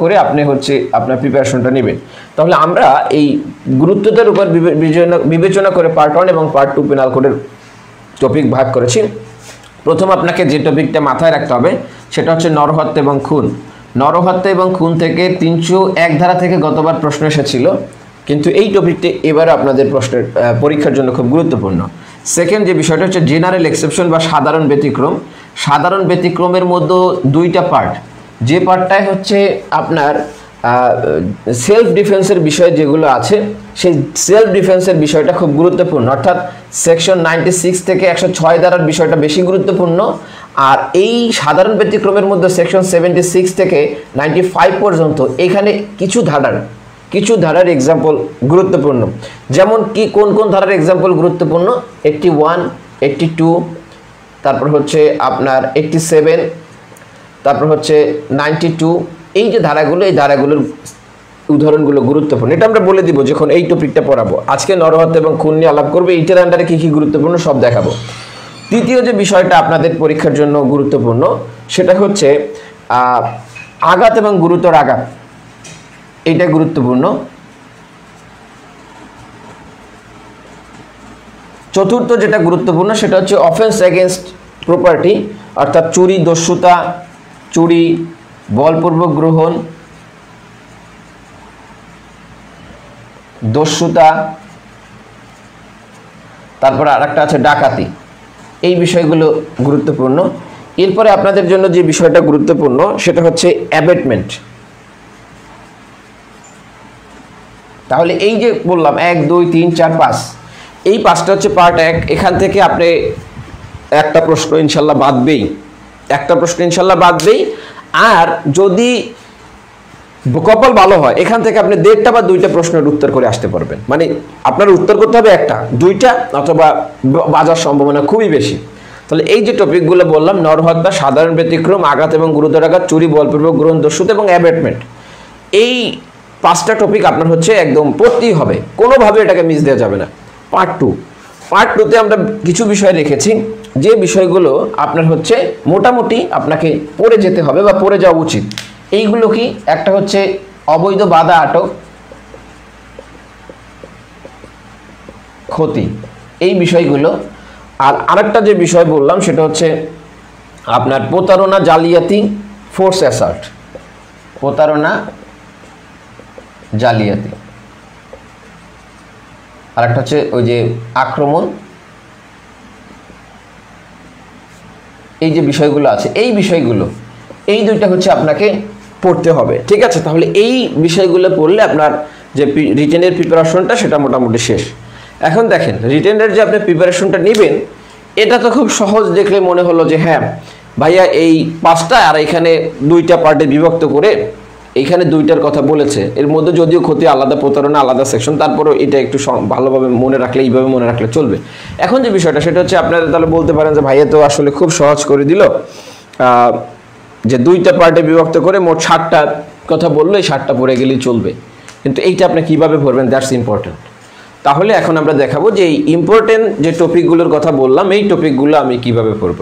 করে আপনি হচ্ছে আপনার প্রিপারেশনটা নেবেন। তাহলে আমরা এই গুরুত্বতার উপর বিবেচনা করে পার্ট 1 এবং পার্ট 2 পেনাল কোডের টপিক ভাগ করেছি। প্রথম আপনাকে যে টপিকটা মাথায় রাখতে হবে সেটা হচ্ছে নরহত্যা এবং খুন। নরহত্যা এবং খুন থেকে 301 ধারা থেকে গতবার প্রশ্ন এসেছিল, কিন্তু এই টপিকটি এবারে আপনাদের প্রশ্নের পরীক্ষার জন্য খুব গুরুত্বপূর্ণ। সেকেন্ড যে বিষয়টা হচ্ছে জেনারেল এক্সেপশন বা সাধারণ ব্যতিক্রম। সাধারণ ব্যতিক্রমের মধ্যে দুইটা পার্ট, যে পার্টটাই হচ্ছে আপনার সেলফ ডিফেন্সের বিষয় যেগুলো আছে, সেই সেলফ ডিফেন্সের বিষয়টা খুব গুরুত্বপূর্ণ, অর্থাৎ সেকশন 96 থেকে 106 ধারার বিষয়টা বেশি গুরুত্বপূর্ণ। আর এই সাধারণ ব্যতিক্রমের মধ্যে সেকশন 76 থেকে 95 পর্যন্ত এখানে কিছু ধারার এক্সাম্পল গুরুত্বপূর্ণ। যেমন কি কোন কোন ধারার এক্সাম্পল গুরুত্বপূর্ণ? 81, 82, তারপর হচ্ছে আপনার 87, তারপর হচ্ছে 92। এই যে ধারাগুলো, এই ধারাগুলোর উদাহরণগুলো গুরুত্বপূর্ণ। এটা আমরা বলে দিব যখন এই টপিকটা পড়াবো। আজকে নরহত্যা এবং খুন নিয়ে আলাপ করবে, এইটার আন্ডারে কী কী গুরুত্বপূর্ণ সব দেখাবো। তৃতীয় যে বিষয়টা আপনাদের পরীক্ষার জন্য গুরুত্বপূর্ণ সেটা হচ্ছে আঘাত এবং গুরুতর আঘাত, এইটা গুরুত্বপূর্ণ। চতুর্থ যেটা গুরুত্বপূর্ণ সেটা হচ্ছে অফেন্স এগেনস্ট প্রপার্টি, অর্থাৎ চুরি, দস্যুতা, চুরি, বলপূর্বক গ্রহণ, দস্যুতা, তারপরে আরেকটা আছে ডাকাতি। এই বিষয়গুলো গুরুত্বপূর্ণ। এরপরে আপনাদের জন্য যে বিষয়টা গুরুত্বপূর্ণ সেটা হচ্ছে অ্যাবেটমেন্ট। তাহলে এই যে বললাম 1, 2, 3, 4, 5, এই 5টা হচ্ছে পার্ট 1। এখান থেকে আপনি একটা প্রশ্ন ইনশাল্লাহ বাদবেই। আর যদি কপাল ভালো হয় এখান থেকে আপনি 1.5টা বা 2টা প্রশ্নের উত্তর করে আসতে পারবেন। মানে আপনার উত্তর করতে হবে 1টা, 2টা অথবা বাজার সম্ভাবনা খুবই বেশি। তাহলে এই যে টপিকগুলো বললাম, নরহত্যা, সাধারণ ব্যতিক্রম, আঘাত এবং গুরুতর আঘাত, চুরি, বলপূর্বক গ্রহণ, দস্যুতা এবং অ্যাবেটমেন্ট, এই 5টা টপিক আপনার হচ্ছে একদম পড়তেই হবে, কোনোভাবে এটাকে মিস দেওয়া যাবে না। পার্ট 2তে আমরা কিছু বিষয় রেখেছি যে বিষয়গুলো আপনার হচ্ছে মোটামুটি আপনাকে পড়ে যেতে হবে বা পড়ে যাওয়া উচিত। এইগুলো কি? একটা হচ্ছে অবৈধ বাধা, আটক, ক্ষতি, এই বিষয়গুলো। আর আরেকটা যে বিষয় বললাম সেটা হচ্ছে আপনার প্রতারণা, জালিয়াতি, ফোর্স অ্যাসাল্ট, প্রতারণা, জালিয়াতি। আরেকটা হচ্ছে ওই যে আক্রমণ। এই যে বিষয়গুলো আছে, এই বিষয়গুলো, এই দুইটা হচ্ছে আপনাকে পড়তে হবে, ঠিক আছে? তাহলে এই বিষয়গুলো পড়লে আপনার যে রিটেনের প্রিপারেশনটা সেটা মোটামুটি শেষ। এখন দেখেন, রিটেনের যে আপনি প্রিপারেশনটা নেবেন এটা তো খুব সহজ, দেখলে মনে হলো যে হ্যাঁ ভাইয়া এই 5টা আর এখানে 2টা পার্টে বিভক্ত করে এইখানে 2টার কথা বলেছে, এর মধ্যে যদিও ক্ষতি আলাদা, প্রতারণা আলাদা সেকশন, তারপরেও এটা একটু ভালোভাবে মনে রাখলে, এইভাবে মনে রাখলে চলবে। এখন যে বিষয়টা সেটা হচ্ছে আপনারা তাহলে বলতে পারেন যে ভাইয়া তো আসলে খুব সহজ করে দিল, যে 2টা পার্টে বিভক্ত করে মোট 60টা কথা বললো, এই 60টা পড়ে গেলেই চলবে। কিন্তু এইটা আপনি কীভাবে পড়বেন, দ্যাটস ইম্পর্টেন্ট। তাহলে এখন আমরা দেখাবো যে এই ইম্পর্টেন্ট যে টপিকগুলোর কথা বললাম, এই টপিকগুলো আমি কিভাবে পড়ব।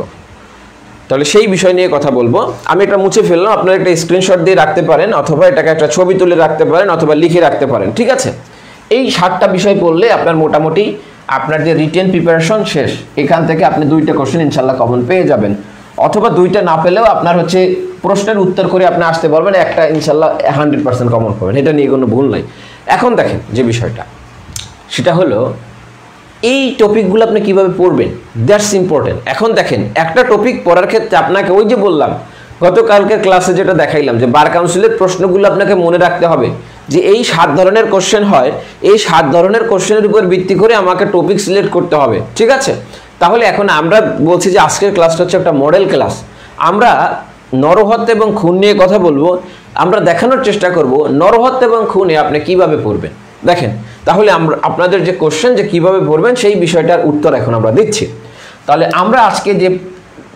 তাহলে সেই বিষয় নিয়ে কথা বলবো। আমি এটা মুছে ফেললাম, আপনারা একটা স্ক্রিনশট দিয়ে রাখতে পারেন, অথবা এটাকে একটা ছবি তুলে রাখতে পারেন, অথবা লিখে রাখতে পারেন, ঠিক আছে? এই 7টা বিষয় পড়লে আপনার মোটামুটি আপনার যে রিটেন প্রিপারেশন শেষ। এখান থেকে আপনি 2টা কোশ্চেন ইনশাল্লাহ কমন পেয়ে যাবেন, অথবা 2টা না পেলেও আপনার হচ্ছে প্রশ্নের উত্তর করে আপনি আসতে পারবেন, একটা ইনশাল্লাহ 100% কমন পাবেন, এটা নিয়ে কোনো ভুল নাই। এখন দেখেন যে বিষয়টা সেটা হলো এই টপিকগুলো আপনি কিভাবে পড়বেন, দ্যাটস ইম্পর্টেন্ট। এখন দেখেন, একটা টপিক পড়ার ক্ষেত্রে আপনাকে ওই যে বললাম গতকালকের ক্লাসে যেটা দেখাইলাম যে বার কাউন্সিলের প্রশ্নগুলো আপনাকে মনে রাখতে হবে যে এই 7 ধরনের কোশ্চেন হয়, এই 7 ধরনের কোশ্চেনের উপর ভিত্তি করে আমাকে টপিক সিলেক্ট করতে হবে, ঠিক আছে? তাহলে এখন আমরা বলছি যে আজকের ক্লাসটা হচ্ছে একটা মডেল ক্লাস। আমরা নরহত্যা এবং খুন নিয়ে কথা বলবো। আমরা দেখানোর চেষ্টা করব নরহত্যা এবং খুনে আপনি কিভাবে পড়বেন। দেখেন, তাহলে আমরা আপনাদের যে কোশ্চেন যে কিভাবে পড়বেন সেই বিষয়টার উত্তর এখন আমরা দিচ্ছি। তাহলে আমরা আজকে যে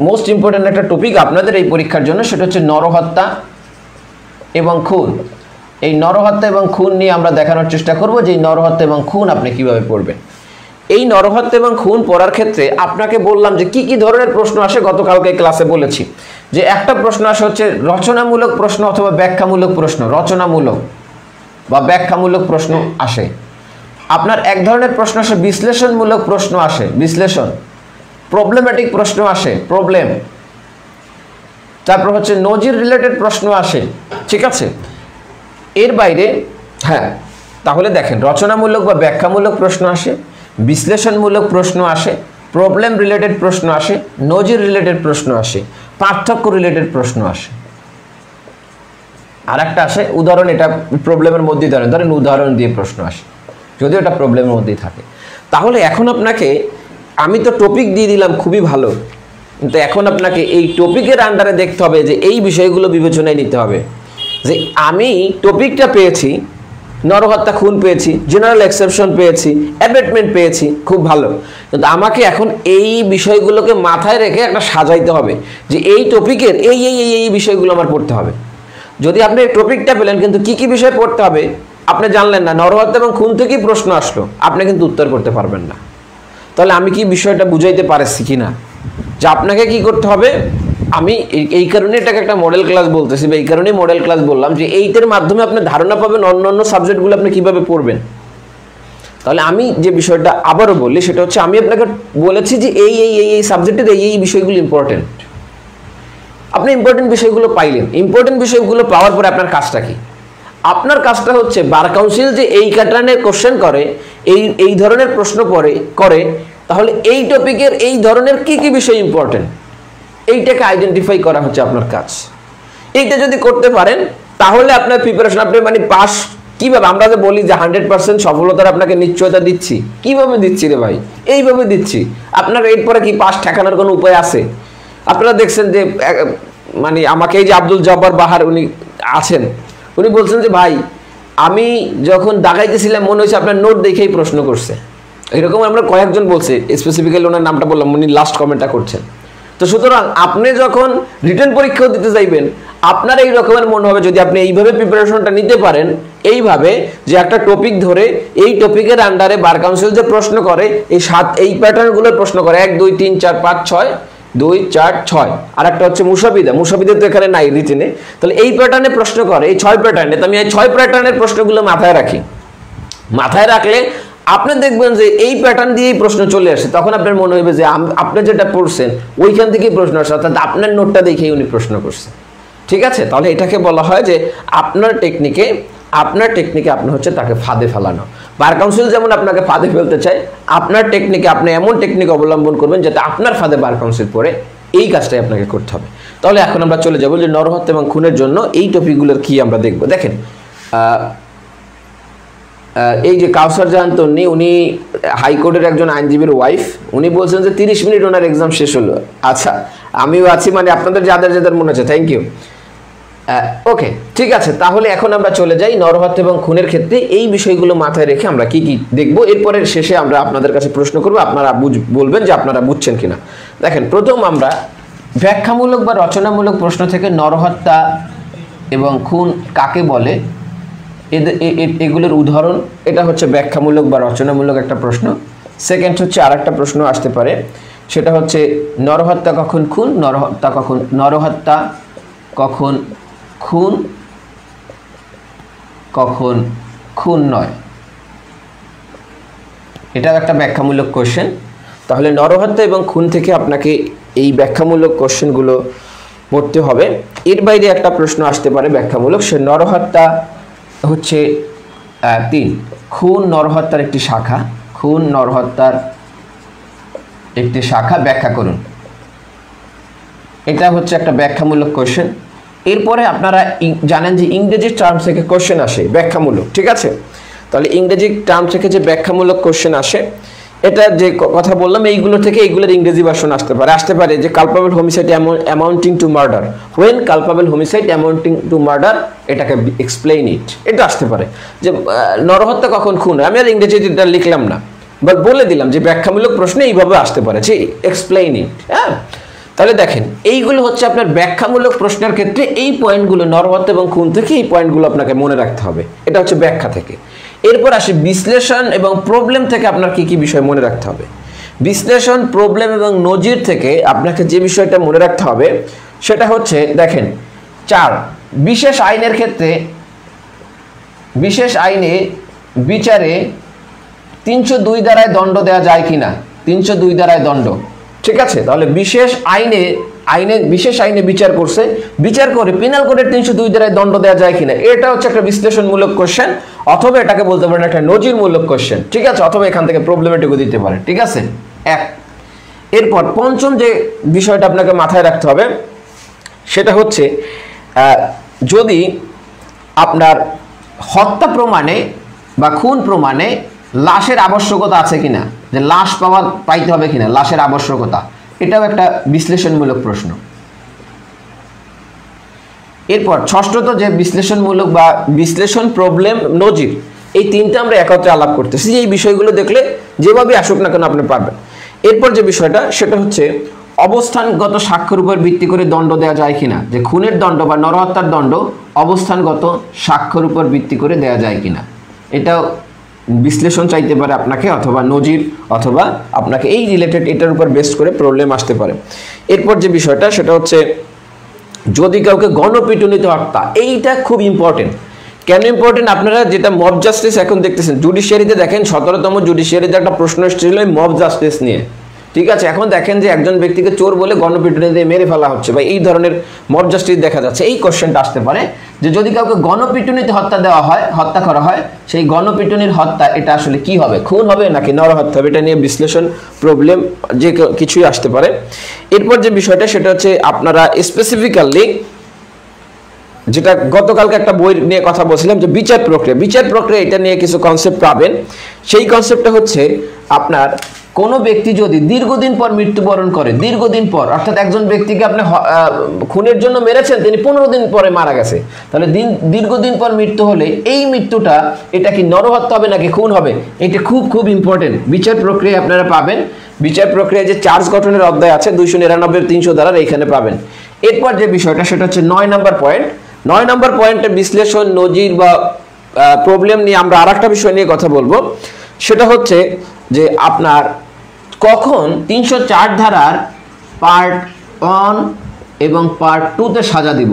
মোস্ট ইম্পর্টেন্ট একটা টপিক আপনাদের এই পরীক্ষার জন্য সেটা হচ্ছে নরহত্যা এবং খুন। এই নরহত্যা এবং খুন নিয়ে আমরা দেখানোর চেষ্টা করব যে এই নরহত্যা এবং খুন আপনি কিভাবে পড়বেন। এই নরহত্যা এবং খুন পড়ার ক্ষেত্রে আপনাকে বললাম যে কি কি ধরনের প্রশ্ন আসে, গতকালকে ক্লাসে বলেছি যে একটা প্রশ্ন আসে হচ্ছে রচনামূলক প্রশ্ন অথবা ব্যাখ্যামূলক প্রশ্ন, রচনামূলক বা ব্যাখ্যামূলক প্রশ্ন আসে। আপনার এক ধরনের প্রশ্ন আসে বিশ্লেষণমূলক প্রশ্ন আসে, বিশ্লেষণ, প্রবলেম্যাটিক প্রশ্ন আসে, প্রবলেম, তারপর হচ্ছে নজির রিলেটেড প্রশ্ন আসে, ঠিক আছে। এর বাইরে হ্যাঁ, তাহলে দেখেন রচনামূলক বা ব্যাখ্যামূলক প্রশ্ন আসে, বিশ্লেষণমূলক প্রশ্ন আসে, প্রবলেম রিলেটেড প্রশ্ন আসে, নজির রিলেটেড প্রশ্ন আসে, পার্থক্য রিলেটেড প্রশ্ন আসে। আর একটা আসে উদাহরণ, এটা প্রবলেমের মধ্যেই ধরেন উদাহরণ দিয়ে প্রশ্ন আসে, যদিও এটা প্রবলেমের মধ্যেই থাকে। তাহলে এখন আপনাকে আমি তো টপিক দিয়ে দিলাম, খুবই ভালো, কিন্তু এখন আপনাকে এই টপিকের আন্ডারে দেখতে হবে যে এই বিষয়গুলো বিবেচনায় নিতে হবে যে আমি টপিকটা পেয়েছি, নরহত্যা খুন পেয়েছি, জেনারেল এক্সেপশন পেয়েছি, অ্যাবেটমেন্ট পেয়েছি, খুব ভালো, কিন্তু আমাকে এখন এই বিষয়গুলোকে মাথায় রেখে একটা সাজাইতে হবে যে এই টপিকের এই এই এই এই বিষয়গুলো আমার পড়তে হবে। যদি আপনি টপিকটা পেলেন কিন্তু কি কি বিষয় পড়তে হবে আপনি জানলেন না, নরহত্যা এবং খুন থেকেই প্রশ্ন আসলো, আপনি কিন্তু উত্তর করতে পারবেন না। তাহলে আমি কি বিষয়টা বুঝাইতে পারছি কিনা, যে আপনাকে কি করতে হবে। আমি এই কারণে এটাকে একটা মডেল ক্লাস বলতেছি, বা এই কারণেই মডেল ক্লাস বললাম যে এইটার মাধ্যমে আপনি ধারণা পাবেন অন্য সাবজেক্টগুলো আপনি কিভাবে পড়বেন। তাহলে আমি যে বিষয়টা আবারও বলি সেটা হচ্ছে আমি আপনাকে বলেছি যে এই এই এই এই সাবজেক্টের এই এই বিষয়গুলো ইম্পর্টেন্ট। আপনি ইম্পর্টেন্ট বিষয়গুলো পাইলেন, ইম্পর্টেন্ট বিষয়গুলো পাওয়ার পরে আপনার কাজটা কি? আপনার কাজটা হচ্ছে বার কাউন্সিল যে এই প্যাটার্নের কোশ্চেন করে, এই ধরনের প্রশ্ন করে, তাহলে এই টপিকের এই ধরনের কি কি বিষয় ইম্পর্টেন্ট এইটাকে আইডেন্টিফাই করা হচ্ছে আপনার কাজ। এইটা যদি করতে পারেন তাহলে আপনার প্রিপারেশন, আপনি মানে পাস কিভাবে, আমরা যে বলি যে 100% সফলতার আপনাকে নিশ্চয়তা দিচ্ছি, কিভাবে দিচ্ছি রে ভাই? এইভাবে দিচ্ছি। আপনার এরপরে কি পাস ঠেকানোর কোনো উপায় আছে? আপনারা দেখছেন যে মানে আমাকে এই যে আব্দুল জব্বার বাহার উনি আছেন, উনি বলছেন যে ভাই আমি যখন দাগাইতেছিলাম মনে হয়েছে আপনার নোট দেখেই প্রশ্ন করছে, এরকম আমরা কয়েকজন বলছি, স্পেসিফিক্যালি ওনার নামটা বললাম, উনি লাস্ট কমেন্টটা করছেন। তো সুতরাং আপনি যখন রিটেন পরীক্ষাও দিতে যাইবেন আপনার এই রকমের মনে হবে যদি আপনি এইভাবে প্রিপারেশনটা নিতে পারেন, এইভাবে যে একটা টপিক ধরে এই টপিকের আন্ডারে বার কাউন্সিল যে প্রশ্ন করে এই প্যাটার্নগুলোর প্রশ্ন করে 1 2 3 4 5 6 2 4 6, আর একটা হচ্ছে মুসাবিদা তো এখানে নাই রিটেনে, তাহলে এই প্যাটার্নে প্রশ্ন করে, এই 6 প্যাটার্নে। তো আমি এই 6 প্যাটার্নের প্রশ্নগুলো মাথায় রাখি, মাথায় রাখলে আপনি দেখবেন যে এই প্যাটার্ন দিয়েই প্রশ্ন চলে আসে, তখন আপনার মনে হবে যে আপনি যেটা পড়ছেন ওইখান থেকেই প্রশ্ন আসে, অর্থাৎ আপনার নোটটা দেখেই উনি প্রশ্ন করছে, ঠিক আছে। তাহলে এটাকে বলা হয় যে আপনার টেকনিকে আপনি হচ্ছে তাকে ফাঁদে ফেলানো। বার কাউন্সিল যেমন আপনাকে ফাঁদে ফেলতে চায়, আপনার টেকনিকে আপনি এমন টেকনিক অবলম্বন করবেন যাতে আপনার ফাঁদে বার কাউন্সিল পড়ে, এই কাজটাই আপনাকে করতে হবে। তাহলে এখন আমরা চলে যাব যে নরহত্যা এবং খুনের জন্য এই টপিকগুলোর কি আমরা দেখব। দেখেন এই যে কাউসার জাহান তন্নি, উনি হাইকোর্টের একজন আইনজীবীর ওয়াইফ, উনি বলছেন যে 30 মিনিট ওনার এক্সাম শেষ হলো। আচ্ছা আমিও আছি, মানে আপনাদের যাদের মনে আছে, থ্যাংক ইউ। ওকে ঠিক আছে, তাহলে এখন আমরা চলে যাই নরহত্যা এবং খুনের ক্ষেত্রে এই বিষয়গুলো মাথায় রেখে আমরা কি কি দেখব। এরপরে শেষে আমরা আপনাদের কাছে প্রশ্ন করব, আপনারা বলবেন যে আপনারা বুঝছেন কিনা। দেখেন প্রথম আমরা ব্যাখ্যামূলক বা রচনামূলক প্রশ্ন থেকে নরহত্যা এবং খুন কাকে বলে এগুলোর উদাহরণ, এটা হচ্ছে ব্যাখ্যামূলক বা রচনামূলক একটা প্রশ্ন। সেকেন্ড হচ্ছে আর একটা প্রশ্ন আসতে পারে, সেটা হচ্ছে নরহত্যা কখন খুন, নরহত্যা কখন খুন, কখন খুন নয়, এটাও একটা ব্যাখ্যামূলক কোশ্চেন। তাহলে নরহত্যা এবং খুন থেকে আপনাকে এই ব্যাখ্যামূলক কোশ্চেনগুলো পড়তে হবে। এর বাইরে একটা প্রশ্ন আসতে পারে ব্যাখ্যামূলক, সে নরহত্যা হচ্ছে 3, খুন নরহত্যার একটি শাখা, খুন নরহত্যার একটি শাখা, ব্যাখ্যা করুন। এটা হচ্ছে একটা ব্যাখ্যামূলক কোশ্চেন। এরপরে আপনারা জানেন যে ইংরেজি টার্ম থেকে কোশ্চেন আসে ব্যাখ্যামূলক, ঠিক আছে। তাহলে ইংরেজি টার্ম থেকে যে ব্যাখ্যামূলক কোশ্চেন আসে, এটা যে কথা বললাম এইগুলো থেকে এইগুলোর ইংরেজি ভার্সন আসতে পারে যে culpable homicide amounting to murder, when culpable homicide amounting to murder, এটাকে এক্সপ্লেইন ইট, এটা আসতে পারে। যে নরহত্যা কখন খুন, আমি আর ইংরেজিটা লিখলাম না, বাট বলে দিলাম যে ব্যাখ্যামূলক প্রশ্নে এইভাবে আসতে পারে, যে এক্সপ্লেইন ইট। হ্যাঁ, তাহলে দেখেন এইগুলো হচ্ছে আপনার ব্যাখ্যামূলক প্রশ্নের ক্ষেত্রে এই পয়েন্টগুলো, নরহত্যা এবং খুন থেকে এই পয়েন্টগুলো আপনাকে মনে রাখতে হবে, এটা হচ্ছে ব্যাখ্যা থেকে। এরপর আসে বিশ্লেষণ এবং প্রবলেম থেকে আপনার কি কি বিষয় মনে রাখতে হবে। বিশ্লেষণ, প্রবলেম এবং নজির থেকে আপনাকে যে বিষয়টা মনে রাখতে হবে সেটা হচ্ছে দেখেন 4 বিশেষ আইনের ক্ষেত্রে বিশেষ আইনে বিচারে 302 ধারায় দণ্ড দেওয়া যায় কিনা 302 ধারায় দণ্ড ঠিক আছে তাহলে বিশেষ আইনে বিচার করছে বিচার করে পেনাল কোডের 302 ধারায় দণ্ড দেওয়া যায় কিনা এটা হচ্ছে একটা বিশ্লেষণমূলক কোশ্চেন অথবা এটাকে বলতে পারেন একটা নজিরমূলক কোশ্চেন ঠিক আছে অথবা এখান থেকে প্রবলেমেটিকও দিতে পারে ঠিক আছে এক এরপর পঞ্চম যে বিষয়টা আপনাকে মাথায় রাখতে হবে সেটা হচ্ছে যদি আপনার হত্যা প্রমাণে বা খুন প্রমাণে লাশের আবশ্যকতা আছে কিনা যে লাশ পাইতে হবে কিনা লাশের আবশ্যকতা এটাও একটা বিশ্লেষণমূলক প্রশ্ন এরপর ষষ্ঠত যে বিশ্লেষণমূলক বা বিশ্লেষণ প্রবলেম নজির এই তিনটা আমরা একত্রে আলাপ করতেছি এই বিষয়গুলো দেখলে যেভাবে আসুক না কেন আপনি পারবেন এরপর যে বিষয়টা সেটা হচ্ছে অবস্থানগত সাক্ষ্যের উপর ভিত্তি করে দণ্ড দেওয়া যায় কিনা যে খুনের দণ্ড বা নরহত্যার দণ্ড অবস্থানগত সাক্ষ্যের উপর ভিত্তি করে দেওয়া যায় কিনা এটাও বিশ্লেষণ চাইতে পারে আপনাকে অথবা নজির অথবা আপনাকে এই রিলেটেড এটার উপর বেস করে প্রবলেম আসতে পারে এরপর যে বিষয়টা সেটা হচ্ছে যদি কাউকে গণপিটুনিতে হত্যা এইটা খুব ইম্পর্টেন্ট কেন ইম্পর্টেন্ট আপনারা যেটা মব জাস্টিস এখন দেখতেছেন জুডিশিয়ারিতে দেখেন 17তম জুডিশিয়ারিতে একটা প্রশ্ন এসেছিল মব জাস্টিস নিয়ে ঠিক আছে এখন দেখেন যে একজন ব্যক্তিকে চোর বলে গণপিটুনি দিয়ে মেরে ফেলা হচ্ছে বা এই ধরনের মব জাস্টিস দেখা যাচ্ছে এই কোশ্চেনটা আসতে পারে যে যদি কাউকে গণপিটুনিতে হত্যা করা হয় সেই গণপিটুনির হত্যা এটা আসলে কি হবে খুন হবে নাকি নরহত্যা হবে এটা নিয়ে বিশ্লেষণ প্রবলেম যে কিছুই আসতে পারে এরপর যে বিষয়টা সেটা হচ্ছে আপনারা স্পেসিফিক্যালি যেটা গতকালকে একটা বই নিয়ে কথা বলছিলাম যে বিচার প্রক্রিয়া এটা নিয়ে কিছু কনসেপ্ট পাবেন সেই কনসেপ্টটা হচ্ছে আপনার কোনো ব্যক্তি যদি দীর্ঘদিন পর মৃত্যুবরণ করে দীর্ঘদিন পর অর্থাৎ একজন ব্যক্তিকে আপনি খুনের জন্য মেরেছেন তিনি 15 দিন পরে মারা গেছে তাহলে দীর্ঘদিন পর মৃত্যু হলে এই মৃত্যুটা এটা কি নরহত্যা হবে নাকি খুন হবে এটা খুব খুব ইম্পর্টেন্ট বিচার প্রক্রিয়া আপনারা পাবেন বিচার প্রক্রিয়ায় যে চার্জ গঠনের অধ্যায় আছে 299 300 ধারা এখানে পাবেন এরপর যে বিষয়টা সেটা হচ্ছে 9 নম্বর পয়েন্টে বিশ্লেষণ নজির বা প্রবলেম নিয়ে আমরা আরেকটা বিষয় নিয়ে কথা বলবো সেটা হচ্ছে যে আপনার কখন 304 ধারার পার্ট 1 এবং পার্ট 2 তে সাজা দিব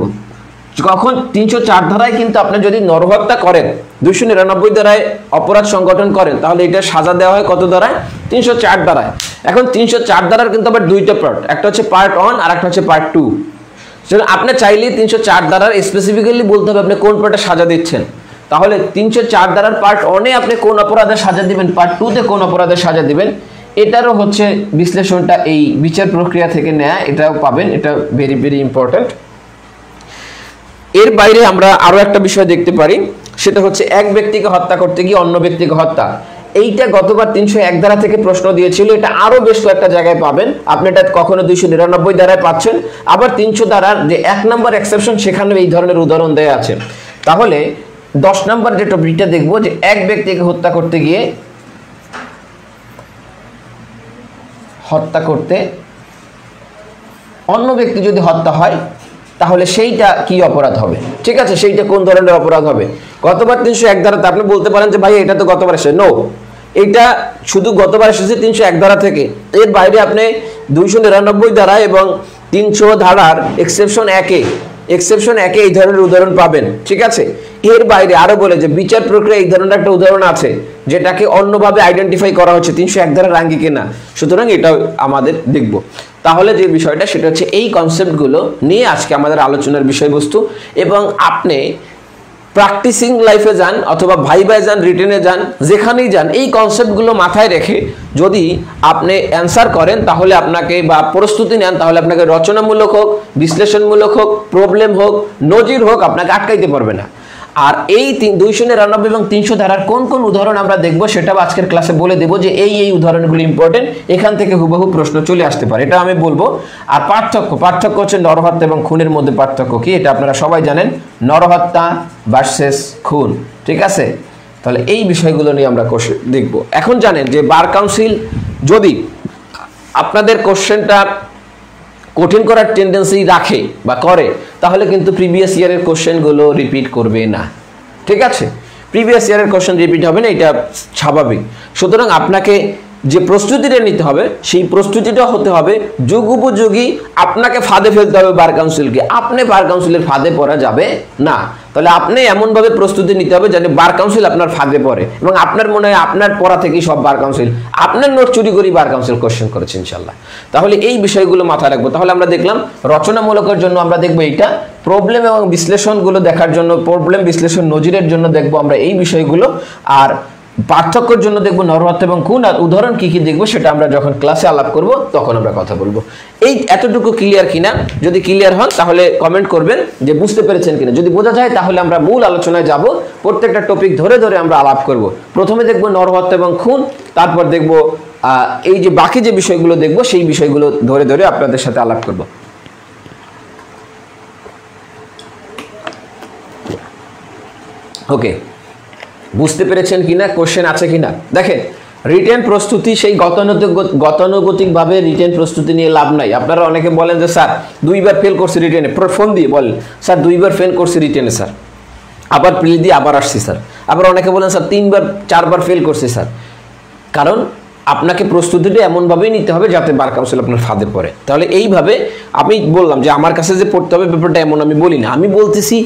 কখন 304 ধারায় কিন্তু আপনি যদি নরহত্যা করেন 299 ধারায় অপরাধ সংগঠন করেন তাহলে এটা সাজা দেওয়া হয় কত ধারায় 304 ধারায় এখন 304 ধারার কিন্তু আবার দুইটা পার্ট একটা হচ্ছে পার্ট 1 আর একটা হচ্ছে পার্ট 2 সেটা আপনি চাইলে 304 ধারার স্পেসিফিক্যালি বলতে হবে আপনি কোন পার্টে সাজা দিচ্ছেন তাহলে 304 ধারার পার্ট 1 এ আপনি কোন অপরাধের সাজা দিবেন পার্ট 2 তে কোন অপরাধের সাজা দিবেন এটারও হচ্ছে বিশ্লেষণটা এই বিচার প্রক্রিয়া থেকে নেয়া এটাও পাবেন এটা ভেরি ভেরি ইম্পর্টেন্ট এর বাইরে আমরা আরো একটা বিষয় দেখতে পারি সেটা হচ্ছে এক ব্যক্তিকে হত্যা করতে গিয়ে অন্য ব্যক্তিকে হত্যা এইটা গতবার 301 ধারা থেকে প্রশ্ন দিয়েছিল এটা আরো বেশ কয়েকটা জায়গায় পাবেন আপনি এটা কখনো 299 ধারায় পাচ্ছেন আবার 300 ধারার যে 1 নম্বর এক্সেপশন সেখানে এই ধরনের উদাহরণ দেয়া আছে তাহলে 10 নম্বর যে টপিকটা দেখবো যে এক ব্যক্তিকে হত্যা করতে গিয়ে হত্যা করতে অন্য ব্যক্তি যদি হত্যা হয় তাহলে সেইটা কি অপরাধ হবে ঠিক আছে সেইটা কোন ধরনের অপরাধ হবে গতবার 301 ধারাতে আপনি বলতে পারেন যে ভাই এটা তো গতবার এসেছে নো এটা শুধু গতবার এসেছে 301 ধারা থেকে এর বাইরে আপনি 299 ধারা এবং 300 ধারার এক্সেপশন 1 এই ধরনের উদাহরণ পাবেন ঠিক আছে এর বাইরে আরো বলে যে বিচার প্রক্রিয়া এই ধরনের একটা উদাহরণ আছে যেটাকে অন্যভাবে আইডেন্টিফাই করা হচ্ছে 301 ধারার আঙ্গিকে না সুতরাং এটা আমাদের দেখব তাহলে যে বিষয়টা সেটা হচ্ছে এই কনসেপ্টগুলো নিয়ে আজকে আমাদের আলোচনার বিষয়বস্তু এবং আপনি প্র্যাকটিসিং লাইফে যান অথবা ভাইভায় যান রিটেনে যান যেখানেই যান এই কনসেপ্টগুলো মাথায় রেখে যদি আপনি অ্যান্সার করেন তাহলে আপনাকে বা প্রস্তুতি নেন তাহলে আপনাকে রচনামূলক হোক বিশ্লেষণমূলক হোক প্রবলেম হোক নজির হোক আপনাকে আটকাইতে পারবে না আর এই 299 এবং 300 ধারার কোন কোন উদাহরণ আমরা দেখব সেটাও আজকের ক্লাসে বলে দেব যে এই উদাহরণগুলো ইম্পর্টেন্ট এখান থেকে হুবহু প্রশ্ন চলে আসতে পারে এটা আমি বলবো আর পার্থক্য হচ্ছে নরহত্যা এবং খুনের মধ্যে পার্থক্য কি এটা আপনারা সবাই জানেন নরহত্যা ভার্সেস খুন ঠিক আছে তাহলে এই বিষয়গুলো নিয়ে আমরা দেখব এখন জানেন যে বার কাউন্সিল যদি আপনাদের কোশ্চেনটা কঠিন করার টেন্ডেন্সি রাখে বা করে তাহলে কিন্তু প্রিভিয়াস ইয়ারের কোশ্চেনগুলো রিপিট করবে না ঠিক আছে প্রিভিয়াস ইয়ারের কোশ্চেন রিপিট হবে না এটা স্বাভাবিক সুতরাং আপনাকে যে প্রস্তুতিটা নিতে হবে সেই প্রস্তুতিটা হতে হবে যুগ উপযোগী। আপনাকে ফাঁদে ফেলতে হবে বার কাউন্সিলকে, আপনি বার কাউন্সিলের ফাঁদে পড়া যাবে না। তাহলে আপনি এমনভাবে প্রস্তুতি নিতে হবে যাতে বার কাউন্সিল আপনার ফাঁদে পড়ে এবং আপনার মনে হয় আপনার পড়া থেকেই সব বার কাউন্সিল, আপনার নোট চুরি করি বার কাউন্সিল কোশ্চেন করেছে ইনশাল্লাহ। তাহলে এই বিষয়গুলো মাথায় রাখবো। তাহলে আমরা দেখলাম রচনামূলকের জন্য আমরা দেখবো এইটা, প্রবলেম এবং বিশ্লেষণগুলো দেখার জন্য, প্রবলেম বিশ্লেষণ নজিরের জন্য দেখবো আমরা এই বিষয়গুলো, আর পার্থক্যের জন্য দেখবো নরহত্যা এবং খুন, আর উদাহরণ কি কি দেখবো সেটা আমরা যখন ক্লাসে আলাপ করব তখন আমরা কথা বলবো। এই এতটুকু ক্লিয়ার কিনা? যদি ক্লিয়ার হন তাহলে কমেন্ট করবেন যে বুঝতে পেরেছেন কিনা। যদি বোঝা যায় তাহলে আমরা মূল আলোচনায় যাব, প্রত্যেকটা টপিক ধরে ধরে আমরা আলাপ করব। প্রথমে দেখবো নরহত্যা এবং খুন, তারপর দেখবো এই যে বাকি যে বিষয়গুলো দেখবো সেই বিষয়গুলো ধরে ধরে আপনাদের সাথে আলাপ করব। ওকে, বুঝতে পেরেছেন কিনা, কোশ্চেন আছে কিনা? দেখেন, রিটেন প্রস্তুতি সেই গতানুগতিকভাবে রিটেন প্রস্তুতি নিয়ে লাভ নাই। আপনারা অনেকে বলেন যে স্যার 2বার ফেল করছি রিটেনে, ফোন দিয়ে বলেন স্যার 2বার ফেল করছি রিটেনে স্যার, আবার প্রিলি দিয়ে আবার আসছি স্যার। আবার অনেকে বলেন স্যার 3বার 4বার ফেল করছি স্যার। কারণ আপনাকে প্রস্তুতিটা এমনভাবেই নিতে হবে যাতে বার কাউন্সিল আপনার ফাঁদে পড়ে। তাহলে এইভাবে আমি বললাম যে আমার কাছে যে পড়তে হবে ব্যাপারটা এমন আমি বলি না, আমি বলতেছি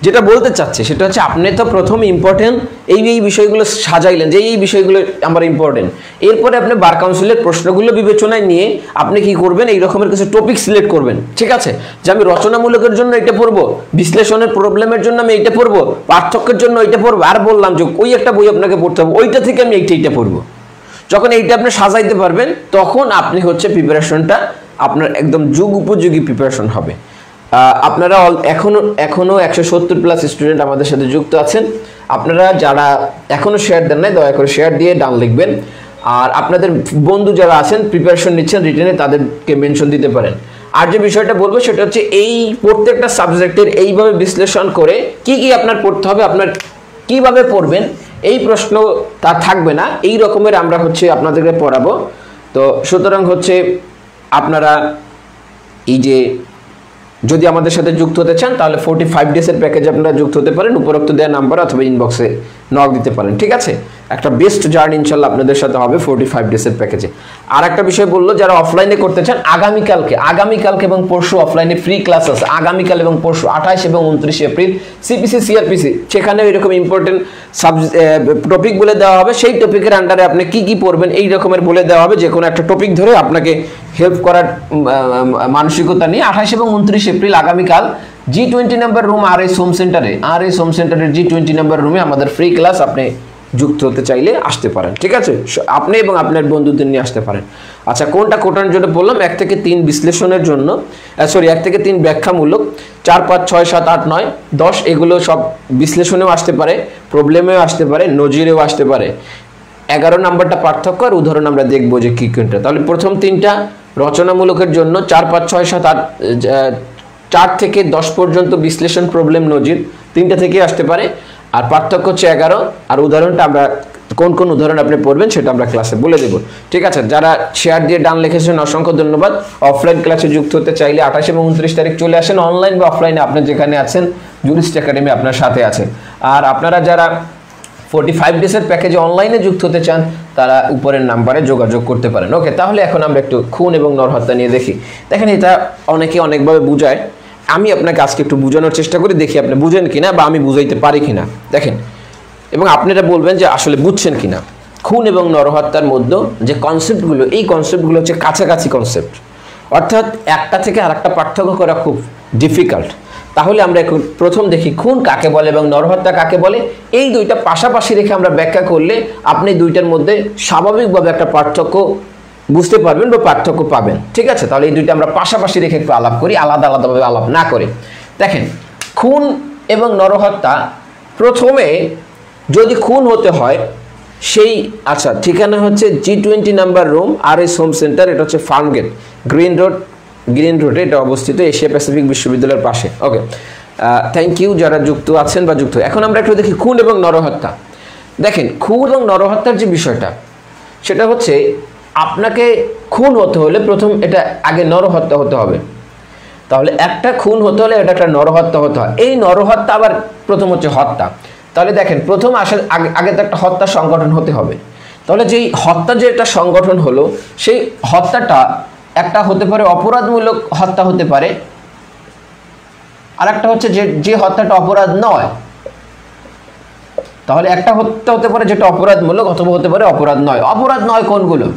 যেটা বলতে চাচ্ছে সেটা হচ্ছে আপনি তো প্রথম ইম্পর্টেন্ট এই বিষয়গুলো সাজাইলেন যে এই বিষয়গুলো আমার ইম্পর্টেন্ট, এরপরে আপনি বার কাউন্সিলের প্রশ্নগুলো বিবেচনায় নিয়ে আপনি কি করবেন, এই রকমের কিছু টপিক সিলেক্ট করবেন। ঠিক আছে, যে আমি রচনামূলকের জন্য এটা পড়বো, বিশ্লেষণের প্রবলেমের জন্য আমি এইটা পড়বো, পার্থক্যের জন্য এইটা পড়বো, আর বললাম যে ওই একটা বই আপনাকে পড়তে হবে, ওইটা থেকে আমি এইটা পড়বো। যখন এইটা আপনি সাজাইতে পারবেন তখন আপনি হচ্ছে প্রিপারেশনটা আপনার একদম যুগ উপযোগী প্রিপারেশন হবে। আপনারা এখনো 170+ স্টুডেন্ট আমাদের সাথে যুক্ত আছেন। আপনারা যারা এখনো শেয়ার দেন নাই দয়া করে শেয়ার দিয়ে ডান লিখবেন, আর আপনাদের বন্ধু যারা আছেন প্রিপারেশন নিচ্ছেন রিটেনে তাদেরকে মেনশন দিতে পারেন। আর যে বিষয়টা বলবো সেটা হচ্ছে এই প্রত্যেকটা সাবজেক্টের এইভাবে বিশ্লেষণ করে কি কি আপনার পড়তে হবে, আপনার কিভাবে পড়বেন এই প্রশ্ন তার থাকবে না, এই রকমের আমরা হচ্ছে আপনাদেরকে পড়াবো। তো সুতরাং হচ্ছে আপনারা এই যে যদি আমাদের সাথে যুক্ত হতে চান তাহলে 45 ডেজের প্যাকেজে আপনারা যুক্ত হতে পারেন, উপরোক্ত দেওয়া নাম্বার অথবা ইনবক্সে নক দিতে পারেন। ঠিক আছে, একটা বেস্ট জার্নি ইনশাল্লাহ আপনাদের সাথে হবে 45 ডেজের প্যাকেজে। আর একটা বিষয় বললো, যারা অফলাইনে করতে চান আগামীকালকে এবং পরশু অফলাইনে ফ্রি ক্লাস আছে, আগামীকাল এবং পরশু 28 এবং 29 এপ্রিল সিপিসি সিআরপিসি, সেখানে এরকম ইম্পর্টেন্ট টপিক বলে দেওয়া হবে। সেই টপিকের আন্ডারে আপনি কি কি পড়বেন এই রকমের বলে দেওয়া হবে, যে কোনো একটা টপিক ধরে আপনাকে হেল্প করার মানসিকতা নিয়ে 28 এবং 29 এপ্রিল আগামীকাল G20 number room RS home সেন্টারের G20 নাম্বার রুমে আমাদের ফ্রি ক্লাস, আপনি যুক্ত হতে চাইলে আসতে পারেন। ঠিক আছে, আপনি এবং আপনার বন্ধুদের নিয়ে আসতে পারেন। আচ্ছা, কোনটা কোটার জন্য বললাম, 1 থেকে 3 বিশ্লেষণের জন্য, 1 থেকে 3 ব্যাখ্যামূলক, 4 5 6 7 8 9 10 এগুলো সব বিশ্লেষণেও আসতে পারে, প্রবলেমেও আসতে পারে, নজিরেও আসতে পারে। 11 নাম্বারটা পার্থক্য আর উদাহরণ আমরা দেখবো যে কি কোনটা। তাহলে প্রথম 3টা রচনামূলকের জন্য 4 5 6 7 8 4 থেকে 10 পর্যন্ত বিশ্লেষণ, প্রবলেম, নজির 3টা থেকে আসতে পারে, আর পার্থক্য হচ্ছে 11। আর উদাহরণটা আমরা কোন কোন উদাহরণ আপনি পড়বেন সেটা আমরা ক্লাসে বলে দেব। ঠিক আছে, যারা শেয়ার দিয়ে ডান লিখেছেন অসংখ্য ধন্যবাদ। অফলাইন ক্লাসে যুক্ত হতে চাইলে 28 এবং 29 তারিখ চলে আসেন, অনলাইন বা অফলাইনে আপনি যেখানে আছেন জুরিস্ট একাডেমি আপনার সাথে আছে। আর আপনারা যারা 45 ডেজের প্যাকেজে অনলাইনে যুক্ত হতে চান তারা উপরের নাম্বারে যোগাযোগ করতে পারেন। ওকে, তাহলে এখন আমরা একটু খুন এবং নরহত্যা নিয়ে দেখি। দেখেন, এটা অনেকে অনেকভাবে বুঝায়, আমি আপনাকে আজকে একটু বোঝানোর চেষ্টা করি, দেখি আপনি বুঝেন কিনা বা আমি বুঝাইতে পারি কিনা। দেখেন, এবং আপনারা বলবেন যে আসলে বুঝছেন কিনা। খুন এবং নরহত্যার মধ্যে যে কনসেপ্টগুলো, এই কনসেপ্টগুলো হচ্ছে কাছাকাছি কনসেপ্ট, অর্থাৎ একটা থেকে আরেকটা পার্থক্য করা খুব ডিফিকাল্ট। তাহলে আমরা এখন প্রথম দেখি খুন কাকে বলে এবং নরহত্যা কাকে বলে। এই দুইটা পাশাপাশি রেখে আমরা ব্যাখ্যা করলে আপনি দুইটার মধ্যে স্বাভাবিকভাবে একটা পার্থক্য বুঝতে পারবেন বা পার্থক্য পাবেন। ঠিক আছে, তাহলে এই দুইটা আমরা পাশাপাশি রেখে একটু আলাপ করি, আলাদা আলাদাভাবে আলাপ না করে। দেখেন, খুন এবং নরহত্যা, প্রথমে যদি খুন হতে হয় সেই ঠিকানা হচ্ছে G20 number room RS home centre, এটা হচ্ছে ফার্মগেট গ্রিন রোডে এটা অবস্থিত, এশিয়া প্যাসিফিক বিশ্ববিদ্যালয়ের পাশে। ওকে, থ্যাংক ইউ যারা যুক্ত আছেন বা যুক্ত। এখন আমরা একটু দেখি খুন এবং নরহত্যা। দেখেন, খুন এবং নরহত্যার যে বিষয়টা সেটা হচ্ছে আপনাকে খুন হতে হলে প্রথম এটা আগে নরহত্যা হতে হবে। তাহলে একটা খুন হতে হলে এটা একটা নরহত্যা হতে হয়। এই নরহত্যা আবার প্রথম হচ্ছে হত্যা। তাহলে দেখেন, প্রথম আগে তো একটা হত্যা সংগঠন হতে হবে। তাহলে যেই হত্যা যে একটা সংগঠন হলো, সেই হত্যাটা একটা হতে পারে অপরাধমূলক হত্যা হতে পারে, আর একটা হচ্ছে যে হত্যাটা অপরাধ নয়। তাহলে একটা হত্যা হতে পারে যেটা অপরাধমূলক, অথবা হতে পারে অপরাধ নয়। অপরাধ নয় কোনগুলো?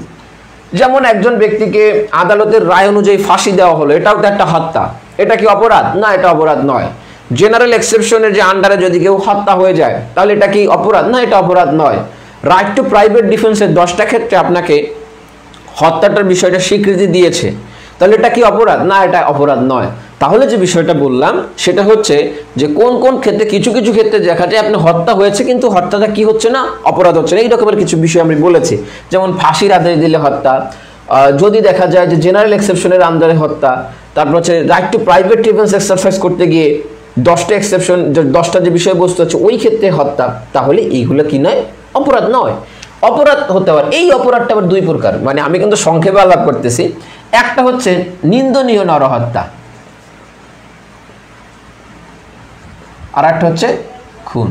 যেমন একজন ব্যক্তিকে আদালতের রায় অনুযায়ী ফাঁসি দেওয়া হলো, এটাও তো একটা হত্যা। এটা কি অপরাধ? না, এটা অপরাধ নয়। জেনারেল এক্সেপশনের যে আন্ডারে যদি কেউ হত্যা হয়ে যায়, তাহলে এটা কি অপরাধ? না, এটা অপরাধ নয়। রাইট টু প্রাইভেট ডিফেন্সের 10টা ক্ষেত্রে আপনাকে হত্যাটার বিষয়টা স্বীকৃতি দিয়েছে, তাহলে এটা কি অপরাধ? না, এটা অপরাধ নয়। তাহলে যে বিষয়টা বললাম সেটা হচ্ছে যে কোন কোন ক্ষেত্রে, কিছু কিছু ক্ষেত্রে দেখা যায় আপনি হত্যা হয়েছে কিন্তু হত্যাটা কি হচ্ছে না, অপরাধ হচ্ছে না। এই রকমের কিছু বিষয় আমি বলেছি, যেমন ফাঁসির আদেশ দিলে হত্যা, যদি দেখা যায় যে জেনারেল এক্সেপশনের আন্ডারে হত্যা, তারপর হচ্ছে right two private defence exercise করতে গিয়ে 10টা এক্সেপশন, 10টা যে বিষয়বস্তু আছে ওই ক্ষেত্রে হত্যা, তাহলে এইগুলো কি নয়? অপরাধ নয়। অপরাধ হতে পারে। এই অপরাধটা আবার 2 প্রকার, মানে আমি কিন্তু সংক্ষেপে আলাপ করতেছি। একটা হচ্ছে নিন্দনীয় নরহত্যা, আর একটা হচ্ছে খুন।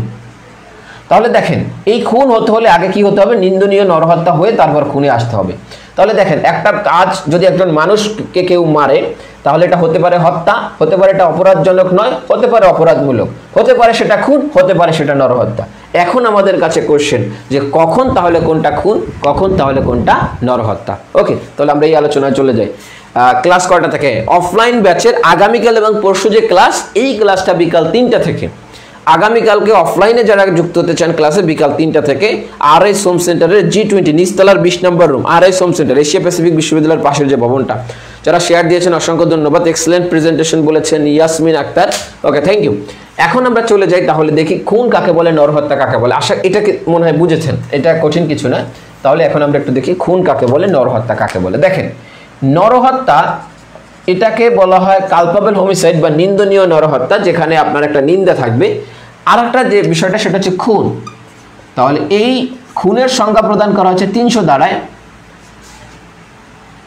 তাহলে দেখেন, এই খুন হতে হলে আগে কি হতে হবে? নিন্দনীয় নরহত্যা হয়ে তারপর খুনে আসতে হবে। তাহলে দেখেন, একটা কাজ যদি একজন মানুষকে কেউ মারে, তাহলে এটা হতে পারে হত্যা, হতে পারে এটা অপরাধজনক নয়, হতে পারে অপরাধমূলক, হতে পারে সেটা খুন, হতে পারে সেটা নরহত্যা। এখন আমাদের কাছে কোশ্চেন যে কখন তাহলে কোনটা খুন, কখন তাহলে কোনটা নরহত্যা। ওকে, তাহলে আমরা এই আলোচনায় চলে যাই। ক্লাস কয়টা থেকে? অফলাইন ব্যাচের আগামীকাল এবং পরশু যে ক্লাস, এই ক্লাসটা বিকাল 3টা থেকে। আগামীকালকে অফলাইনে যারা যুক্ত হতে চান ক্লাসে, বিকাল 3টা থেকে আরএস হোম সেন্টারের G20 নিচতলার 20 number room, RS home centre, Asia Pacific বিশ্ববিদ্যালয়ের পাশের যে ভবনটা। যারা শেয়ার দিয়েছেন অসংখ্য ধন্যবাদ। এক্সেলেন্ট প্রেজেন্টেশন বলেছেন Yasmin Akter. Okay, thank you. এখন আমরা চলে যাই, তাহলে দেখি খুন কাকে বলে, নরহত্যা কাকে বলে। আশা এটাকে মনে হয় বুঝেছেন, এটা কঠিন কিছু না। তাহলে এখন আমরা একটু দেখি খুন কাকে বলে, নরহত্যা কাকে বলে। দেখেন, নরহত্যা এটাকে বলা হয় কালপাবল হোমিসাইড বা নিন্দনীয় নরহত্যা, যেখানে আপনার একটা নিন্দা থাকবে। আর একটা যে বিষয়টা সেটা হচ্ছে খুন। তাহলে এই খুনের সংজ্ঞা প্রদান করা হচ্ছে 300 ধারায়,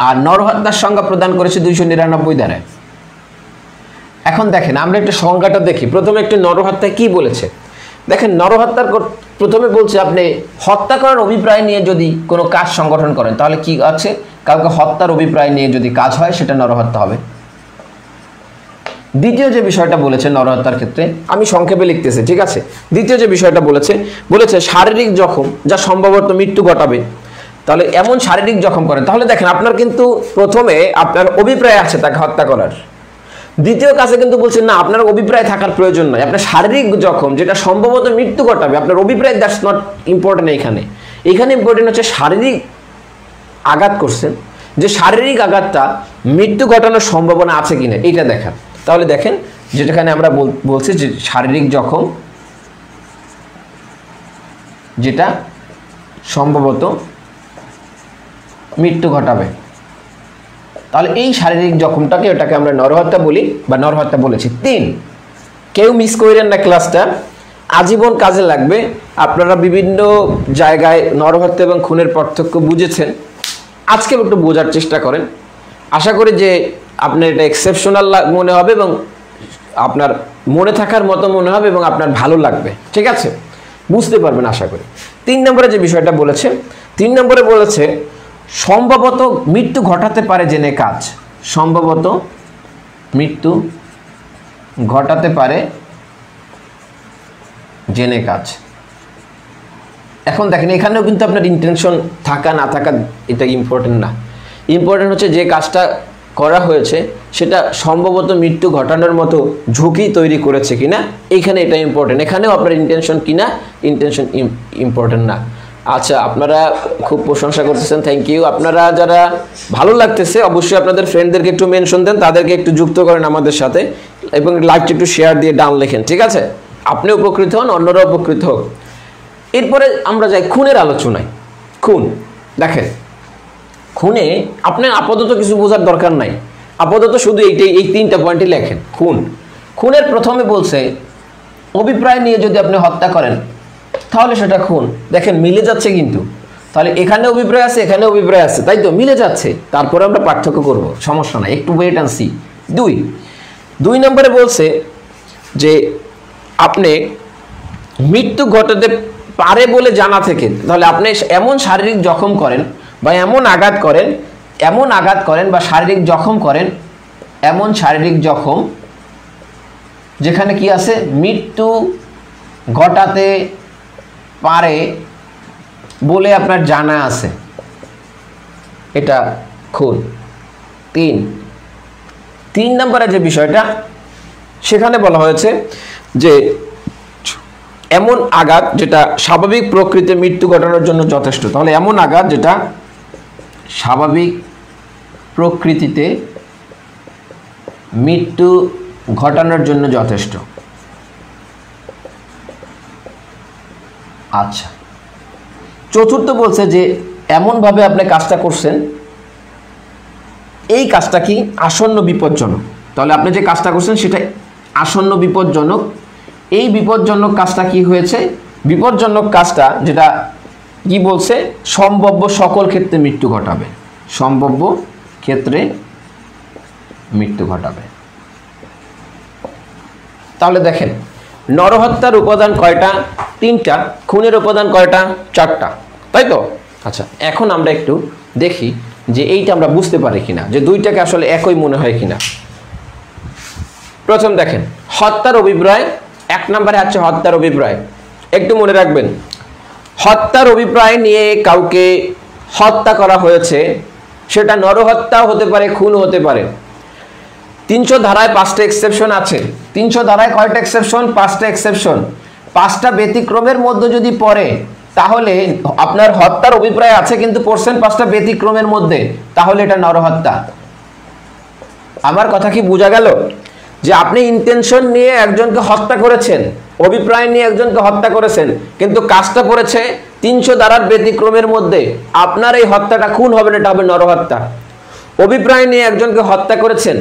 আর নরহত্যার সংজ্ঞা প্রদান করেছে 299 ধারায়। এখন দেখেন, আমরা একটু সংজ্ঞাটা দেখি। প্রথমে একটু নরহত্যায় কি বলেছে দেখেন। নরহত্যার প্রথমে বলছে আপনি হত্যা করার অভিপ্রায় নিয়ে যদি কোনো কাজ সংগঠন করেন, তাহলে কি আছে? কাউকে হত্যার অভিপ্রায় নিয়ে যদি কাজ হয় সেটা নরহত্যা হবে। দ্বিতীয় যে বিষয়টা বলেছে নরহত্যার ক্ষেত্রে, আমি সংক্ষেপে লিখতেছি, ঠিক আছে? দ্বিতীয় যে বিষয়টা বলেছে শারীরিক জখম যা সম্ভবত মৃত্যু ঘটাবে। তাহলে এমন শারীরিক জখম করেন, তাহলে দেখেন আপনার কিন্তু প্রথমে আপনার অভিপ্রায় আছে তাকে হত্যা করার। দ্বিতীয় কাছে কিন্তু বলছেন না, আপনার অভিপ্রায় থাকার প্রয়োজন নয়। আপনার শারীরিক জখম যেটা সম্ভবত মৃত্যু ঘটাবে, আপনার অভিপ্রায় দ্যাটস নট ইম্পর্টেন্ট। এখানে ইম্পর্টেন্ট হচ্ছে শারীরিক আঘাত করছেন, যে শারীরিক আঘাতটা মৃত্যু ঘটানোর সম্ভাবনা আছে কিনা এইটা দেখার। তাহলে দেখেন, যেটাখানে আমরা বলছি যে শারীরিক জখম যেটা সম্ভবত মৃত্যু ঘটাবে, তাহলে এই শারীরিক জখমটাকে ওটাকে আমরা নরহত্যা বলি বা নরহত্যা বলেছি। 3, কেউ মিস করেন না ক্লাসটা, আজীবন কাজে লাগবে। আপনারা বিভিন্ন জায়গায় নরহত্যা এবং খুনের পার্থক্য বুঝেছেন, আজকে একটু বোঝার চেষ্টা করেন। আশা করি যে আপনার এটা এক্সেপশনাল মনে হবে এবং আপনার মনে থাকার মতো মনে হবে এবং আপনার ভালো লাগবে, ঠিক আছে? বুঝতে পারবেন আশা করি। 3 নম্বরে যে বিষয়টা বলেছে, 3 নম্বরে বলেছে সম্ভবত মৃত্যু ঘটাতে পারে জেনে কাজ। সম্ভবত মৃত্যু ঘটাতে পারে জেনে কাজ। এখন দেখেন, এখানেও কিন্তু আপনার ইন্টেনশন থাকা না থাকা এটা ইম্পর্টেন্ট না। ইম্পর্টেন্ট হচ্ছে যে কাজটা করা হয়েছে সেটা সম্ভবত মৃত্যু ঘটানোর মতো ঝুঁকি তৈরি করেছে কিনা, এইখানে এটা ইম্পর্টেন্ট। এখানেও আপনার ইন্টেনশন কিনা, ইন্টেনশন ইম্পর্টেন্ট না। আচ্ছা, আপনারা খুব প্রশংসা করতেছেন, থ্যাংক ইউ। আপনারা যারা ভালো লাগতেছে অবশ্যই আপনাদের ফ্রেন্ডদেরকে একটু মেনশন দেন, তাদেরকে একটু যুক্ত করেন আমাদের সাথে, এবং লাইকটা একটু শেয়ার দিয়ে ডান লেখেন, ঠিক আছে? আপনি উপকৃত হন, অন্যরা উপকৃত হোক। এরপরে আমরা যাই খুনের আলোচনায়। খুন দেখেন, খুনে আপনার আপাতত কিছু বোঝার দরকার নাই, আপাতত শুধু এই 3টা পয়েন্টই লেখেন। খুনের প্রথমে বলছে অভিপ্রায় নিয়ে যদি আপনি হত্যা করেন তাহলে সেটা খুন। দেখেন মিলে যাচ্ছে কিন্তু, তাহলে এখানে অভিপ্রায় আছে, এখানে অভিপ্রায় আছে, তাই তো মিলে যাচ্ছে। তারপরে আমরা পার্থক্য করব, সমস্যা নাই, একটু ওয়েট অ্যান্ড সি। 2 নম্বরে বলছে যে আপনি মৃত্যু ঘটাতে পারে বলে জানা থেকে, তাহলে আপনি এমন শারীরিক জখম করেন বা এমন আঘাত করেন বা শারীরিক জখম করেন, এমন শারীরিক জখম যেখানে কি আছে, মৃত্যু ঘটাতে পারে বলে আপনার জানা আছে, এটা খুন। 3 নম্বরে যে বিষয়টা, সেখানে বলা হয়েছে যে এমন আঘাত যেটা স্বাভাবিক প্রকৃতিতে মৃত্যু ঘটানোর জন্য যথেষ্ট। তাহলে এমন আঘাত যেটা স্বাভাবিক প্রকৃতিতে মৃত্যু ঘটানোর জন্য যথেষ্ট। আচ্ছা, চতুর্থ বলছে যে এমনভাবে আপনি কাজটা করছেন, এই কাজটা কি আসন্ন বিপজ্জনক। তাহলে আপনি যে কাজটা করছেন সেটা আসন্ন বিপজ্জনক। এই বিপজ্জনক কাজটা কি হয়েছে, বিপজ্জনক কাজটা যেটা কি বলছে, সম্ভাব্য সকল ক্ষেত্রে মৃত্যু ঘটাবে, সম্ভাব্য ক্ষেত্রে মৃত্যু ঘটাবে। তাহলে দেখেন, নরহত্যার উপাদান কয়টা? 3টা। খুনের উপাদান কয়টা? 4টা, তাই তো? আচ্ছা, এখন আমরা একটু দেখি যে এইটা আমরা বুঝতে পারি কিনা, যে দুইটাকে আসলে একই মনে হয় কিনা। প্রথম দেখেন, হত্যার অভিপ্রায়। 1 নম্বরে আছে হত্যার অভিপ্রায়। একটু মনে রাখবেন, হত্যার অভিপ্রায় নিয়ে কাউকে হত্যা করা হয়েছে, সেটা নরহত্যাও হতে পারে, খুন হতে পারে। 300 ধারায় 5টা এক্সেপশন আছে। 300 ধারায় কয়টা এক্সেপশন? 5টা এক্সেপশন। 5টা ব্যতিক্রমের মধ্যে যদি পড়ে, তাহলে আপনার হত্যার অভিপ্রায় আছে কিন্তু পড়ছেন 5টা ব্যতিক্রমের মধ্যে, তাহলে এটা নরহত্যা। আমার কথা কি বোঝা গেল? যে আপনি ইন্টেনশন নিয়ে একজনকে হত্যা করেছেন, অভিপ্রায় নিয়ে একজনকে হত্যা করেছেন, কিন্তু কাজটা পড়েছে 300 ধারার ব্যতিক্রমের মধ্যে, আপনার এই হত্যাটা খুন হবে না, এটা হবে নরহত্যা। অভিপ্রায় নিয়ে একজনকে হত্যা করেছেন,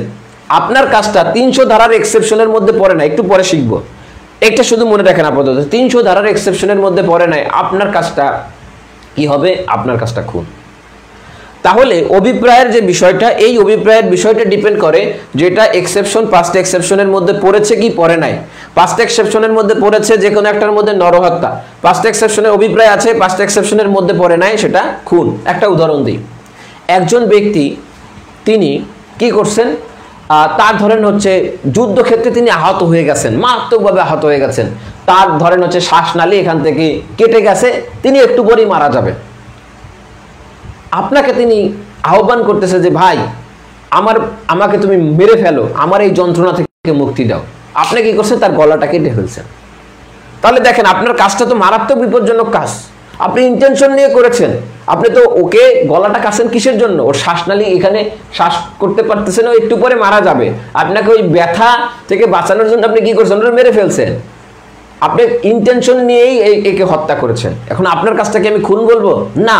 আপনার কাজটা 300 ধারার এক্সেপশনের মধ্যে পড়ে না, একটু পরে শিখবো, একটা শুধু মনে রাখেন আপাতত, 300 ধারার এক্সেপশনের মধ্যে পড়ে নাই, আপনার কাজটা কি হবে? আপনার কাজটা খুন। তাহলে অভিপ্রায়ের যে বিষয়টা, এই অভিপ্রায়ের বিষয়টা ডিপেন্ড করে যেটা এক্সেপশন 5টা এক্সেপশনের মধ্যে পড়েছে কি পড়ে নাই। 5টা এক্সেপশনের মধ্যে পড়েছে যে কোনো একটার মধ্যে নরহত্যা, 5টা এক্সেপশনের অভিপ্রায় আছে, 5টা এক্সেপশনের মধ্যে পড়ে নাই, সেটা খুন। একটা উদাহরণ দিই। একজন ব্যক্তি তিনি কি করছেন, তার ধরেন হচ্ছে যুদ্ধক্ষেত্রে তিনি আহত হয়ে গেছেন, মারাত্মকভাবে আহত হয়ে গেছেন, তার ধরেন হচ্ছে শ্বাসনালী এখান থেকে কেটে গেছে, তিনি একটু পরেই মারা যাবে। আপনাকে তিনি আহ্বান করতেছে যে ভাই, আমাকে তুমি মেরে ফেলো, আমার এই যন্ত্রণা থেকে মুক্তি দাও। আপনি কি করছেন? তার গলাটা কেটে ফেলছেন। তাহলে দেখেন, আপনার কাজটা তো মারাত্মক বিপজ্জনক কাজ, আপনি ইন্টেনশন নিয়ে করেছেন। আপনি তো ওকে গলাটা কাছেন কিসের জন্য? ওর শ্বাসনালী এখানে শ্বাস করতে পারতেছেন, ও একটু পরে মারা যাবে, আপনাকে ওই ব্যথা থেকে বাঁচানোর জন্য আপনি কি করছেন? ওটা মেরে ফেলছেন। আপনি ইন্টেনশন নিয়েই একে হত্যা করেছেন। এখন আপনার কাজটাকে আমি খুন বলবো না,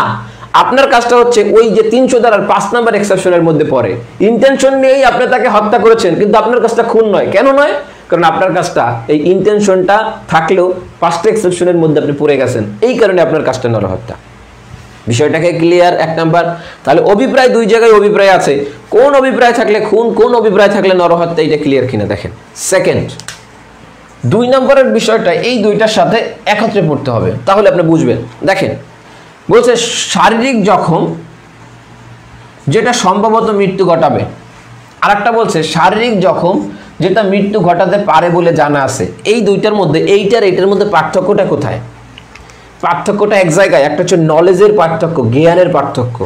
আপনার কাজটা হচ্ছে ওই যে 300 ধারার 5 নাম্বার এক্সেপশনের মধ্যে পড়ে, ইন্টেনশন নিয়েই আপনি তাকে হত্যা করেছেন, কিন্তু আপনার কাজটা খুন নয়। কেন নয়? কারণ আপনার কাজটা এই ইন্টেনশনটা থাকলেও 5টা এক্সেপশনের মধ্যে আপনি পড়ে গেছেন, এই কারণে আপনার কাজটা নরহত্যা। বিষয়টাকে ক্লিয়ার? 1 নাম্বার। তাহলে অভিপ্রায় 2 জায়গায় অভিপ্রায় আছে, কোন অভিপ্রায় থাকলে খুন, কোন অভিপ্রায় থাকলে নরহত্যা, এটা ক্লিয়ার কিনা দেখেন। সেকেন্ড, 2 নম্বরের বিষয়টা এই দুইটার সাথে একত্রে পড়তে হবে, তাহলে আপনি বুঝবেন। দেখেন, বলছে শারীরিক জখম যেটা সম্ভবত মৃত্যু ঘটাবে, আর একটা বলছে শারীরিক জখম যেটা মৃত্যু ঘটাতে পারে বলে জানা আছে। এই দুইটার মধ্যে এইটার মধ্যে পার্থক্যটা কোথায়? পার্থক্যটা এক জায়গায়, একটা হচ্ছে নলেজের পার্থক্য, জ্ঞানের পার্থক্য।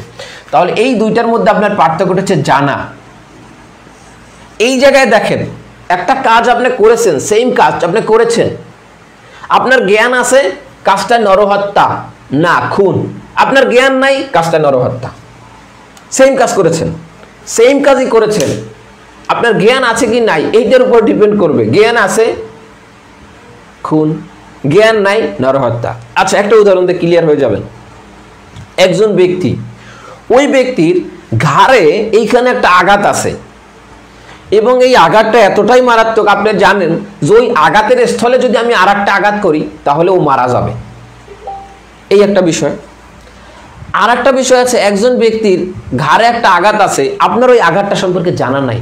তাহলে এই দুইটার মধ্যে আপনার পার্থক্যটা হচ্ছে জানা। এই জায়গায় দেখেন, একটা কাজ আপনি করেছেন, সেম কাজ আপনি করেছেন, আপনার জ্ঞান আছে, কাজটা নরহত্যা না খুন। আপনার জ্ঞান নাই, কাজটা নরহত্যা। সেম কাজ করেছেন, সেম কাজই করেছেন, আপনার জ্ঞান আছে কি নাই এইটার উপর ডিপেন্ড করবে। জ্ঞান আছে খুন, জ্ঞান নাই নরহত্যা। আচ্ছা, একটা উদাহরণ দিয়ে ক্লিয়ার হয়ে যাবেন। একজন ব্যক্তি, ওই ব্যক্তির ঘাড়ে এইখানে একটা আঘাত আছে, এবং এই আঘাতটা এতটাই মারাত্মক, আপনি জানেন যে ওই আঘাতের স্থলে যদি আমি আর একটা আঘাত করি তাহলে ও মারা যাবে। এই একটা বিষয়। আর একটা বিষয় আছে, একজন ব্যক্তির ঘাড়ে একটা আঘাত আছে, আপনার ওই আঘাতটা সম্পর্কে জানা নাই,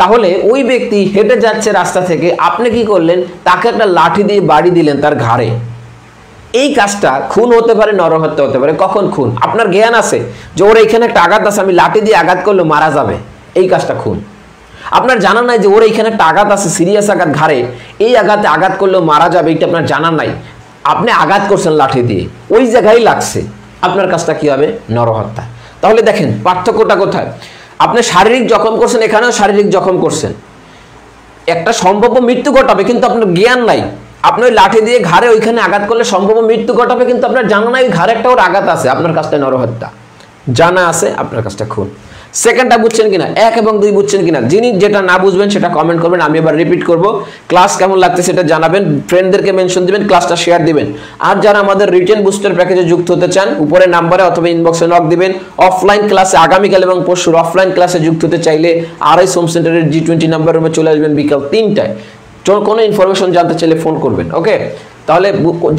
তাহলে ওই ব্যক্তি হেঁটে যাচ্ছে রাস্তা থেকে, আপনি কি করলেন? তাকে একটা লাঠি দিয়ে বাড়ি দিলেন তার ঘাড়ে। এই কাজটা খুন হতে পারে, নরহত্যা হতে পারে। কখন খুন? আপনার জ্ঞান আছে যে ওর এখানে একটা আঘাত আছে, আমি লাঠি দিয়ে আঘাত করলে মারা যাবে, এই কাজটা খুন। আপনার জানা নাই যে ওর এইখানে একটা আঘাত আছে, সিরিয়াস আঘাত ঘাড়ে, এই আঘাতে আঘাত করলেও মারা যাবে, এইটা আপনার জানা নাই। আপনি আঘাত করছেন লাঠি দিয়ে, ওই জায়গায় লাগছে, আপনার কাজটা কি হবে? নরহত্যা। তাহলে দেখেন পার্থক্যটা কোথায়? আপনি শারীরিক জখম করছেন, এখানেও শারীরিক জখম করছেন, একটা সম্ভাব্য মৃত্যু ঘটাবে, কিন্তু আপনার জ্ঞান নাই। আপনি ওই লাঠি দিয়ে ঘাড়ে ওইখানে আঘাত করলে সম্ভাব্য মৃত্যু ঘটাবে, কিন্তু আপনার জানা নাই ঘাড়ে একটা ওর আঘাত আছে, আপনার কাজটা নরহত্যা। জানা আছে, আপনার কাজটা খুন। সেকেন্ডটা বুঝছেন কিনা? 1 এবং 2 বুঝছেন কিনা? যিনি যেটা না বুঝবেন সেটা কমেন্ট করবেন, আমি এবার রিপিট করব। ক্লাস কেমন লাগছে সেটা জানাবেন, ফ্রেন্ডদেরকে মেনশন দিবেন, ক্লাসটা শেয়ার দিবেন। আর যারা আমাদের রিটেন বুস্টার প্যাকেজে যুক্ত হতে চান, উপরে নাম্বারে অথবা ইনবক্সে নক দিবেন। অফলাইন ক্লাসে আগামীকাল এবং পরশুর অফলাইন ক্লাসে যুক্ত হতে চাইলে আরআইএস হোম সেন্টারের G20 নাম্বার রুমে চলে আসবেন বিকাল 3টায়। কোনো ইনফরমেশন জানতে চাইলে ফোন করবেন। ওকে, তাহলে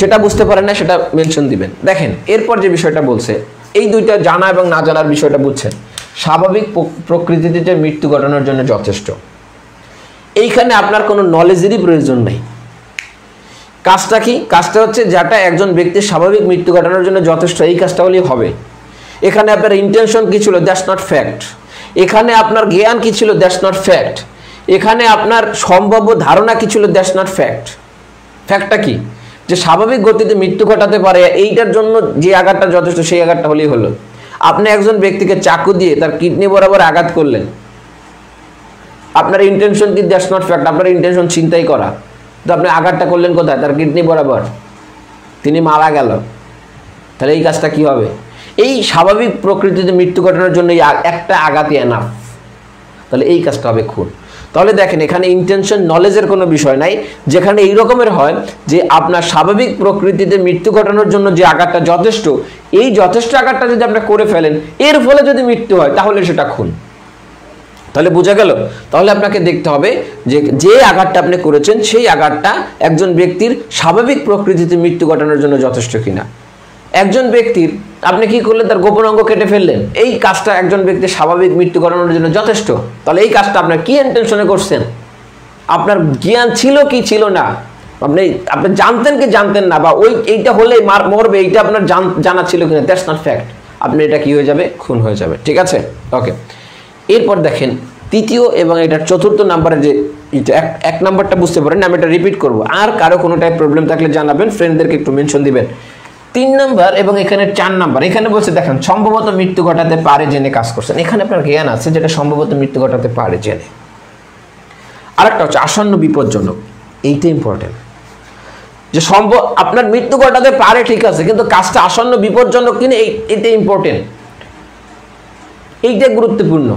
যেটা বুঝতে পারেন না সেটা মেনশন দিবেন। দেখেন এরপর যে বিষয়টা বলছে, এই দুইটা জানা এবং না জানার বিষয়টা বুঝছেন। স্বাভাবিক প্রকৃতিতে মৃত্যু ঘটানোর জন্য যথেষ্ট, এইখানে আপনার কোনো নলেজেরই প্রয়োজন নেই। কাজটা কি? কাজটা হচ্ছে যেটা একজন ব্যক্তির স্বাভাবিক মৃত্যু ঘটানোর জন্য যথেষ্ট, এই কাজটা হলেই হবে। এখানে আপনার ইন্টেনশন কি ছিল? That's not fact. এখানে আপনার জ্ঞান কি ছিল? That's not fact. এখানে আপনার সম্ভাব্য ধারণা কি ছিল? That's not fact. ফ্যাক্টটা কি? যে স্বাভাবিক গতিতে মৃত্যু ঘটাতে পারে, এইটার জন্য যে আঘাতটা যথেষ্ট, সেই আঘাতটা হলেই হলো। আপনি একজন ব্যক্তিকে চাকু দিয়ে তার কিডনি বরাবর আঘাত করলেন, আপনার ইন্টেনশন কি? That's not fact. আপনার ইন্টেনশন ছিনতাই করা, তো আপনি আঘাতটা করলেন কোথায়? তার কিডনি বরাবর, তিনি মারা গেল। তাহলে এই কাজটা কি হবে? এই স্বাভাবিক প্রকৃতিতে মৃত্যু ঘটানোর জন্য একটা আঘাতই এনাফ, তাহলে এই কাজটা হবে খুন। তাহলে দেখেন এখানে ইন্টেনশন নলেজের কোনো বিষয় নাই। যেখানে এই রকমের হয় যে আপনার স্বাভাবিক প্রকৃতিতে মৃত্যু ঘটানোর জন্য যে আঘাতটা যথেষ্ট, এই যথেষ্ট আঘাতটা যদি আপনি করে ফেলেন, এর ফলে যদি মৃত্যু হয়, তাহলে সেটা খুন। তাহলে বোঝা গেল? তাহলে আপনাকে দেখতে হবে যে যে আঘাতটা আপনি করেছেন, সেই আঘাতটা একজন ব্যক্তির স্বাভাবিক প্রকৃতিতে মৃত্যু ঘটানোর জন্য যথেষ্ট কিনা। একজন ব্যক্তির আপনি কি করলেন? তার গোপন অঙ্গ কেটে ফেললেন, এই কাজটা একজন ব্যক্তির স্বাভাবিক মৃত্যু ঘটানোর জন্য যথেষ্ট। তাহলে এই কাজটা আপনার কি ইন্টেনশনে করছেন? আপনার জ্ঞান ছিল কি ছিল না? আপনি জানতেন কি জানতেন না? বা এইটা হলেই মরবে, এইটা আপনার জানা ছিল কিনা? That's not fact. আপনি এটা কি হয়ে যাবে? খুন হয়ে যাবে। ঠিক আছে, ওকে। এরপর দেখেন তৃতীয় এবং এটার চতুর্থ নাম্বারে যে এক নাম্বারটা বুঝতে পারেন, আমি এটা রিপিট করবো। আর কারো কোনো টাইপ প্রবলেম থাকলে জানাবেন, ফ্রেন্ডদেরকে একটু মেনশন দিবেন। 3 নাম্বার এবং এখানে 4 নাম্বার, এখানে বলছে দেখেন সম্ভবত মৃত্যু ঘটাতে পারে জেনে কাজ করছেন। এখানে আপনার জ্ঞান আছে যেটা সম্ভবত মৃত্যু ঘটাতে পারে জেনে। আরেকটা হচ্ছে আসন্ন বিপজ্জনক, এইটা ইম্পর্টেন্ট। যে আপনার মৃত্যু ঘটাতে পারে ঠিক আছে, কিন্তু কাজটা আসন্ন বিপজ্জনক কিনা এইটা ইম্পর্টেন্ট, এইটা গুরুত্বপূর্ণ।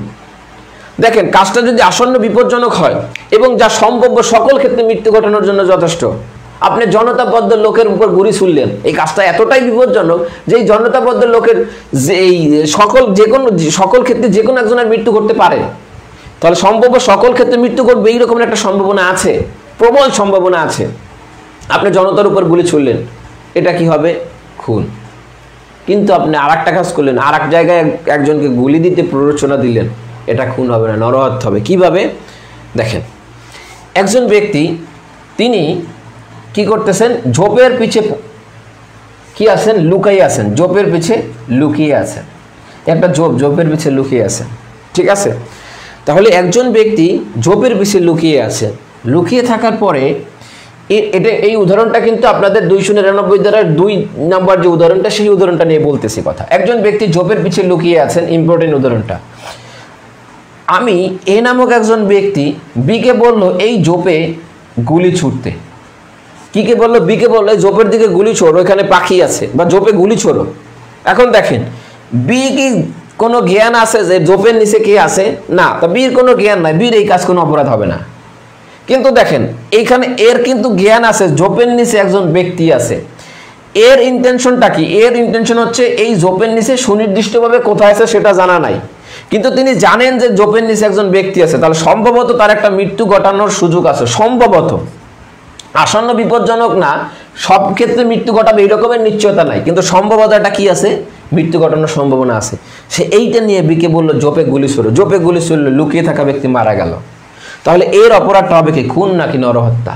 দেখেন কাজটা যদি আসন্ন বিপজ্জনক হয় এবং যা সম্ভাব্য সকল ক্ষেত্রে মৃত্যু ঘটানোর জন্য যথেষ্ট, আপনি জনতাবদ্ধ লোকের উপর গুলি ছুড়লেন, এই কাজটা এতটাই বিপজ্জনক যে এই জনতাবদ্ধ লোকের যে এই সকল ক্ষেত্রে যে কোনো একজনের মৃত্যু ঘটতে পারে। তাহলে সম্ভাব্য সকল ক্ষেত্রে মৃত্যু ঘটবে এইরকম একটা সম্ভাবনা আছে, প্রবল সম্ভাবনা আছে। আপনি জনতার উপর গুলি ছুড়লেন, এটা কি হবে? খুন। কিন্তু আপনি আর একটা কাজ করলেন, আর এক জায়গায় একজনকে গুলি দিতে প্ররোচনা দিলেন, এটা খুন হবে না, নরহত্যা হবে। কিভাবে? দেখেন একজন ব্যক্তি তিনি কি করতেছেন? ঝোপের পিছে কি আছেন? লুকিয়ে আছেন। ঝোপের পিছে লুকিয়ে আছেন, একটা ঝোপের পিছে লুকিয়ে আছেন। ঠিক আছে, তাহলে একজন ব্যক্তি ঝোপের পিছে লুকিয়ে আছে, লুকিয়ে থাকার পরে এই উদাহরণটা কিন্তু আপনাদের 299 দ্বারা 2 নাম্বার যে উদাহরণটা, সেই উদাহরণটা নিয়ে বলতেছি কথা। একজন ব্যক্তি ঝোপের পিছে লুকিয়ে আছেন, ইম্পর্টেন্ট উদাহরণটা। আমি এ নামক একজন ব্যক্তি বিকে বলল এই ঝোপে গুলি ছুটতে। কিকে বললো? বিকে বললো এই ঝোপের দিকে গুলি ছোড়ো, এখানে পাখি আছে, বা ঝোপে গুলি ছোড়ো। এখন দেখেন বি কি কোনো জ্ঞান আছে যে ঝোপের নিচে কে আছে? না, তো বির কোনো জ্ঞান নাই, বির এই কাজ কোনো অপরাধ হবে না। কিন্তু দেখেন এইখানে এর কিন্তু জ্ঞান আছে ঝোপের নিচে একজন ব্যক্তি আছে। এর ইন্টেনশনটা কি? এর ইন্টেনশন হচ্ছে এই ঝোপের নিচে সুনির্দিষ্টভাবে কোথায় আছে সেটা জানা নাই, কিন্তু তিনি জানেন যে ঝোপের নিচে একজন ব্যক্তি আছে, তাহলে সম্ভবত তার একটা মৃত্যু ঘটানোর সুযোগ আছে। সম্ভবত, আসন্ন বিপজ্জনক না, সব ক্ষেত্রে মৃত্যু ঘটাবে এই রকমের নিশ্চয়তা নাই, কিন্তু সম্ভবতটা কি আছে? মৃত্যু ঘটানোর সম্ভাবনা আছে। সে এইটা নিয়ে বিকে বললো ঝোপে গুলি ছুড়ো, ঝোপে গুলি ছুড়লো, লুকিয়ে থাকা ব্যক্তি মারা গেল। তাহলে এর অপরাধটা হবে কি? খুন নাকি নরহত্যা?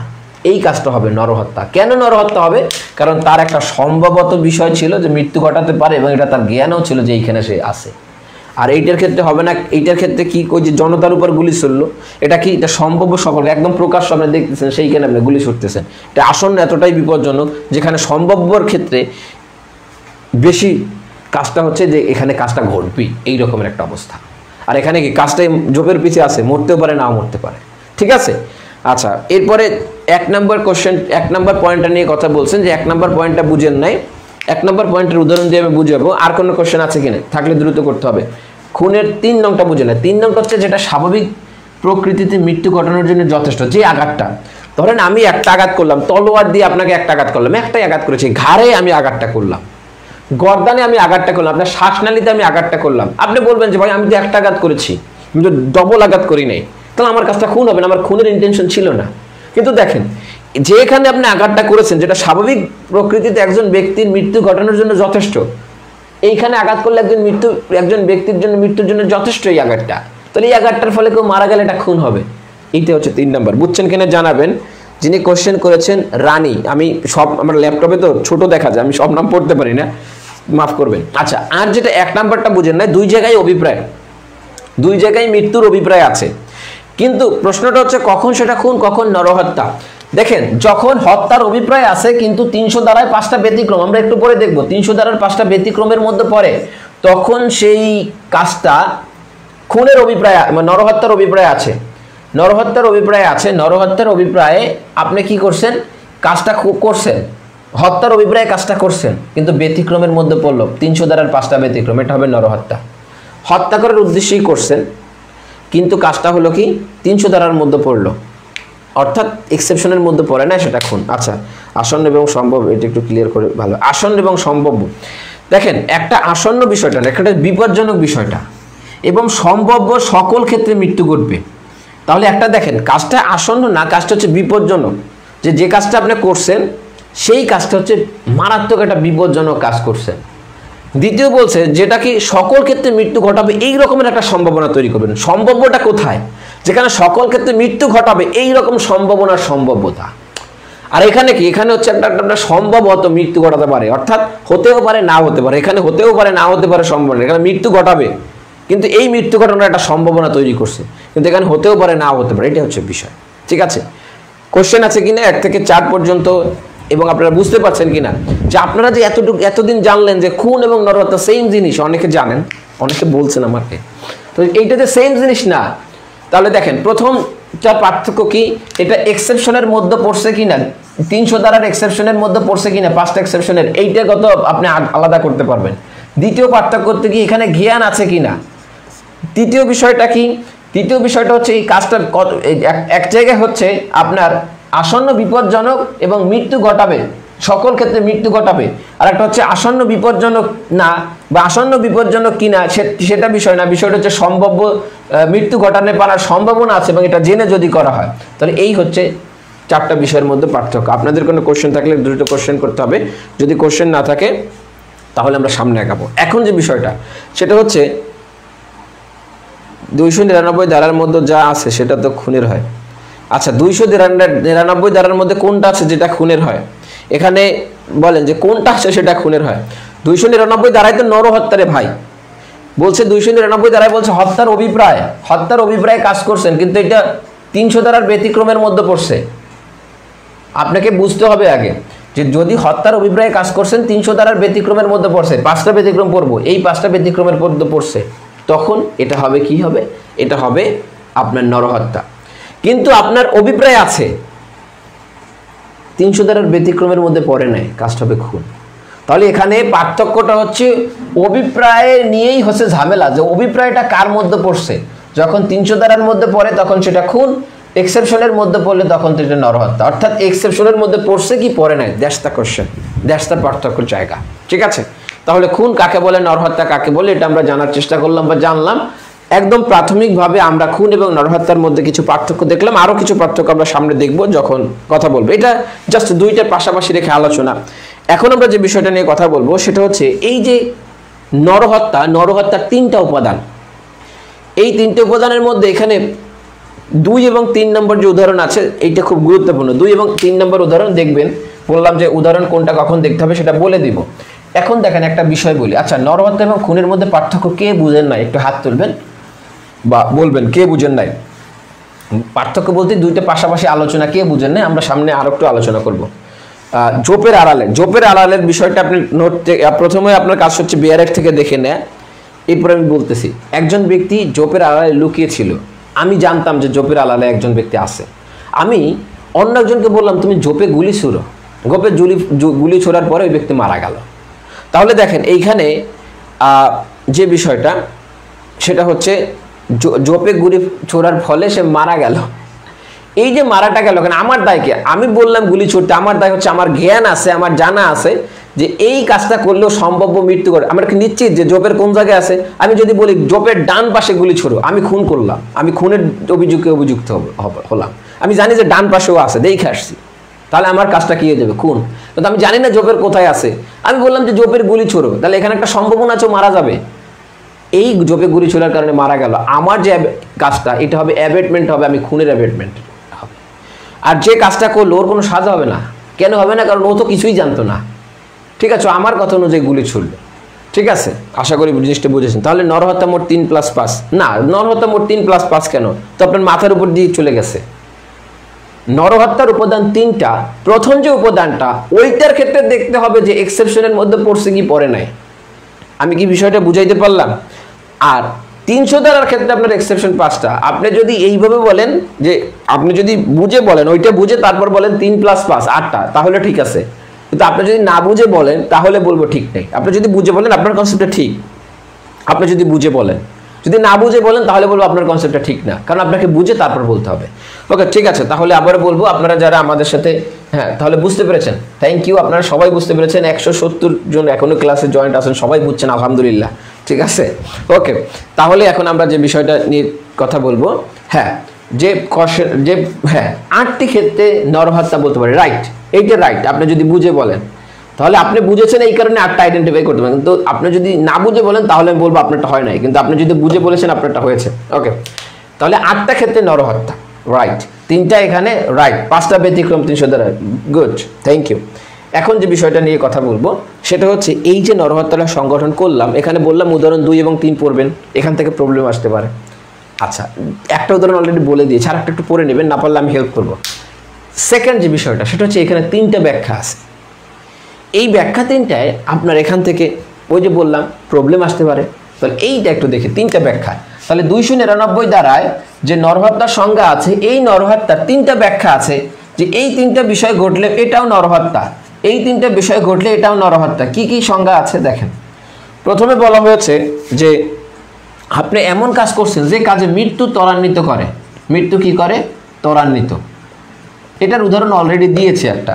এই কাজটা হবে নরহত্যা। কেন নরহত্যা হবে? কারণ তার একটা সম্ভবত বিষয় ছিল যে মৃত্যু ঘটাতে পারে এবং এটা তার জ্ঞানও ছিল যে এইখানে সে আছে। আর এইটার ক্ষেত্রে হবে না। এইটার ক্ষেত্রে কি ওই যে জনতার উপর গুলি চললো, এটা কি এটা সম্ভাব্য সকল একদম প্রকাশ্য আপনি দেখতেছেন, সেইখানে আপনি গুলি ছুটতেছেন। এটা আসন্ন এতটাই বিপজ্জনক যেখানে সম্ভাব্যর ক্ষেত্রে বেশি কাজটা হচ্ছে যে এখানে কাজটা ঘটবেই, এই রকমের একটা অবস্থা। আর এখানে কি কাজটাই জোপের পিছিয়ে আছে, মরতেও পারে নাও মরতে পারে। ঠিক আছে, আচ্ছা এরপরে 1 নম্বর কোশ্চেন 1 নম্বর পয়েন্টটা নিয়ে কথা বলছেন যে 1 নম্বর পয়েন্টটা বুঝেন নাই। 1 নম্বর পয়েন্টের উদাহরণ দিয়ে আমি বুঝাবো। আর কোনো কোশ্চেন আছে কিনা? থাকলে দ্রুত করতে হবে। খুনের 3 নংটা বুঝে না। 3 নংটা হচ্ছে যেটা স্বাভাবিক প্রকৃতিতে মৃত্যু ঘটানোর জন্য যথেষ্ট, যে আঘাতটা ধরেন আমি একটা আঘাত করলাম, তলোয়ার দিয়ে আপনাকে একটা আঘাত করলাম, একটাই আঘাত করেছি, ঘাড়ে আমি আঘাতটা করলাম, গর্দানে আমি আঘাতটা করলাম, আপনার শ্বাসনালীতে আমি আঘাতটা করলাম। আপনি বলবেন যে ভাই আমি তো একটা আঘাত করেছি, আমি তো ডবল আঘাত করি নাই, তাহলে আমার কাজটা খুন হবে না, আমার খুনের ইন্টেনশন ছিল না। কিন্তু দেখেন যেখানে আপনি আঘাতটা করেছেন যেটা স্বাভাবিক প্রকৃতিতে একজন ব্যক্তির মৃত্যু ঘটানোর জন্য যথেষ্ট, এইখানে আঘাত করলে একজন ব্যক্তির জন্য মৃত্যুর জন্য যথেষ্ট এই আঘাতটা, তাহলে এই আঘাতটার ফলে কেউ মারা গেলে এটা খুন হবে। এইটা হচ্ছে 3 নম্বর। বুঝছেন কিনা জানাবেন। যিনি কোশ্চেন করেছেন রানী, আমি সব আমার ল্যাপটপে তো ছোট দেখা যায়, আমি সব নাম পড়তে পারি না, মাফ করবেন। আচ্ছা, আর যেটা 1 নাম্বারটা বুঝেন না, 2 জায়গায় অভিপ্রায়, 2 জায়গায় মৃত্যুর অভিপ্রায় আছে, কিন্তু প্রশ্নটা হচ্ছে কখন সেটা খুন, কখন নরহত্যা। দেখেন যখন হত্যার অভিপ্রায় আছে কিন্তু 300 ধারায় 5টা ব্যতিক্রম, আমরা একটু পরে দেখব, 300 ধারার 5টা ব্যতিক্রমের মধ্যে পড়ে, তখন সেই কাজটা খুনের অভিপ্রায় মানে নরহত্যার অভিপ্রায় আছে। নরহত্যার অভিপ্রায় আছে, নরহত্যার অভিপ্রায়ে আপনি কি করছেন, কাজটা করছেন, হত্যার অভিপ্রায়ে কাজটা করছেন, কিন্তু ব্যতিক্রমের মধ্যে পড়লো 300 ধারার 5টা ব্যতিক্রম, এটা হবে নরহত্যা। হত্যা করার উদ্দেশ্যেই করছেন কিন্তু কাজটা হলো কি 300 ধারার মধ্যে পড়লো, অর্থাৎ এক্সেপশনের মধ্যে পড়ে না, সেটা খুন। আচ্ছা, আসন্ন এবং সম্ভব, এটা একটু ক্লিয়ার করে ভালো। আসন্ন এবং সম্ভাব্য, দেখেন একটা আসন্ন বিষয়টা না, একটা বিপজ্জনক বিষয়টা এবং সম্ভাব্য সকল ক্ষেত্রে মৃত্যু ঘটবে। তাহলে একটা দেখেন কাজটা আসন্ন না, কাজটা হচ্ছে বিপজ্জনক, যে কাজটা আপনি করছেন সেই কাজটা হচ্ছে মারাত্মক একটা বিপজ্জনক কাজ করছেন। দ্বিতীয় বলছে যেটা কি সকল ক্ষেত্রে মৃত্যু ঘটাবে এই রকমের একটা সম্ভাবনা তৈরি করবেন। সম্ভাব্যটা কোথায়? যেখানে সকল ক্ষেত্রে মৃত্যু ঘটাবে এই রকম সম্ভাবনার সম্ভাব্যতা। আর এখানে কি, এখানে হচ্ছে একটা সম্ভবত মৃত্যু ঘটাতে পারে, অর্থাৎ হতেও পারে না হতে পারে, এখানে হতেও পারে না হতে পারে সম্ভাবনা, এখানে মৃত্যু ঘটাবে কিন্তু এই মৃত্যু ঘটানোর একটা সম্ভাবনা তৈরি করছে, কিন্তু এখানে হতেও পারে না হতে পারে, এটা হচ্ছে বিষয়। ঠিক আছে, কোশ্চেন আছে কিনা 1 থেকে 4 পর্যন্ত, এবং আপনারা বুঝতে পারছেন কিনা যে আপনারা যে এতদিন জানলেন যে খুন এবং নরহত্যা সেম জিনিস, অনেকে জানেন, অনেকে বলছেন আমাকে, তো এইটা যে সেম জিনিস না। তাহলে দেখেন প্রথমটা পার্থক্য কি, এটা এক্সেপশনের মধ্যে পড়ছে কিনা, 300 ধারার এক্সেপশনের মধ্যে পড়ছে কিনা, 5টা এক্সেপশনের, এইটা কত আপনি আলাদা করতে পারবেন। দ্বিতীয় পার্থক্য করতে কি এখানে জ্ঞান আছে কিনা। তৃতীয় বিষয়টা কি, তৃতীয় বিষয়টা হচ্ছে এই কাজটা এক জায়গায় হচ্ছে আপনার আসন্ন বিপজ্জনক এবং মৃত্যু ঘটাবে, সকল ক্ষেত্রে মৃত্যু ঘটাবে, আর একটা হচ্ছে আসন্ন বিপজ্জনক না বা আসন্ন বিপজ্জনক কিনা সেটা বিষয় না, বিষয়টা হচ্ছে সম্ভাব্য মৃত্যু ঘটানো পারার সম্ভাবনা আছে এবং এটা জেনে যদি করা হয়। তাহলে এই হচ্ছে 4টা বিষয়ের মধ্যে পার্থক্য। আপনাদের কোনো কোশ্চেন থাকলে দ্রুত কোশ্চেন করতে হবে, যদি কোশ্চেন না থাকে তাহলে আমরা সামনে আগাবো। এখন যে বিষয়টা সেটা হচ্ছে 299 ধারার মধ্যে যা আছে সেটা তো খুনের হয়। আচ্ছা, 299 ধারার মধ্যে কোনটা আছে যেটা খুনের হয়? এখানে বলেন যে কোনটা আছে সেটা খুনের হয়। 299 ধারায় তো নরহত্যারে ভাই বলছে, 299 ধারায় বলছে হত্যার অভিপ্রায়, হত্যার অভিপ্রায় কাজ করছেন, কিন্তু এটা 300 ধারার ব্যতিক্রমের মধ্যে পড়ছে। আপনাকে বুঝতে হবে আগে যে যদি হত্যার অভিপ্রায় কাজ করছেন 300 ধারার ব্যতিক্রমের মধ্যে পড়ছে, 5টা ব্যতিক্রম পড়বো, এই 5টা ব্যতিক্রমের মধ্যে পড়ছে, তখন এটা হবে কি হবে, এটা হবে আপনার নরহত্যা। কিন্তু আপনার অভিপ্রায় আছে 300 ধারার ব্যতিক্রমের মধ্যে পড়ে নাই, কাজটা হবে খুন। তাহলে এখানে পার্থক্যটা হচ্ছে অভিপ্রায় নিয়েই হচ্ছে ঝামেলা, যে অভিপ্রায়টা কার মধ্যে পড়ছে। যখন 300 ধারার মধ্যে পড়ে তখন সেটা খুন, এক্সেপশনের মধ্যে পড়লে তখন তো এটা নরহত্যা। অর্থাৎ এক্সেপশনের মধ্যে পড়ছে কি পড়ে নাই, that's the question, that's the পার্থক্যের জায়গা। ঠিক আছে, তাহলে খুন কাকে বলে, নরহত্যা কাকে বলে, এটা আমরা জানার চেষ্টা করলাম বা জানলাম। একদম প্রাথমিকভাবে আমরা খুন এবং নরহত্যার মধ্যে কিছু পার্থক্য দেখলাম, আরও কিছু পার্থক্য আমরা সামনে দেখব যখন কথা বলবো। এটা জাস্ট দুইটার পাশাপাশি রেখে আলোচনা। এখন আমরা যে বিষয়টা নিয়ে কথা বলবো সেটা হচ্ছে এই যে নরহত্যার 3টা উপাদান, এই 3টে উপাদানের মধ্যে এখানে 2 এবং 3 নম্বর যে উদাহরণ আছে এইটা খুব গুরুত্বপূর্ণ। 2 এবং 3 নম্বর উদাহরণ দেখবেন, বললাম যে উদাহরণ কোনটা কখন দেখতে হবে সেটা বলে দিব। এখন দেখেন একটা বিষয় বলি, আচ্ছা নরহত্যা এবং খুনের মধ্যে পার্থক্য কে বুঝেন নাই একটু হাত তুলবেন বা বলবেন কে বুঝেন নাই। পার্থক্য বলতে দুইটা পাশাপাশি আলোচনা, কে বুঝেন নাই আমরা সামনে আরো একটু আলোচনা করব। জোপের আড়ালের বিষয়টা আপনি নোট, প্রথমে আপনার কাজ হচ্ছে বিআরএফ থেকে দেখে নেয়, এরপর আমি বলতেছি। একজন ব্যক্তি জোপের আড়ালে লুকিয়ে ছিল, আমি জানতাম যে জোপের আড়ালে একজন ব্যক্তি আছে, আমি অন্য একজনকে বললাম তুমি জোপে গুলি ছুড়ো, গুলি ছোড়ার পরে ওই ব্যক্তি মারা গেল। তাহলে দেখেন এইখানে যে বিষয়টা সেটা হচ্ছে জোপে গুলি ছোড়ার ফলে সে মারা গেল। এই যে মারাটা গেল কেন, আমার দায় কি? আমি বললাম গুলি ছুড়তে, আমার দায় হচ্ছে আমার জ্ঞান আছে, আমার জানা আছে যে এই কাজটা করলেও সম্ভাব্য মৃত্যু করে। আমরা কি নিশ্চিত যে জোপের কোন জায়গায় আছে? আমি যদি বলি জোপের ডান পাশে গুলি ছোড়ো, আমি খুন করলাম, আমি খুনের অভিযুক্ত হলাম। আমি জানি যে ডান পাশেও আছে, দেখে আসছি, তাহলে আমার কাজটা কি হয়ে যাবে? খুন। কিন্তু আমি জানি না জোপের কোথায় আছে, আমি বললাম যে জোপের গুলি ছোড়ো, তাহলে এখানে একটা সম্ভাবনা আছে মারা যাবে। এই জোপে গুলি ছোড়ার কারণে মারা গেল, আমার যে কাজটা এটা হবে অ্যাবেটমেন্ট হবে, আমি খুনের অ্যাবেটমেন্ট হবে। আর যে কাজটা করলো ওর কোনো সাজা হবে না। কেন হবে না? কারণ ও তো কিছুই জানতো না, ঠিক আছে, আমার কথা অনুযায়ী গুলি ছুড়লো, ঠিক আছে। আশা করি জিনিসটা বুঝেছেন। তাহলে নরহত্যা মোট 3+5 না, নরহত্যা মোট 3+5 কেন? তো আপনার মাথার উপর দিয়ে চলে গেছে। নরহত্যার উপাদান 3টা, প্রথম যে উপাদানটা ওইটার ক্ষেত্রে দেখতে হবে যে এক্সেপশনের মধ্যে পড়ছে কি পড়ে নাই। আমি কি বিষয়টা বুঝাইতে পারলাম? আর 300 ধারার ক্ষেত্রে আপনার এক্সেপশন 5টা। আপনি যদি এইভাবে বলেন যে আপনি যদি বুঝে বলেন, ওইটা বুঝে তারপর বলেন 3+5 8টা, তাহলে ঠিক আছে। কিন্তু আপনি যদি না বুঝে বলেন তাহলে বলবো ঠিক নেই। আপনি যদি বুঝে বলেন আপনার কনসেপ্টটা ঠিক, আপনি যদি বুঝে বলেন, যদি না বুঝে বলেন তাহলে বলবো আপনার কনসেপ্টটা ঠিক না, কারণ আপনাকে বুঝে তারপর বলতে হবে। ওকে, ঠিক আছে। তাহলে আবার বলবো, আপনারা যারা আমাদের সাথে, হ্যাঁ তাহলে বুঝতে পেরেছেন, থ্যাংক ইউ, আপনারা সবাই বুঝতে পেরেছেন। 170 জন এখনো ক্লাসে জয়েন্ট আছেন, সবাই বুঝছেন, আলহামদুলিল্লাহ, ঠিক আছে। ওকে, তাহলে এখন আমরা যে বিষয়টা নিয়ে কথা বলবো, হ্যাঁ যে 8টি ক্ষেত্রে নরহত্যা বলতে পারে, রাইট, এইটা রাইট। আপনি যদি বুঝে বলেন তাহলে আপনি বুঝেছেন, এই কারণে 8টা আইডেন্টিফাই করতে পারেন। কিন্তু আপনি যদি না বুঝে বলেন তাহলে আমি বলবো আপনারটা হয় নাই, কিন্তু আপনি যদি বুঝে বলেছেন আপনারটা হয়েছে। ওকে, তাহলে 8টা ক্ষেত্রে নরহত্যা, রাইট, 3টা এখানে রাইট, 5টা ব্যতিক্রম 300 দ্বারা, গুড, থ্যাংক ইউ। এখন যে বিষয়টা নিয়ে কথা বলবো সেটা হচ্ছে এই যে নরহত্যাটা সংগঠন করলাম, এখানে বললাম উদাহরণ 2 এবং 3 পড়বেন, এখান থেকে প্রবলেম আসতে পারে। আচ্ছা, একটা উদাহরণ অলরেডি বলে দিয়েছি, আর একটু পড়ে নেবেন, না পারলে আমি হেল্প করবো। সেকেন্ড যে বিষয়টা সেটা হচ্ছে এখানে 3টা ব্যাখ্যা আছে। এই ব্যাখ্যা 3টায় আপনার এখান থেকে ওই যে বললাম প্রবলেম আসতে পারে। তাহলে এইটা একটু দেখে 3টা ব্যাখ্যা, তাহলে 299 দ্বারায় যে নরহত্যার সংজ্ঞা আছে, এই নরহত্যার 3টা ব্যাখ্যা আছে যে এই 3টা বিষয় ঘটলে এটাও নরহত্যা, এই 3টা বিষয় ঘটলে এটাও নরহত্যা। কি কি সংজ্ঞা আছে দেখেন। প্রথমে বলা হয়েছে যে আপনি এমন কাজ করছেন যে কাজে মৃত্যু ত্বরান্বিত করে, মৃত্যু কি করে? ত্বরান্বিত। এটার উদাহরণ অলরেডি দিয়েছে একটা,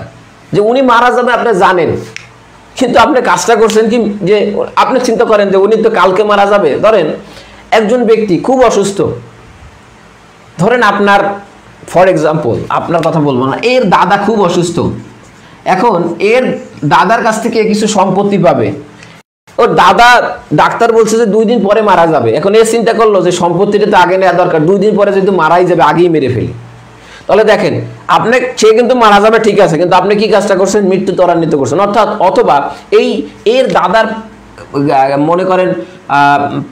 যে উনি মারা যাবে আপনি জানেন, কিন্তু আপনি কাজটা করছেন কি, যে আপনি চিন্তা করেন যে উনি তো কালকে মারা যাবে। ধরেন একজন ব্যক্তি খুব অসুস্থ, ধরেন আপনার, ফর এক্সাম্পল আপনার কথা বলবো না, এর দাদা খুব অসুস্থ, এখন এর দাদার কাছ থেকে কিছু সম্পত্তি পাবে, ওর দাদা ডাক্তার বলছে যে 2 দিন পরে মারা যাবে। এখন এর চিন্তা করলো যে সম্পত্তিটা তো আগে নেওয়া দরকার, 2 দিন পরে যদি মারাই যাবে আগেই মেরে ফেলি। তাহলে দেখেন আপনি, সে কিন্তু মারা যাবে ঠিক আছে, কিন্তু আপনি কি কাজটা করছেন? মৃত্যু ত্বরান্বিত করছেন। অর্থাৎ অথবা এর দাদার মনে করেন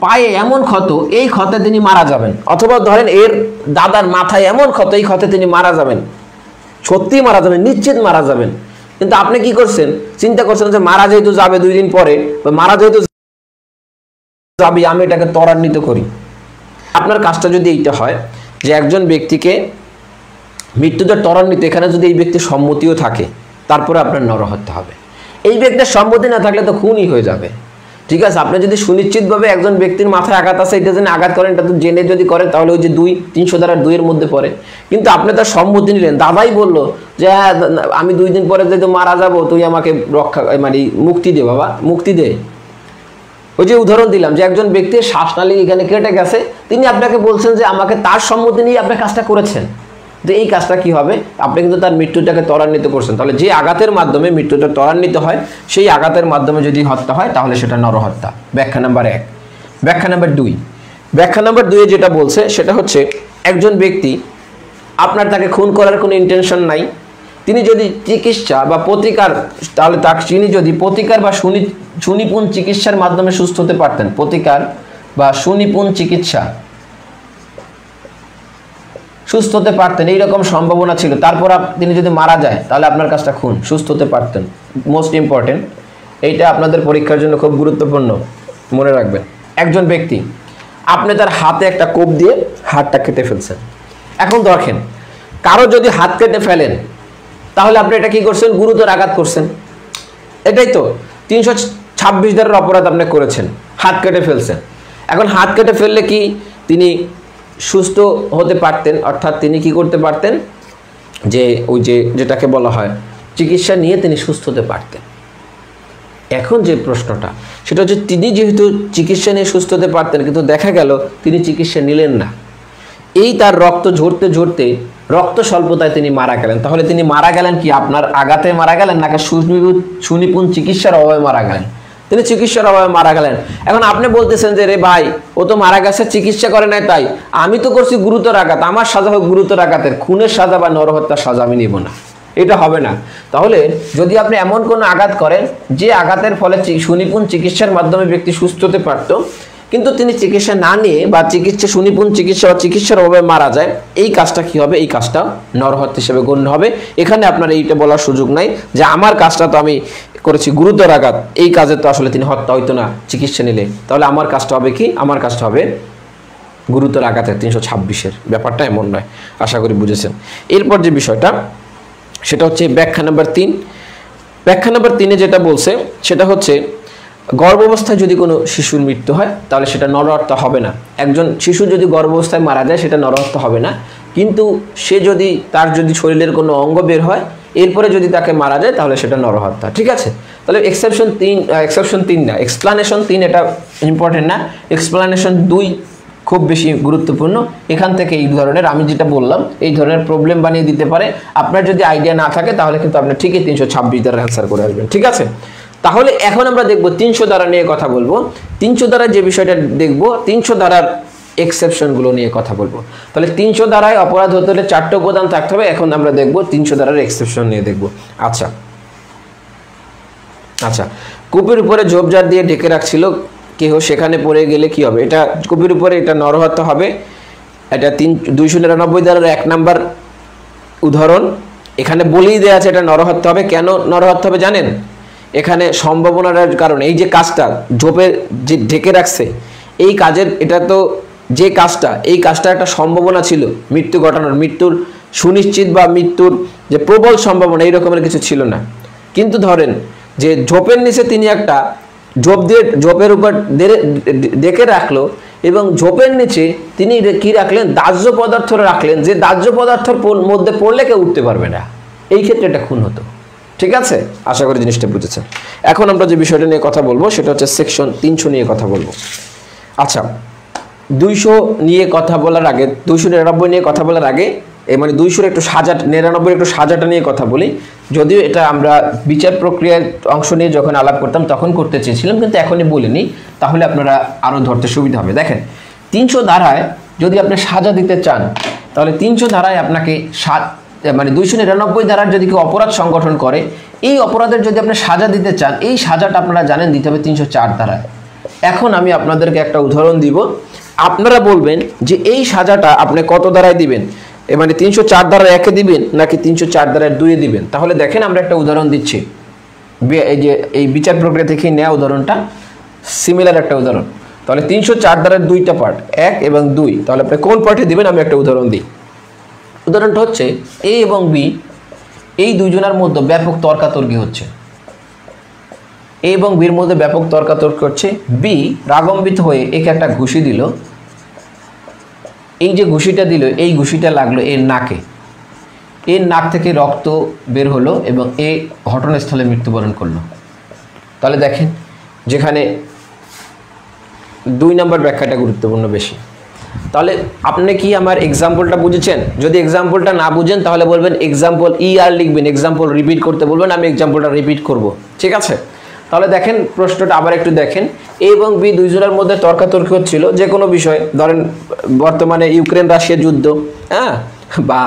পায়ে এমন ক্ষত, এই ক্ষতে তিনি মারা যাবেন, অথবা ধরেন এর দাদার মাথায় এমন ক্ষত, এই ক্ষতে তিনি মারা যাবেন, সত্যি মারা যাবেন, নিশ্চিত মারা যাবেন। কিন্তু আপনি কি করছেন? চিন্তা করছেন যে মারা যেহেতু যাবে 2 দিন পরে, মারা যেহেতু যাবে, আমি এটাকে ত্বরান্বিত করি। আপনার কাজটা যদি এইটা হয় যে একজন ব্যক্তিকে মৃত্যুটা ত্বরান্বিত, এখানে যদি এই ব্যক্তির সম্মতিও থাকে তারপরে আপনার নরহত্যা হবে। এই ব্যক্তির সম্মতি না থাকলে তো খুনই হয়ে যাবে, ঠিক আছে। আপনি যদি সুনিশ্চিতভাবে একজন ব্যক্তির মাথায় আঘাত আছে, এটা যদি আঘাত করেন, এটা তো জেনে যদি করেন তাহলে ওই যে 300 ধারা 2 এর মধ্যে পড়ে। কিন্তু আপনি তার সম্মতি নিলেন, দাদাই বললো যে হ্যাঁ আমি 2 দিন পরে যেহেতু মারা যাবো, তুই আমাকে রক্ষা মানে মুক্তি দে বাবা, মুক্তি দে। ওই যে উদাহরণ দিলাম যে একজন ব্যক্তির শ্বাসনালী এখানে কেটে গেছে, তিনি আপনাকে বলছেন যে আমাকে তার সম্মতি নিয়ে আপনি কাজটা করেছেন, তো এই কাজটা কি হবে? আপনি কিন্তু তার মৃত্যুটাকে ত্বরান্বিত করছেন। তাহলে যে আঘাতের মাধ্যমে মৃত্যুটা ত্বরান্বিত হয়, সেই আঘাতের মাধ্যমে যদি হত্যা হয় তাহলে সেটা নরহত্যা। ব্যাখ্যা নাম্বার 1। ব্যাখ্যা নাম্বার 2, ব্যাখ্যা নাম্বার 2 যেটা বলছে সেটা হচ্ছে একজন ব্যক্তি আপনার তাকে খুন করার কোনো ইন্টেনশন নাই, তিনি যদি চিকিৎসা বা প্রতিকার, তাহলে তিনি যদি প্রতিকার বা সুনিপুণ চিকিৎসার মাধ্যমে সুস্থ হতে পারতেন, প্রতিকার বা সুনিপুণ চিকিৎসা সুস্থ হতে পারতেন, এইরকম সম্ভাবনা ছিল, তারপর তিনি যদি মারা যায় তাহলে আপনার কাজটা খুন, সুস্থ হতে পারতেন। মোস্ট ইম্পর্টেন্ট, এইটা আপনাদের পরীক্ষার জন্য খুব গুরুত্বপূর্ণ, মনে রাখবেন। একজন ব্যক্তি, আপনি তার হাতে একটা কোপ দিয়ে হাতটা কেটে ফেলছেন। এখন দেখেন, কারো যদি হাত কেটে ফেলেন তাহলে আপনি এটা কি করছেন? গুরুতর আঘাত করছেন। এটাই তো 326 ধারার অপরাধ আপনি করেছেন, হাত কেটে ফেলছেন। এখন হাত কেটে ফেললে কি তিনি সুস্থ হতে পারতেন? অর্থাৎ তিনি কি করতে পারতেন? যে ওই যেটাকে বলা হয় চিকিৎসা নিয়ে তিনি সুস্থ হতে পারতেন। এখন যে প্রশ্নটা সেটা হচ্ছে, তিনি যেহেতু চিকিৎসা নিয়ে সুস্থ হতে পারতেন, কিন্তু দেখা গেল তিনি চিকিৎসা নিলেন না, এই তার রক্ত ঝরতে ঝরতে রক্ত স্বল্পতায় তিনি মারা গেলেন। তাহলে তিনি মারা গেলেন কি আপনার আঘাতে মারা গেলেন, নাকি সুনিপুণ চিকিৎসার অভাবে মারা গেলেন? তিনি চিকিৎসার অভাবে মারা গেলেন। এখন আপনি বলতেছেন যে রে ভাই, ও তো মারা গেছে চিকিৎসা করে নাই, তাই আমি তো করছি গুরুতর আঘাত, আমার সাজা হোক গুরুতর আঘাতের, খুনের সাজা বা নরহত্যার সাজা আমি নিব না, এটা হবে না। তাহলে যদি আপনি এমন কোনো আঘাত করেন যে আঘাতের ফলে সুনিপুণ চিকিৎসার মাধ্যমে ব্যক্তি সুস্থ হতে পারত, কিন্তু তিনি চিকিৎসা না নিয়ে বা সুনিপুণ চিকিৎসা বা চিকিৎসার অভাবে মারা যায়, এই কাজটা কি হবে? এই কাজটা নরহত্যা হিসেবে গণ্য হবে। এখানে আপনার এইটা বলার সুযোগ নাই যে আমার কাজটা তো আমি করেছি গুরুতর আঘাত, এই কাজে তো আসলে তিনি হত্যা হইতো না চিকিৎসা নিলে, তাহলে আমার কাজটা হবে কি? আমার কাজটা হবে গুরুতর আঘাতের 326-এর। ব্যাপারটা এমন নয়, আশা করি বুঝেছেন। এরপর যে বিষয়টা সেটা হচ্ছে ব্যাখ্যা নাম্বার 3। ব্যাখ্যা নাম্বার 3-এ যেটা বলছে সেটা হচ্ছে, গর্ভাবস্থায় যদি কোনো শিশুর মৃত্যু হয় তাহলে সেটা নরহত্যা হবে না। একজন শিশু যদি গর্ভাবস্থায় মারা যায় সেটা নরহত্যা হবে না, কিন্তু সে যদি তার শরীরের কোনো অঙ্গ বের হয় এরপরে যদি তাকে মারা যায় তাহলে সেটা নরহত্যা। ঠিক আছে? তাহলে এক্সেপশন 3 না, এক্সপ্লানেশন 3 এটা ইম্পর্টেন্ট না, এক্সপ্লানেশন 2 খুব বেশি গুরুত্বপূর্ণ। এখান থেকে এই ধরনের আমি যেটা বললাম এই ধরনের প্রবলেম বানিয়ে দিতে পারে। আপনার যদি আইডিয়া না থাকে তাহলে কিন্তু আপনি ঠিকই 326 দ্বারা অ্যান্সার করে আসবেন। ঠিক আছে? তাহলে এখন আমরা দেখব 300 ধারা নিয়ে কথা বলবো। 300 ধারা যে বিষয়টা দেখব, 300 ধারার এক্সেপশনগুলো নিয়ে কথা বলবো। তাহলে 300 ধারায় অপরাধ হতে হলে 4টা উপাদান থাকতে হবে। এখন আমরা দেখব 300 ধারার এক্সেপশন নিয়ে দেখব। আচ্ছা, কূপের উপরে ঝোপঝাড় দিয়ে ঢেকে রাখছিল কেহ, সেখানে পড়ে গেলে কি হবে? এটা কূপের উপরে, এটা নরহত্যা হবে। এটা 299 ধারার 1 নাম্বার উদাহরণ। এখানে বলেই দেওয়া আছে এটা নরহত্যা হবে। কেন নরহত্যা হবে জানেন? এখানে সম্ভাবনার কারণে, এই যে কাজটা ঝোপে যে ঢেকে রাখছে এই কাজের, এটা তো যে কাজটা, এই কাজটা একটা সম্ভাবনা ছিল মৃত্যু ঘটানোর, মৃত্যুর সুনিশ্চিত বা মৃত্যুর যে প্রবল সম্ভাবনা এই রকমের কিছু ছিল না। কিন্তু ধরেন যে ঝোপের নিচে তিনি একটা ঝোপের উপর ডেকে রাখলো এবং ঝোপের নিচে তিনি কি রাখলেন? দাহ্য পদার্থ রাখলেন, যে দাহ্য পদার্থের মধ্যে পড়লে কেউ উঠতে পারবে না। এই ক্ষেত্রে এটা খুন হতো। ঠিক আছে? আশা করি জিনিসটা বুঝেছেন। এখন আমরা যে বিষয়টা নিয়ে কথা বলবো সেটা হচ্ছে সেকশন 300 নিয়ে কথা বলবো। আচ্ছা, 200 নিয়ে কথা বলার আগে, 299 নিয়ে কথা বলার আগে, মানে 200 একটু 99 একটু সাজাটা নিয়ে কথা বলি। যদিও এটা আমরা বিচার প্রক্রিয়ার অংশ নিয়ে যখন আলাপ করতাম তখন করতে চেয়েছিলাম, কিন্তু এখনই বলিনি, তাহলে আপনারা আরও ধরতে সুবিধা হবে। দেখেন, 300 ধারায় যদি আপনি সাজা দিতে চান তাহলে 300 ধারায় আপনাকে মানে 299 ধারার যদি কেউ অপরাধ সংগঠন করে, এই অপরাধের যদি আপনি সাজা দিতে চান, এই সাজাটা আপনারা জানেন দিতে হবে 304 ধারায়। এখন আমি আপনাদেরকে একটা উদাহরণ দিব, আপনারা বলবেন যে এই সাজাটা আপনি কত ধারায় দিবেন, মানে 304 ধারার 1-এ দিবেন নাকি 304 ধারার 2-এ দিবেন। তাহলে দেখেন আমরা একটা উদাহরণ দিচ্ছি, এই যে এই বিচার প্রক্রিয়া থেকে নেওয়া উদাহরণটা সিমিলার একটা উদাহরণ। তাহলে 304 ধারার 2টা পার্ট, 1 এবং 2, তাহলে আপনি কোন পার্টে দিবেন আমি একটা উদাহরণ দিই। উদাহরণটা হচ্ছে এ এবং বি, এই দুইজনের মধ্যে ব্যাপক তর্কাতর্কি হচ্ছে। এ এবং বির মধ্যে ব্যাপক তর্কাতর্কি হচ্ছে। বি রাগম্বিত হয়ে একে একটা ঘুষি দিল। এই যে ঘুষিটা দিল, এই ঘুষিটা লাগলো এর নাকে, এর নাক থেকে রক্ত বের হলো এবং এ ঘটনাস্থলে মৃত্যুবরণ করলো। তাহলে দেখেন, যেখানে 2 নম্বর ব্যাখ্যাটা গুরুত্বপূর্ণ বেশি। তাহলে আপনি কি আমার এক্সাম্পলটা বুঝেছেন? যদি এক্সাম্পলটা না বুঝেন তাহলে বলবেন এক্সাম্পল আর লিখবেন, এক্সাম্পল রিপিট করতে বলবেন, আমি এক্সাম্পলটা রিপিট করব। ঠিক আছে? তাহলে দেখেন প্রশ্নটা আবার একটু দেখেন। এ এবং বি দুইজনের মধ্যে তর্কাতর্কি হচ্ছিল যে কোনো বিষয়, ধরেন বর্তমানে ইউক্রেন রাশিয়া যুদ্ধ, হ্যাঁ, বা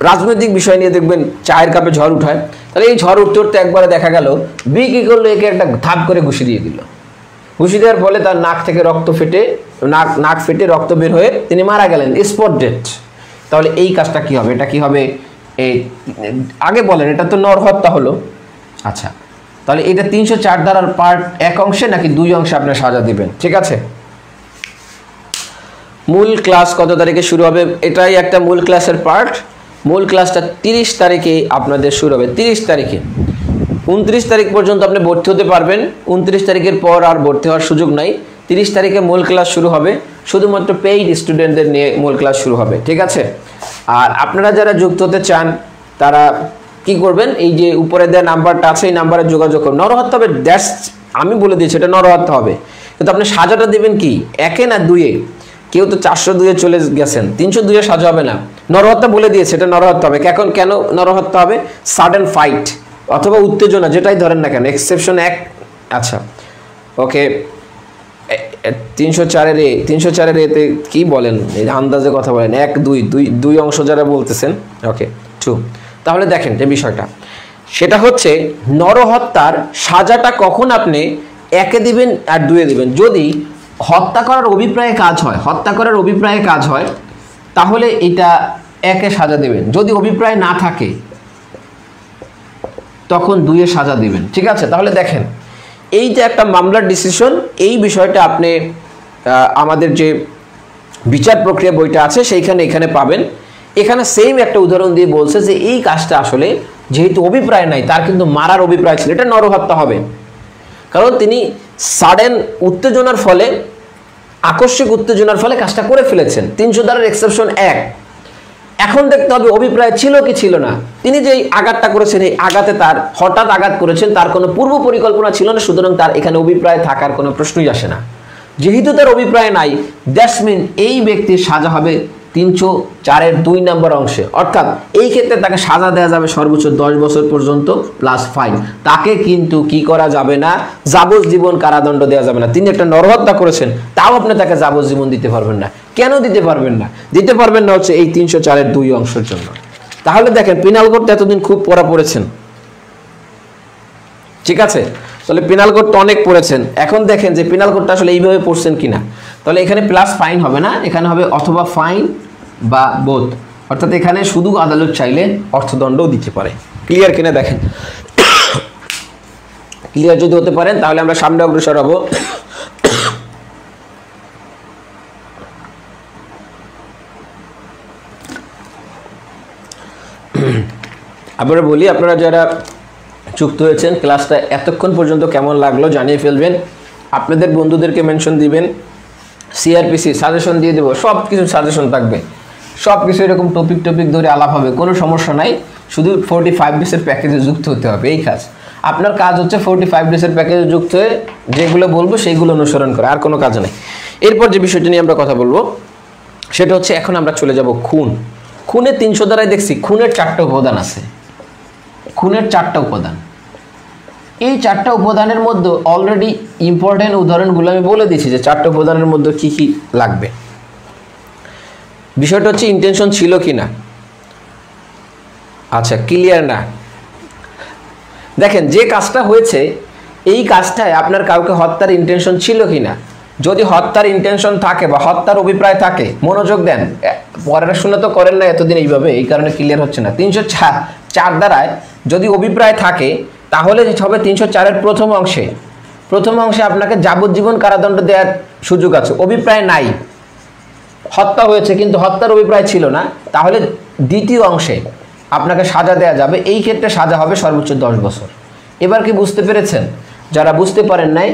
রাজনৈতিক বিষয় নিয়ে দেখবেন চায়ের কাপে ঝড় উঠায়, তাহলে এই ঝড় উঠতে উঠতে একবারে দেখা গেল বি কী করলো, একে একটা ধাপ করে ঘুষি দিয়ে দিল। ঘুষি দেওয়ার ফলে তার নাক থেকে রক্ত ফেটে নাক ফেটে রক্ত বের হয়ে তিনি মারা গেলেন, স্পট ডেথ। তাহলে এই কাজটা কি হবে? এটা কি হবে? এই আগে বলেন, এটা তো নরহত্যা হলো। আচ্ছা, তাহলে এটা 304 ধারার পার্ট 1 অংশে নাকি 2 অংশে আপনি সাজা দিবেন? ঠিক আছে, মূল ক্লাস কত তারিখে শুরু হবে? এটাই একটা মূল ক্লাসের পার্ট। মূল ক্লাসটা 30 তারিখে আপনাদের শুরু হবে। 30 তারিখে 29 তারিখ পর্যন্ত আপনি ভর্তি হতে পারবেন। 29 তারিখের পর আর ভর্তি হওয়ার সুযোগ নাই। 30 তারিখে মূল ক্লাস শুরু হবে, শুধুমাত্র পেইড স্টুডেন্টদের নিয়ে মূল ক্লাস শুরু হবে। ঠিক আছে, আর আপনারা যারা যুক্ত হতে চান তারা কি করবেন, এই যে উপরে দেওয়া নাম্বারটা আছে এই নাম্বারে যোগাযোগ করুন। নরহত্যা হবে, দ্যাটস আমি বলে দিয়েছি, এটা নরহত্যা হবে। কিন্তু আপনি সাজাটা দেবেন কি 1-এ না 2-এ? কেউ তো 402-এ চলে গেছেন, 302-এ সাজা হবে না। নরহত্যা বলে দিয়েছে, এটা নরহত্যা হবে। কেন নরহত্যা হবে? সাডেন ফাইট অথবা উত্তেজনা, যেটাই ধরেন না কেন, এক্সেপশন 1। আচ্ছা ওকে, 304-এর এতে কি বলেন, আন্দাজে কথা বলেন, 1, 2 অংশ যারা বলতেছেন, ওকে 2। তাহলে দেখেন যে বিষয়টা সেটা হচ্ছে নরহত্যার সাজাটা কখন আপনি 1-এ দিবেন আর 2-এ দিবেন। যদি হত্যা করার অভিপ্রায়ে কাজ হয় তাহলে এটা 1-এ সাজা দেবেন। যদি অভিপ্রায় না থাকে তখন 2-এ সাজা দিবেন। ঠিক আছে, তাহলে দেখেন এই যে একটা মামলার ডিসিশন, এই বিষয়টা আপনি আমাদের যে বিচার প্রক্রিয়া বইটা আছে এখানে পাবেন। এখানে সেম একটা উদাহরণ দিয়ে বলছে যে এই কাজটা আসলে যেহেতু অভিপ্রায় নাই, তার কিন্তু মারার অভিপ্রায় ছিল, এটা নরহত্যা হবে। কারণ তিনি সাডেন উত্তেজনার ফলে, আকস্মিক উত্তেজনার ফলে কাজটা করে ফেলেছেন। 300 ধারার এক্সেপশন 1। এখন দেখতে হবে অভিপ্রায় ছিল কি ছিল না। তিনি যে আঘাতটা করেছেন, এই আঘাতে তার হঠাৎ আঘাত করেছেন, তার কোনো পূর্ব পরিকল্পনা ছিল না, সুতরাং তার এখানে অভিপ্রায় থাকার কোনো প্রশ্নই আসে না। যেহেতু তার অভিপ্রায় নাই, দ্যাটস মিন এই ব্যক্তির সাজা হবে 304-এর 2 নম্বর অংশে। অর্থাৎ এই ক্ষেত্রে তাকে সাজা দেওয়া যাবে সর্বোচ্চ 10 বছর পর্যন্ত প্লাস ফাইন। তাকে কিন্তু কি করা যাবে না, যাবজ্জীবন কারাদণ্ড দেওয়া যাবে না। তিনি একটা নরহত্যা করেছেন, তাও আপনি তাকে যাবজ্জীবন দিতে পারবেন না। কেন দিতে পারবেন না? দিতে পারবেন না হচ্ছে এই 304-এর 2 অংশের জন্য। তাহলে দেখেন পেনাল কোডটা এতদিন খুব পড়া পড়েছেন, ঠিক আছে, তাহলে পেনাল কোড তো অনেক পড়েছেন। এখন দেখেন যে পেনাল কোডটা আসলে এইভাবে পড়ছেন কিনা। তাহলে এখানে প্লাস ফাইন হবে না, এখানে হবে অথবা ফাইন বা বোথ। অর্থাৎ এখানে শুধু আদালত চাইলে অর্থদণ্ডও দিতে পারে। ক্লিয়ার কিনা দেখেন, ক্লিয়ার যদি হতে পারেন তাহলে আমরা সামনে অগ্রসর হব। আবার বলি, আপনারা যারা যুক্ত হয়েছেন ক্লাসটা এতক্ষণ পর্যন্ত কেমন লাগলো জানিয়ে ফেলবেন। আপনাদের বন্ধুদেরকে মেনশন দিবেন। সিআরপিসি সাজেশন দিয়ে দেবো, সব কিছু সাজেশন থাকবে, সব কিছু এরকম টপিক ধরে আলাপ হবে, কোনো সমস্যা নাই। শুধু 45 ডেজের প্যাকেজে যুক্ত হতে হবে, এই কাজ। আপনার কাজ হচ্ছে 45 ডেজের প্যাকেজে যুক্ত হয়ে যেগুলো বলবো সেইগুলো অনুসরণ করে, আর কোনো কাজ নেই। এরপর যে বিষয়টি নিয়ে আমরা কথা বলবো সেটা হচ্ছে, এখন আমরা চলে যাব খুনের 300 ধারায় দেখছি খুনের 4টা উপাদান আছে। খুনের 4টা উপাদান, এই 4টা উপাদানের মধ্যে অলরেডি ইম্পর্টেন্ট উদাহরণগুলো আমি বলে দিয়েছি যে 4টা উপাদানের মধ্যে কি কি লাগবে। বিষয়টা হচ্ছে ইন্টেনশন ছিল কি না। আচ্ছা, ক্লিয়ার না? দেখেন যে কাজটা হয়েছে, এই কাজটায় আপনার কাউকে হত্যার ইন্টেনশন ছিল কি না। যদি হত্যার ইন্টেনশন থাকে বা হত্যার অভিপ্রায় থাকে, মনোযোগ দেন, পড়াশোনা তো করেন না এতদিন এইভাবে, এই কারণে ক্লিয়ার হচ্ছে না। 304 ধারায় যদি অভিপ্রায় থাকে তাহলে হবে 304-এর প্রথম অংশে আপনাকে যাবজ্জীবন কারাদণ্ড দেওয়ার সুযোগ আছে। অভিপ্রায় নাই, হত্যা হয়েছে কিন্তু হত্যার অভিপ্রায় ছিল না, তাহলে দ্বিতীয় অংশে আপনাকে সাজা দেওয়া যাবে। এই ক্ষেত্রে সাজা হবে সর্বোচ্চ 10 বছর। এবার কি বুঝতে পেরেছেন? যারা বুঝতে পারেন নাই,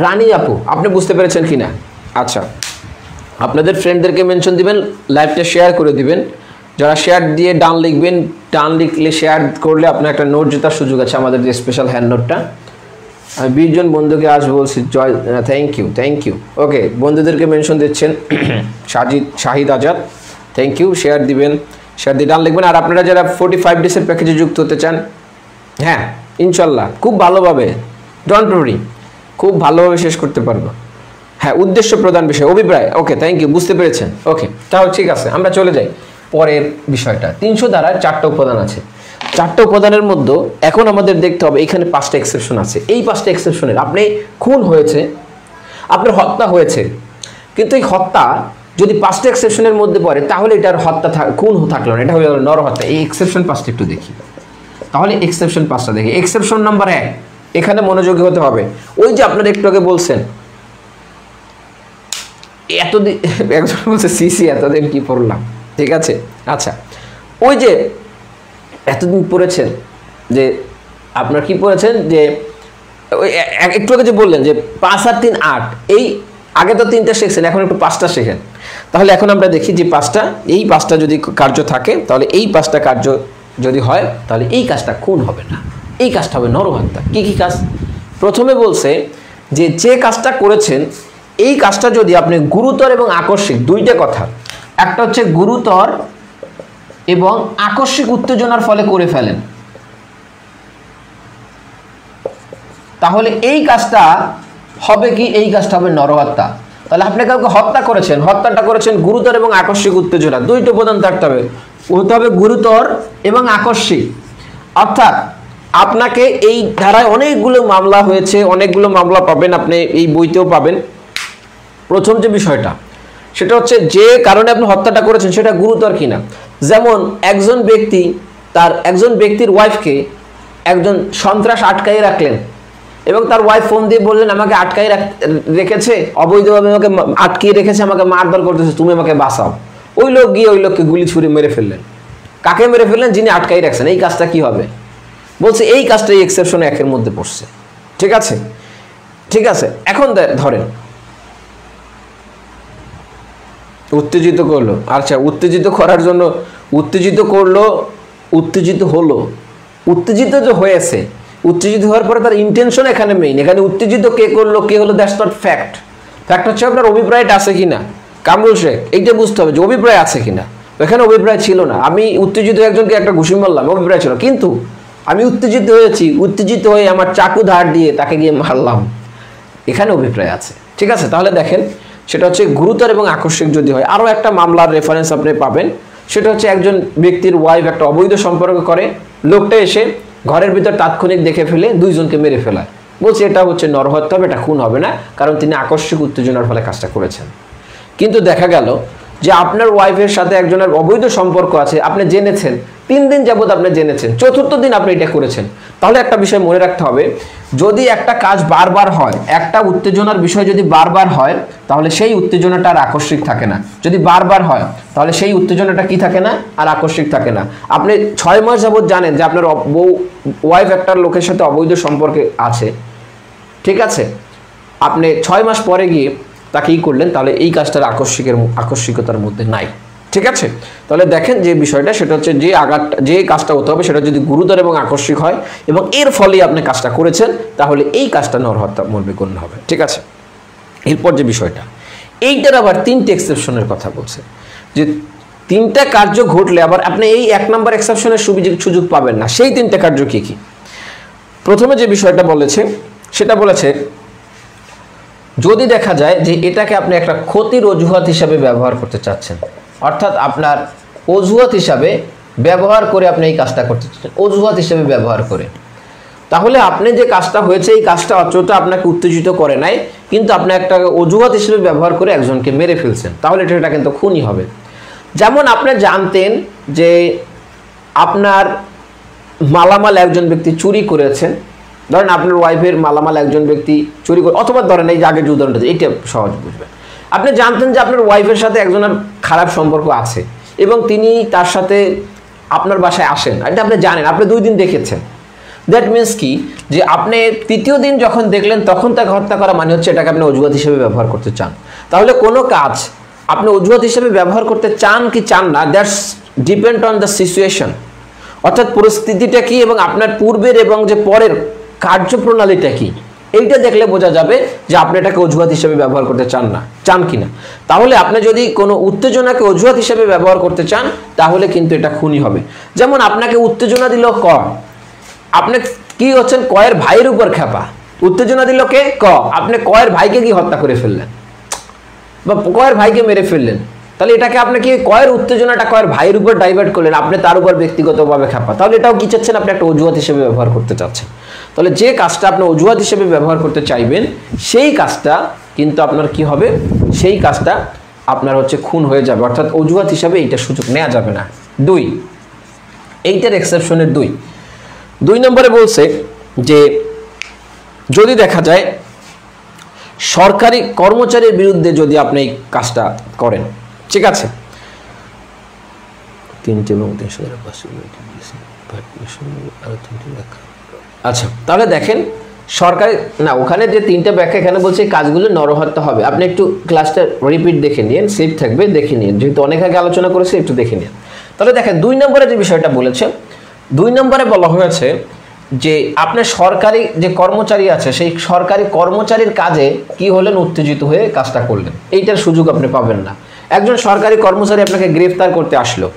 রানী আপু আপনি বুঝতে পেরেছেন কিনা? আচ্ছা, আপনাদের ফ্রেন্ডদেরকে মেনশন দিবেন, লাইভটা শেয়ার করে দিবেন। যারা শেয়ার দিয়ে ডান লিখবেন, ডান লিখলে শেয়ার করলে আপনার একটা নোট জেতার সুযোগ আছে, আমাদের যে স্পেশাল হ্যান্ড নোটটা। আমি 20 জন বন্ধুকে আজ বলছি, জয়, থ্যাংক ইউ। ওকে, বন্ধুদেরকে মেনশন দিচ্ছেন, Shahid Azad, thank you. Share দিবেন, শেয়ার দিয়ে ডান লিখবেন। আর আপনারা যারা 45 ডেজের প্যাকেজে যুক্ত হতে চান, হ্যাঁ ইনশাল্লাহ খুব ভালোভাবে, ডোন্ট ওয়ারি, খুব ভালোভাবে শেষ করতে পারবো। হ্যাঁ, উদ্দেশ্য প্রধান বিষয়, অভিপ্রায়। ওকে, থ্যাংক ইউ, বুঝতে পেরেছেন। ওকে, তাহলে ঠিক আছে, আমরা চলে যাই পরের বিষয়টা। 300 ধারায় 4টা উপাদান আছে। 4টা উপাদানের মধ্যে এখন আমাদের দেখতে হবে এখানে 5টা এক্সেপশন আছে। এই 5টা এক্সেপশনের আপনি খুন হয়েছে, আপনার হত্যা হয়েছে, কিন্তু এই হত্যা যদি 5টা এক্সেপশনের মধ্যে পড়ে তাহলে এটার হত্যা খুন থাকলো না, এটা হয়ে গেল নরহত্যা। এই এক্সেপশন 5টা একটু দেখি। তাহলে এক্সেপশন 5টা দেখি। এক্সেপশন নাম্বার 1, এখানে মনোযোগী হতে হবে। ওই যে আপনারা একটু আগে বলছেন এতদিন, একজন বলছে সিসি এতদিন কি পড়লাম, ঠিক আছে। আচ্ছা, ওই যে এতদিন পড়েছেন, যে আপনার কি পড়েছেন, যে ওই একটু আগে যে বললেন যে 5 আর 3 8, এই আগে তো 3টা শিখছেন, এখন একটু 5টা শেখেন। তাহলে এখন আমরা দেখি যে 5টা, এই 5টা যদি কার্য থাকে তাহলে এই 5টা কার্য যদি হয় তাহলে এই কাজটা খুন হবে না, এই কাজটা হবে নরহত্যা। কি কি কাজ? প্রথমে বলছে যে যে কাজটা করেছেন এই কাজটা যদি আপনি গুরুতর এবং আকস্মিক, দুইটা কথা, একটা হচ্ছে গুরুতর এবং আকস্মিক উত্তেজনার ফলে করে ফেলেন, তাহলে এই কাজটা হবে কি, এই কাজটা হবে নরহত্যা। তাহলে আপনি কাউকে হত্যা করেছেন, হত্যাটা করেছেন গুরুতর এবং আকস্মিক উত্তেজনা, দুইটা উপাদান থাকতে হবে, হতে হবে গুরুতর এবং আকস্মিক। অর্থাৎ আপনাকে এই ধারায় অনেকগুলো মামলা হয়েছে, অনেকগুলো মামলা পাবেন আপনি, এই বইতেও পাবেন। প্রথম যে বিষয়টা সেটা হচ্ছে যে কারণে আপনি হত্যাটা করেছেন সেটা গুরুতর কিনা। যেমন একজন ব্যক্তির ওয়াইফকে একজন সন্ত্রাস আটকাই রাখলেন এবং তার ওয়াইফ ফোন দিয়ে বললেন আমাকে আটকাই রেখেছে, অবৈধভাবে আমাকে আটকিয়ে রেখেছে, আমাকে মারধর করতেছে, তুমি আমাকে বাঁচাও। ওই লোক গিয়ে ওই লোককে গুলি ছুড়ে মেরে ফেললেন। কাকে মেরে ফেললেন? যিনি আটকাই রাখছেন। এই কাজটা কি হবে? বলছে এই কাজটাই এক্সেপশন 1-এর মধ্যে পড়ছে। ঠিক আছে, ঠিক আছে। এখন ধরেন উত্তেজিত করলো, আচ্ছা উত্তেজিত করার জন্য উত্তেজিত করলো, উত্তেজিত হলো, উত্তেজিত যে হয়েছে, উত্তেজিত হওয়ার পরে তার ইন্টেনশন এখানে মেইন। এখানে উত্তেজিত কে করলো, কে হলো, দ্যাটস নট ফ্যাক্ট। ফ্যাক্ট হচ্ছে আপনার অভিপ্রায়টা আছে কিনা। কামরুল শেখ, এইটা বুঝতে হবে যে অভিপ্রায় আছে কিনা। এখানে অভিপ্রায় ছিল না, আমি উত্তেজিত একজনকে একটা ঘুষি মারলাম, অভিপ্রায় ছিল, কিন্তু আমি উত্তেজিত হয়েছি, উত্তেজিত হয়ে আমার চাকু ধার দিয়ে তাকে গিয়ে মারলাম, এখানে অভিপ্রায় আছে। ঠিক আছে, তাহলে দেখেন সেটা হচ্ছে গুরুতর এবং আকস্মিক যদি হয়। আরও একটা মামলার রেফারেন্স আপনি পাবেন, সেটা হচ্ছে একজন ব্যক্তির ওয়াইফ একটা অবৈধ সম্পর্ক করে, লোকটা এসে ঘরের ভিতর তাৎক্ষণিক দেখে ফেলে দুইজনকে মেরে ফেলায়। বলছে এটা হচ্ছে নরহত্যা হবে, এটা খুন হবে না, কারণ তিনি আকস্মিক উত্তেজনার ফলে কাজটা করেছেন। কিন্তু দেখা গেল যে আপনার ওয়াইফের সাথে একজনের অবৈধ সম্পর্ক আছে, আপনি জেনেছেন, 3 দিন যাবত আপনি জেনেছেন, 4র্থ দিন আপনি এটা করেছেন। তাহলে একটা বিষয় মনে রাখতে হবে, যদি একটা কাজ বারবার হয়, একটা উত্তেজনার বিষয় যদি বারবার হয় তাহলে সেই উত্তেজনাটা আর আকস্মিক থাকে না। যদি বারবার হয় তাহলে সেই উত্তেজনাটা কি থাকে না, আর আকস্মিক থাকে না। আপনি 6 মাস যাবত জানেন যে আপনার ওয়াইফ একটা লোকের সাথে অবৈধ সম্পর্কে আছে, ঠিক আছে, আপনি 6 মাস পরে গিয়ে তাকে ই করলেন, তাহলে এই কাজটার আকস্মিকতার মধ্যে নাই। ঠিক আছে, তাহলে দেখেন যে বিষয়টা সেটা হচ্ছে যে কাজটা হতে হবে সেটা যদি গুরুতর এবং আকস্মিক হয় এবং এর ফলে আপনি কাজটা করেছেন তাহলে এই কাজটা নরহত্যা মর্মে গণ্য হবে। ঠিক আছে, এরপর যে বিষয়টা, এইটার আবার 3টে এক্সেপশনের কথা বলছে, যে 3টা কার্য ঘটলে আবার আপনি এই 1 নম্বর এক্সেপশনের সুযোগ পাবেন না। সেই 3টে কার্য কি কি? প্রথমে যে বিষয়টা বলেছে সেটা বলেছে যদি দেখা যায় যে এটাকে আপনি একটা ক্ষতির অজুহাত হিসাবে ব্যবহার করতে চাচ্ছেন, অর্থাৎ আপনার অজুহাত হিসাবে ব্যবহার করে আপনি এই কাজটা করতে চাচ্ছেন, অজুহাত হিসাবে ব্যবহার করে, তাহলে আপনি যে কাজটা হয়েছে এই কাজটা অতটা আপনাকে উত্তেজিত করে নাই, কিন্তু আপনি একটা অজুহাত হিসেবে ব্যবহার করে একজনকে মেরে ফেলছেন, তাহলে এটা কিন্তু খুনই হবে। যেমন আপনি জানতেন যে আপনার মালামাল একজন ব্যক্তি চুরি করেছেন, ধরেন আপনার ওয়াইফের মালামাল একজন ব্যক্তি চুরি করে, অথবা ধরেন এই যে আগের যে উদাহরণটা, এইটা সহজ বুঝবেন। আপনি জানতেন যে আপনার ওয়াইফের সাথে একজনের খারাপ সম্পর্ক আছে এবং তিনি তার সাথে আপনার বাসায় আসেন, এটা আপনি জানেন, আপনি 2 দিন দেখেছেন। দ্যাট মিনস কি, যে আপনি 3য় দিন যখন দেখলেন তখন তাকে হত্যা করা মানে হচ্ছে এটাকে আপনি অজুহাত হিসেবে ব্যবহার করতে চান। তাহলে কোনো কাজ আপনি অজুহাত হিসেবে ব্যবহার করতে চান কি চান না, that's depend on the situation, অর্থাৎ পরিস্থিতিটা কি এবং আপনার পূর্বের এবং যে পরের কার্যপ্রণালীটা কি, এইটা দেখলে বোঝা যাবে যে আপনি এটাকে অজুহাত হিসেবে ব্যবহার করতে চান কিনা। তাহলে আপনি যদি কোনো উত্তেজনাকে অজুহাত হিসেবে ব্যবহার করতে চান তাহলে কিন্তু এটা খুনই হবে। যেমন আপনাকে উত্তেজনা দিল ক, আপনি কি হচ্ছেন কয়ের ভাইয়ের উপর খেপা, উত্তেজনা দিল কে, ক, আপনি কয়ের ভাইকে কি হত্যা করে ফেললেন। বা কয়ের ভাইকে মেরে ফেললেন, তাহলে এটাকে আপনি কি কয়ের উত্তেজনাটা কয়ের ভাইয়ের উপর ডাইভার্ট করলেন, আপনি তার উপর ব্যক্তিগতভাবে খাপা, তাহলে এটাও কি চাচ্ছেন, আপনি একটা অজুহাত হিসেবে ব্যবহার করতে চাচ্ছেন। তাহলে যে কাজটা আপনি অজুহাত হিসেবে ব্যবহার করতে চাইবেন সেই কাজটা কিন্তু আপনার কি হবে, সেই কাজটা আপনার হচ্ছে খুন হয়ে যাবে, অর্থাৎ অজুহাত হিসাবে এইটা সুযোগ নেওয়া যাবে না। 2 এইটার এক্সেপশনের 2 নম্বরে বলছে যে যদি দেখা যায় সরকারি কর্মচারীর বিরুদ্ধে যদি আপনি এই কাজটা করেন, ঠিক আছে, 3 এবং 3 আচ্ছা, তাহলে দেখেন সরকারি না, ওখানে যে 3টা ব্যাখ্যা এখানে বলছে কাজগুলো নরহত্যা হবে। আপনি একটু ক্লাসটা রিপিট দেখে নিন, সেভ থাকবে, দেখে নিন, যেহেতু অনেক আগে আলোচনা করেছে একটু দেখে নিন। তাহলে দেখেন 2 নম্বরে যে বিষয়টা বলেছে, 2 নম্বরে বলা হয়েছে যে আপনার সরকারি যে কর্মচারী আছে সেই সরকারি কর্মচারীর কাজে কি হলেন, উত্তেজিত হয়ে কাজটা করলেন, এইটার সুযোগ আপনি পাবেন না। একজন সরকারি কর্মচারী আপনাকে গ্রেফতার করতে আসলো,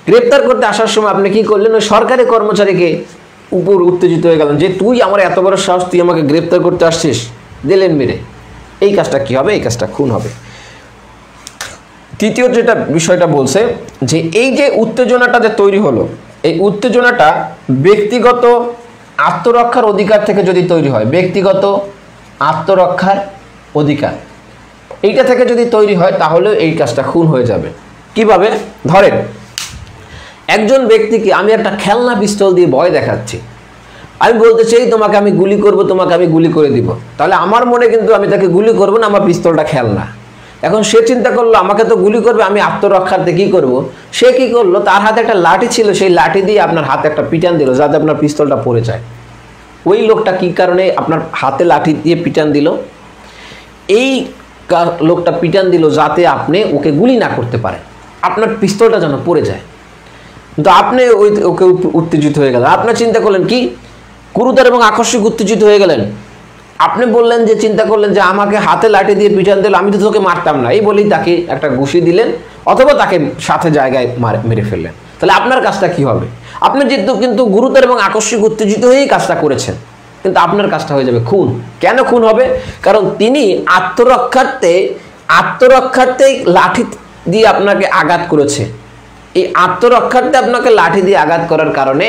গ্রেফতার করতে আসার সময় আপনি কি করলেন, ওই সরকারি কর্মচারীকে উপর উত্তেজিত হয়ে গেলেন যে তুই আমার এত বড় সাহস, তুই আমাকে গ্রেফতার করতে আসছিস, দিলেন মেরে, এই কাজটা কি হবে, এই কাজটা খুন হবে। তৃতীয় যেটা বিষয়টা বলছে যে এই যে উত্তেজনাটা যে তৈরি হলো, এই উত্তেজনাটা ব্যক্তিগত আত্মরক্ষার অধিকার থেকে যদি তৈরি হয়, ব্যক্তিগত আত্মরক্ষার অধিকার এইটা থেকে যদি তৈরি হয় তাহলে এই কাজটা খুন হয়ে যাবে। কিভাবে, ধরেন একজন ব্যক্তিকে আমি একটা খেলনা পিস্তল দিয়ে ভয় দেখাচ্ছি, আমি বলতে চাই তোমাকে আমি গুলি করব, তোমাকে আমি গুলি করে দিব, তাহলে আমার মনে কিন্তু আমি তাকে গুলি করব না, আমার পিস্তলটা খেলনা। এখন সে চিন্তা করলো আমাকে তো গুলি করবে, আমি আত্মরক্ষার্থে কি করব, সে কি করলো, তার হাতে একটা লাঠি ছিল, সেই লাঠি দিয়ে আপনার হাতে একটা পিটান দিল যাতে আপনার পিস্তলটা পড়ে যায়। ওই লোকটা কি কারণে আপনার হাতে লাঠি দিয়ে পিটান দিল, এই লোকটা পিটান দিল যাতে আপনি ওকে গুলি না করতে পারেন, আপনার পিস্তলটা যেন পড়ে যায়। কিন্তু আপনি ওকে উত্তেজিত হয়ে গেলেন, আপনি চিন্তা করলেন কি, গুরুতর এবং আকস্মিক উত্তেজিত হয়ে গেলেন, আপনি বললেন যে চিন্তা করলেন যে আমাকে হাতে লাঠি দিয়ে পিটান দিল, আমি তো তোকে মারতাম না, এই বলেই তাকে একটা ঘুষি দিলেন অথবা তাকে সাথে জায়গায় মেরে ফেললেন। তাহলে আপনার কাজটা কি হবে, আপনি যেহেতু কিন্তু গুরুতর এবং আকস্মিক উত্তেজিত হয়েই কাজটা করেছেন, কিন্তু আপনার কাজটা হয়ে যাবে খুন। কেন খুন হবে, কারণ তিনি আত্মরক্ষার্থে লাঠি দিয়ে আপনাকে আঘাত করেছে, এই আত্মরক্ষার্থে আপনাকে লাঠি দিয়ে আঘাত করার কারণে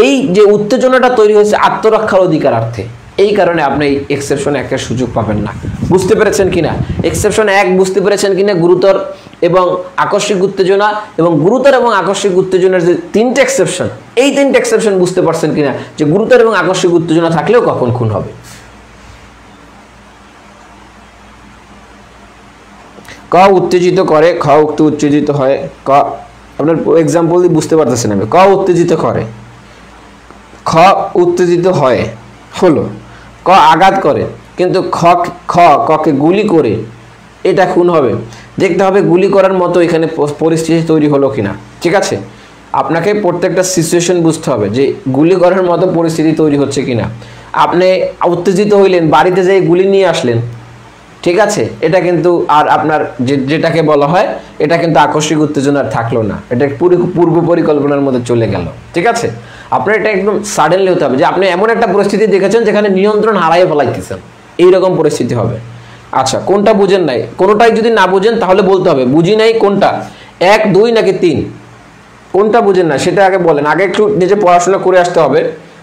এই যে উত্তেজনাটা তৈরি হয়েছে আত্মরক্ষার অধিকারার্থে, এই কারণে আপনি এই এক্সেপশন 1-এর সুযোগ পাবেন না। বুঝতে পেরেছেন কিনা, এক্সেপশন 1 বুঝতে পেরেছেন কিনা, গুরুতর এবং আকস্মিক উত্তেজনা এবং গুরুতর এবং আকস্মিক উত্তেজনার যে 3টে এক্সেপশন, এই 3টে এক্সেপশন বুঝতে পারছেন কিনা, যে গুরুতর এবং আকস্মিক উত্তেজনা থাকলেও কখন খুন হবে। ক উত্তেজিত করে, খ উত্তেজিত হয়, ক আপনার এক্সাম্পল দিয়ে বুঝতে পারতেছেন আমি, ক উত্তেজিত করে, খ উত্তেজিত হয় হলো, ক আঘাত করে, কিন্তু ককে গুলি করে, এটা খুন হবে। দেখতে হবে গুলি করার মতো এখানে পরিস্থিতি তৈরি হলো কিনা, ঠিক আছে, আপনাকে প্রত্যেকটা সিচুয়েশন বুঝতে হবে যে গুলি করার মতো পরিস্থিতি তৈরি হচ্ছে কিনা। আপনি উত্তেজিত হইলেন, বাড়িতে যেয়ে গুলি নিয়ে আসলেন, ঠিক আছে, এটা কিন্তু আর আপনার যেটাকে বলা হয় এটা কিন্তু আকস্মিক উত্তেজনার থাকলো না, এটা পূর্ব পরিকল্পনার মধ্যে চলে গেল, ঠিক আছে। আপনার এটা একদম সাডেনলি হতে হবে যে আপনি এমন একটা পরিস্থিতি দেখেছেন যেখানে নিয়ন্ত্রণ হারাই ফেলাইতেছেন, এইরকম পরিস্থিতি হবে। আচ্ছা, কোনটা বুঝেন নাই, কোনোটাই যদি না বুঝেন তাহলে বলতে হবে বুঝি নাই কোনটা, 1, 2 নাকি 3, কোনটা বুঝেন না সেটা আগে বলেন, আগে একটু নিজে পড়াশোনা করে আসতে হবে,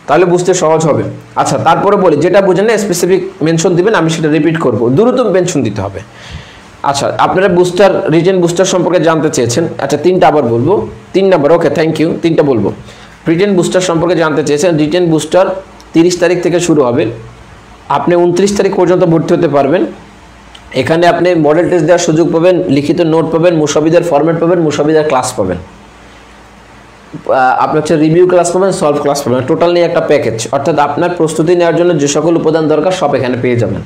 তাহলে বুঝতে সহজ হবে। আচ্ছা, তারপরে বলি যেটা বুঝেন না স্পেসিফিক মেনশন দিবেন, আমি সেটা রিপিট করব, দ্রুত মেনশন দিতে হবে। আচ্ছা, আপনারা রিটেন বুস্টার সম্পর্কে জানতে চেয়েছেন, আচ্ছা 3টা আবার বলবো, 3 নাম্বার, ওকে থ্যাংক ইউ, 3টা বলবো। রিটেন বুস্টার সম্পর্কে জানতে চেয়েছেন, রিটেন বুস্টার 30 তারিখ থেকে শুরু হবে, আপনি 29 তারিখ পর্যন্ত ভর্তি হতে পারবেন। এখানে আপনি মডেল টেস্ট দেওয়ার সুযোগ পাবেন, লিখিত নোট পাবেন, মুসাবিদার ফরম্যাট পাবেন, মুসাবিদার ক্লাস পাবেন, আপনি হচ্ছে রিভিউ ক্লাস পাবেন, সলভ ক্লাস পাবেন, টোটাল নিয়ে একটা প্যাকেজ, অর্থাৎ আপনার প্রস্তুতি নেওয়ার জন্য যে সকল উপাদান দরকার সব এখানে পেয়ে যাবেন।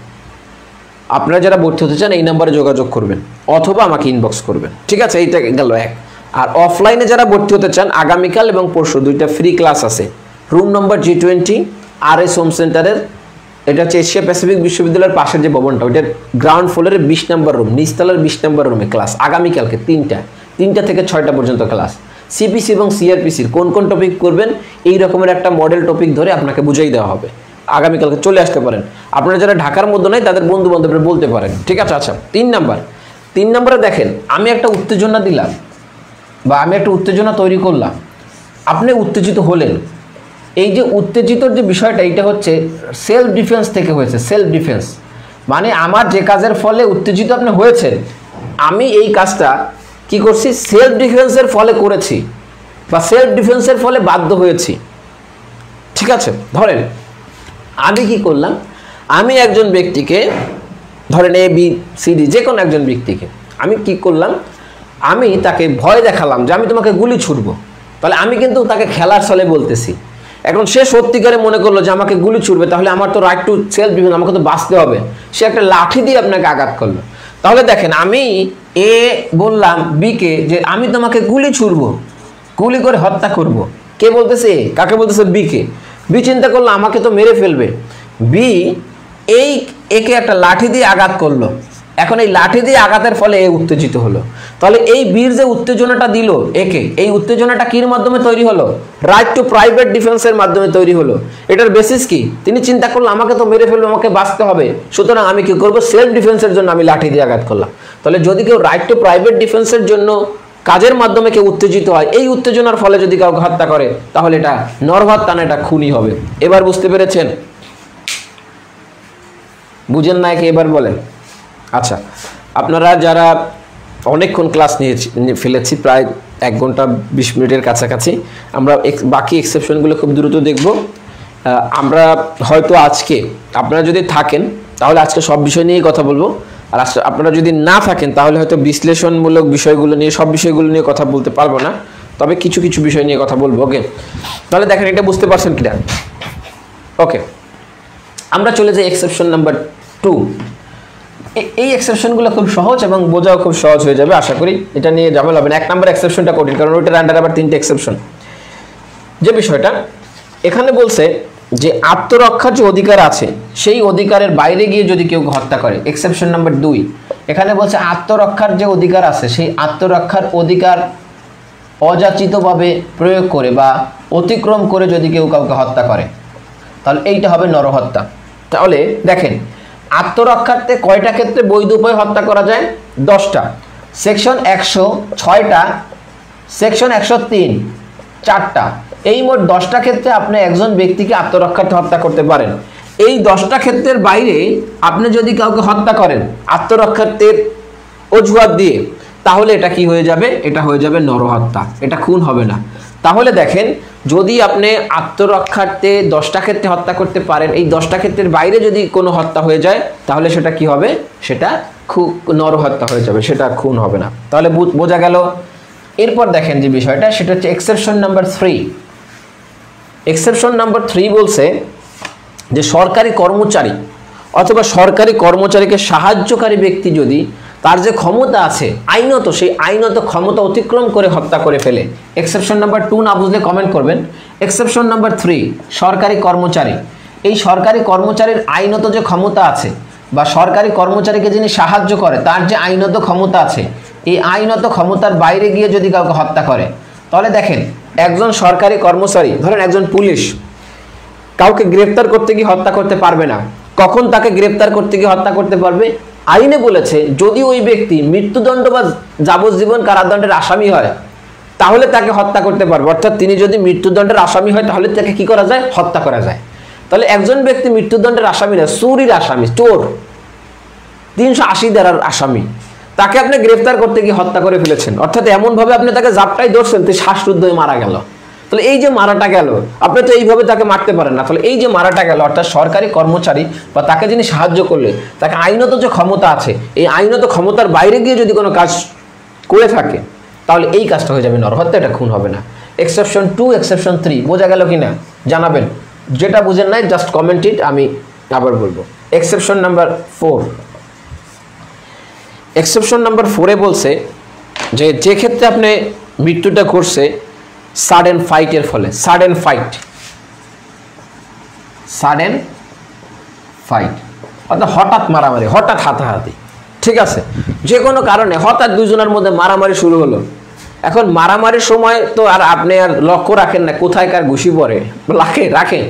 আপনারা যারা ভর্তি হতে চান এই নাম্বারে যোগাযোগ করবেন অথবা আমাকে ইনবক্স করবেন, ঠিক আছে, এইটা গেল 1। আর অফলাইনে যারা ভর্তি হতে চান, আগামীকাল এবং পরশু 2টা ফ্রি ক্লাস আছে, room number G20 RS home সেন্টারের, এটা হচ্ছে এশিয়া প্যাসিফিক বিশ্ববিদ্যালয়ের পাশের যে ভবনটা, ওইটার গ্রাউন্ড ফ্লোরের 20 নম্বর রুম, নিচতলার 20 নম্বর রুমে ক্লাস, আগামীকালকে 3টা থেকে 6টা পর্যন্ত ক্লাস। সিপিসি এবং সিআরপিসির কোন কোন টপিক করবেন এই রকমের একটা মডেল টপিক ধরে আপনাকে বুঝিয়ে দেওয়া হবে। আগামীকালকে চলে আসতে পারেন, আপনারা যারা ঢাকার মধ্যে নাই তাদের বন্ধু বান্ধবরা বলতে পারেন, ঠিক আছে। আচ্ছা, 3 নাম্বার, 3 নম্বরে দেখেন আমি একটা উত্তেজনা দিলাম বা আমি একটা উত্তেজনা তৈরি করলাম, আপনি উত্তেজিত হলেন। এই যে উত্তেজিতর যে বিষয়টা, এটা হচ্ছে সেলফ ডিফেন্স থেকে হয়েছে। সেলফ ডিফেন্স মানে আমার যে কাজের ফলে উত্তেজিত আপনি হয়েছেন, আমি এই কাজটা কি করছি, সেলফ ডিফেন্সের ফলে করেছি বা সেলফ ডিফেন্সের ফলে বাধ্য হয়েছি। ঠিক আছে, ধরেন আমি কি করলাম, আমি একজন ব্যক্তিকে, ধরেন এ বি সি ডি যে কোনো একজন ব্যক্তিকে আমি কি করলাম, আমি তাকে ভয় দেখালাম যে আমি তোমাকে গুলি ছুড়বো। তাহলে আমি কিন্তু তাকে খেলার ছলে বলতেছি। এখন সে সত্যিকারে মনে করলো যে আমাকে গুলি ছুড়বে, তাহলে আমার তো রাইট টু সেলফ ডিফেন্স, আমাকে তো বাঁচতে হবে। সে একটা লাঠি দিয়ে আপনাকে আঘাত করলো। তাহলে দেখেন আমি এ বললাম বিকে যে আমি তোমাকে গুলি ছুড়বো, গুলি করে হত্যা করব। কে বলতেছে? কাকে বলতেছে? বিকে। বি চিন্তা করলো আমাকে তো মেরে ফেলবে। বি এই একে একটা লাঠি দিয়ে আঘাত করলো। এখন এই লাঠি দিয়ে আঘাতের ফলে এ উত্তেজিত হলো। তাহলে এই বীর যে উত্তেজনাটা দিল একে, এই উত্তেজনাটা কির মাধ্যমে তৈরি হলো? রাইট টু প্রাইভেট ডিফেন্সের মাধ্যমে তৈরি হলো। এটার বেসিস কি? তিনি চিন্তা করলো আমাকে তো মেরে ফেলবে, আমাকে বাঁচতে হবে, সুতরাং আমি কি করবো, সেলফ ডিফেন্সের জন্য আমি লাঠি দিয়ে আঘাত করলাম। তাহলে যদি কেউ রাইট টু প্রাইভেট ডিফেন্সের জন্য কাজের মাধ্যমে কেউ উত্তেজিত হয়, এই উত্তেজনার ফলে যদি কাউকে হত্যা করে, তাহলে এটা নরহত্যা না, এটা খুনই হবে। এবার বুঝতে পেরেছেন? বুঝেন না কি? এবার বলেন। আচ্ছা, আপনারা যারা অনেকক্ষণ ক্লাস নিয়ে ফেলেছি, প্রায় 1 ঘন্টা 20 মিনিটের কাছাকাছি, আমরা বাকি এক্সেপশনগুলো খুব দ্রুত দেখব। আমরা হয়তো আজকে আপনারা যদি থাকেন তাহলে আজকে সব বিষয় নিয়েই কথা বলবো, আর আপনারা যদি না থাকেন তাহলে হয়তো বিশ্লেষণমূলক বিষয়গুলো নিয়ে, সব বিষয়গুলো নিয়ে কথা বলতে পারবো না, তবে কিছু কিছু বিষয় নিয়ে কথা বলবো। ওকে, তাহলে দেখেন এটা বুঝতে পারছেন কিনা? ওকে, আমরা চলে যাই এক্সেপশন নাম্বার 2। এই এক্সেপশনগুলো খুব সহজ এবং বোঝাও খুব সহজ হয়ে যাবে আশা করি, এটা নিয়ে ঝামেলা হবে না। 1 নম্বর এক্সেপশনটা কঠিন, কারণ ওইটার আন্ডারে আবার 3টে এক্সেপশন। যে বিষয়টা এখানে বলছে যে আত্মরক্ষার যে অধিকার আছে, সেই অধিকারের বাইরে গিয়ে যদি কেউ হত্যা করে, এক্সেপশন নাম্বার 2 এখানে বলছে আত্মরক্ষার যে অধিকার আছে, সেই আত্মরক্ষার অধিকার অযাচিতভাবে প্রয়োগ করে বা অতিক্রম করে যদি কেউ কাউকে হত্যা করে, তাহলে এইটা হবে নরহত্যা। তাহলে দেখেন আত্মরক্ষার্থে কয়টা ক্ষেত্রে বৈধ উপায়ে হত্যা করা যায়? 10টা। সেকশন 106টা, সেকশন 103 4টা, এই মোট 10টা ক্ষেত্রে আপনি একজন ব্যক্তিকে আত্মরক্ষার্থে হত্যা করতে পারেন। এই 10টা ক্ষেত্রের বাইরে আপনি যদি কাউকে হত্যা করেন আত্মরক্ষার্থের অজুহাত দিয়ে, তাহলে এটা কি হয়ে যাবে? এটা হয়ে যাবে নরহত্যা, এটা খুন হবে না। তাহলে দেখেন যদি আপনি আত্মরক্ষার্থে 10টা ক্ষেত্রে হত্যা করতে পারেন, এই 10টা ক্ষেত্রের বাইরে যদি কোনো হত্যা হয়ে যায় তাহলে সেটা কি হবে? সেটা নরহত্যা হয়ে যাবে, সেটা খুন হবে না। তাহলে বোঝা গেল। এরপর দেখেন যে বিষয়টা, সেটা হচ্ছে এক্সেপশন নাম্বার 3। এক্সেপশন নাম্বার 3 বলছে যে সরকারি কর্মচারী অথবা সরকারি কর্মচারীকে সাহায্যকারী ব্যক্তি যদি তার যে ক্ষমতা আছে আইনত, সেই আইনত ক্ষমতা অতিক্রম করে হত্যা করে ফেলে। এক্সেপশন নাম্বার 2 না বুঝলে কমেন্ট করবেন। এক্সেপশন নাম্বার 3 সরকারি কর্মচারী, এই সরকারি কর্মচারীর আইনত যে ক্ষমতা আছে বা সরকারি কর্মচারীকে যিনি সাহায্য করে তার যে আইনত ক্ষমতা আছে, এই আইনত ক্ষমতার বাইরে গিয়ে যদি কাউকে হত্যা করে, তাহলে দেখেন একজন সরকারি কর্মচারী, ধরেন একজন পুলিশ কাউকে গ্রেফতার করতে গিয়ে হত্যা করতে পারবে না। কখন তাকে গ্রেফতার করতে গিয়ে হত্যা করতে পারবে? আইনে বলেছে যদি ওই ব্যক্তি মৃত্যুদণ্ড বা যাবজ্জীবন কারাদণ্ডের আসামি হয় তাহলে তাকে হত্যা করতে পারবে। অর্থাৎ তিনি যদি মৃত্যুদণ্ডের আসামি হয় তাহলে তাকে কি করা যায়? হত্যা করা যায়। তাহলে একজন ব্যক্তি মৃত্যুদণ্ডের আসামি না, চুরির আসামি, চোর, 380 ধারার আসামি, তাকে আপনি গ্রেফতার করতে গিয়ে হত্যা করে ফেলেছেন। অর্থাৎ এমনভাবে আপনি তাকে জাপটাই ধরছেন, তিনি শ্বাসরুদ্ধ হয়ে মারা গেল। তাহলে এই যে মারাটা গেল, আপনি তো এইভাবে তাকে মারতে পারেন না। তাহলে এই যে মারাটা গেল, অর্থাৎ সরকারি কর্মচারী বা তাকে যিনি সাহায্য করলে তাকে আইনত যে ক্ষমতা আছে, এই আইনত ক্ষমতার বাইরে গিয়ে যদি কোনো কাজ করে থাকে তাহলে এই কাজটা হয়ে যাবে নরহত্যা, এটা খুন হবে না। এক্সেপশন 2, এক্সেপশন 3 বোঝা গেল কিনা জানাবেন। যেটা বুঝেন নাই জাস্ট কমেন্ট ইট, আমি আবার বলবো। Exception number 4। এক্সেপশন নাম্বার 4-এ বলছে যে যে ক্ষেত্রে আপনি মৃত্যুটা ঘটছে সাডেন ফাইটের ফলে, সাডেন ফাইট অর্থাৎ হঠাৎ মারামারি, হঠাৎ হাতাহাতি, ঠিক আছে, যে কোনো কারণে হঠাৎ দুজনের মধ্যে মারামারি শুরু হলো। এখন মারামারির সময় তো আর আপনি আর লক্ষ্য রাখেন না কোথায় কার ঘুষি পড়ে, রাখেন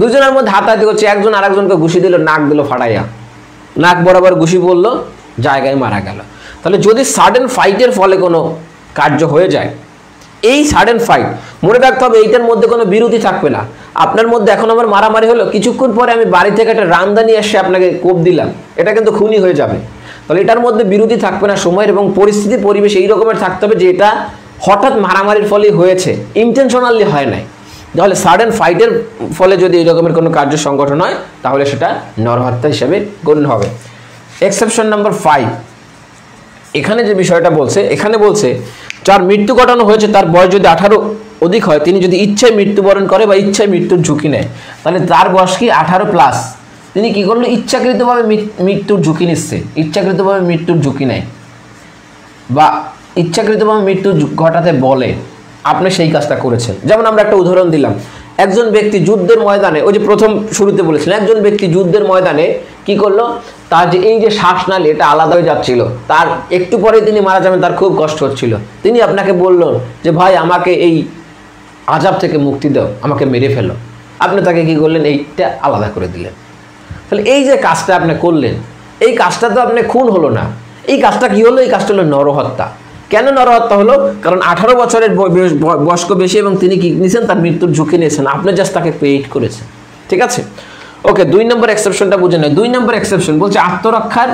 দুজনের মধ্যে হাতাহাতি হচ্ছে, একজন আরেকজনকে ঘুষি দিল, নাক দিল ফাটাইয়া, নাক বরাবর ঘুষি পড়লো, জায়গায় মারা গেল। তাহলে যদি সাডেন ফাইটের ফলে কোনো কার্য হয়ে যায়, এই সাডেন ফাইট মনে রাখতে হবে এইটার মধ্যে কোনো বিরতি থাকবে না। আপনার মধ্যে এখন আমার মারামারি হলো, কিছুক্ষণ পরে আমি বাড়ি থেকে একটা রান্দা নিয়ে এসে আপনাকে কোপ দিলাম, এটা কিন্তু খুনই হয়ে যাবে। তাহলে এটার মধ্যে বিরতি থাকবে না, সময়ের এবং পরিস্থিতি পরিবেশ এই রকমের থাকতে হবে যে এটা হঠাৎ মারামারির ফলে হয়েছে, ইন্টেনশনালি হয় নাই। তাহলে সাডেন ফাইটের ফলে যদি এই রকমের কোনো কার্য সংগঠন হয় তাহলে সেটা নরহত্যা হিসেবে গণ্য হবে। এক্সেপশন নাম্বার 5, এখানে যে বিষয়টা বলছে, এখানে বলছে যার মৃত্যু ঘটানো হয়েছে তার বয়স যদি 18 অধিক হয়, তিনি যদি ইচ্ছায় মৃত্যুবরণ করে বা ইচ্ছায় মৃত্যুর ঝুঁকি নেয়, তাহলে তার বয়স কি 18+, তিনি কি করলো, ইচ্ছাকৃতভাবে মৃত্যুর ঝুঁকি নিচ্ছে, ইচ্ছাকৃতভাবে মৃত্যুর ঝুঁকি নেয় বা ইচ্ছাকৃতভাবে মৃত্যু ঘটাতে বলে, আপনি সেই কাজটা করেছেন। যেমন আমরা একটা উদাহরণ দিলাম, একজন ব্যক্তি যুদ্ধের ময়দানে, ওই যে প্রথম শুরুতে বলেছিলেন, একজন ব্যক্তি যুদ্ধের ময়দানে কি করলো, তার যে এই যে শ্বাসনালী এটা আলাদা হয়ে যাচ্ছিল, তার একটু পরে তিনি মারা যাবেন, তার খুব কষ্ট হচ্ছিল, তিনি আপনাকে বললেন যে ভাই আমাকে এই আযাব থেকে মুক্তি দাও, আমাকে মেরে ফেলো, আপনি তাকে কি করলেন, এইটা আলাদা করে দিলেন। তাহলে এই যে কাজটা আপনি করলেন, এই কাজটা তো আপনি খুন হলো না, এই কাজটা কি হলো, এই কাজটা হলো নরহত্যা। কেন নরহত্যা হলো, কারণ 18 বছরের বয়স্ক বেশি এবং তিনি কি নিয়েছেন, তার মৃত্যুর ঝুঁকি নিয়েছেন, আপনি জাস্ট তাকে পেইড করেছেন। ঠিক আছে, ওকে। 2 নম্বর এক্সেপশনটা বুঝে নেয়। 2 নম্বর এক্সেপশন বলছে আত্মরক্ষার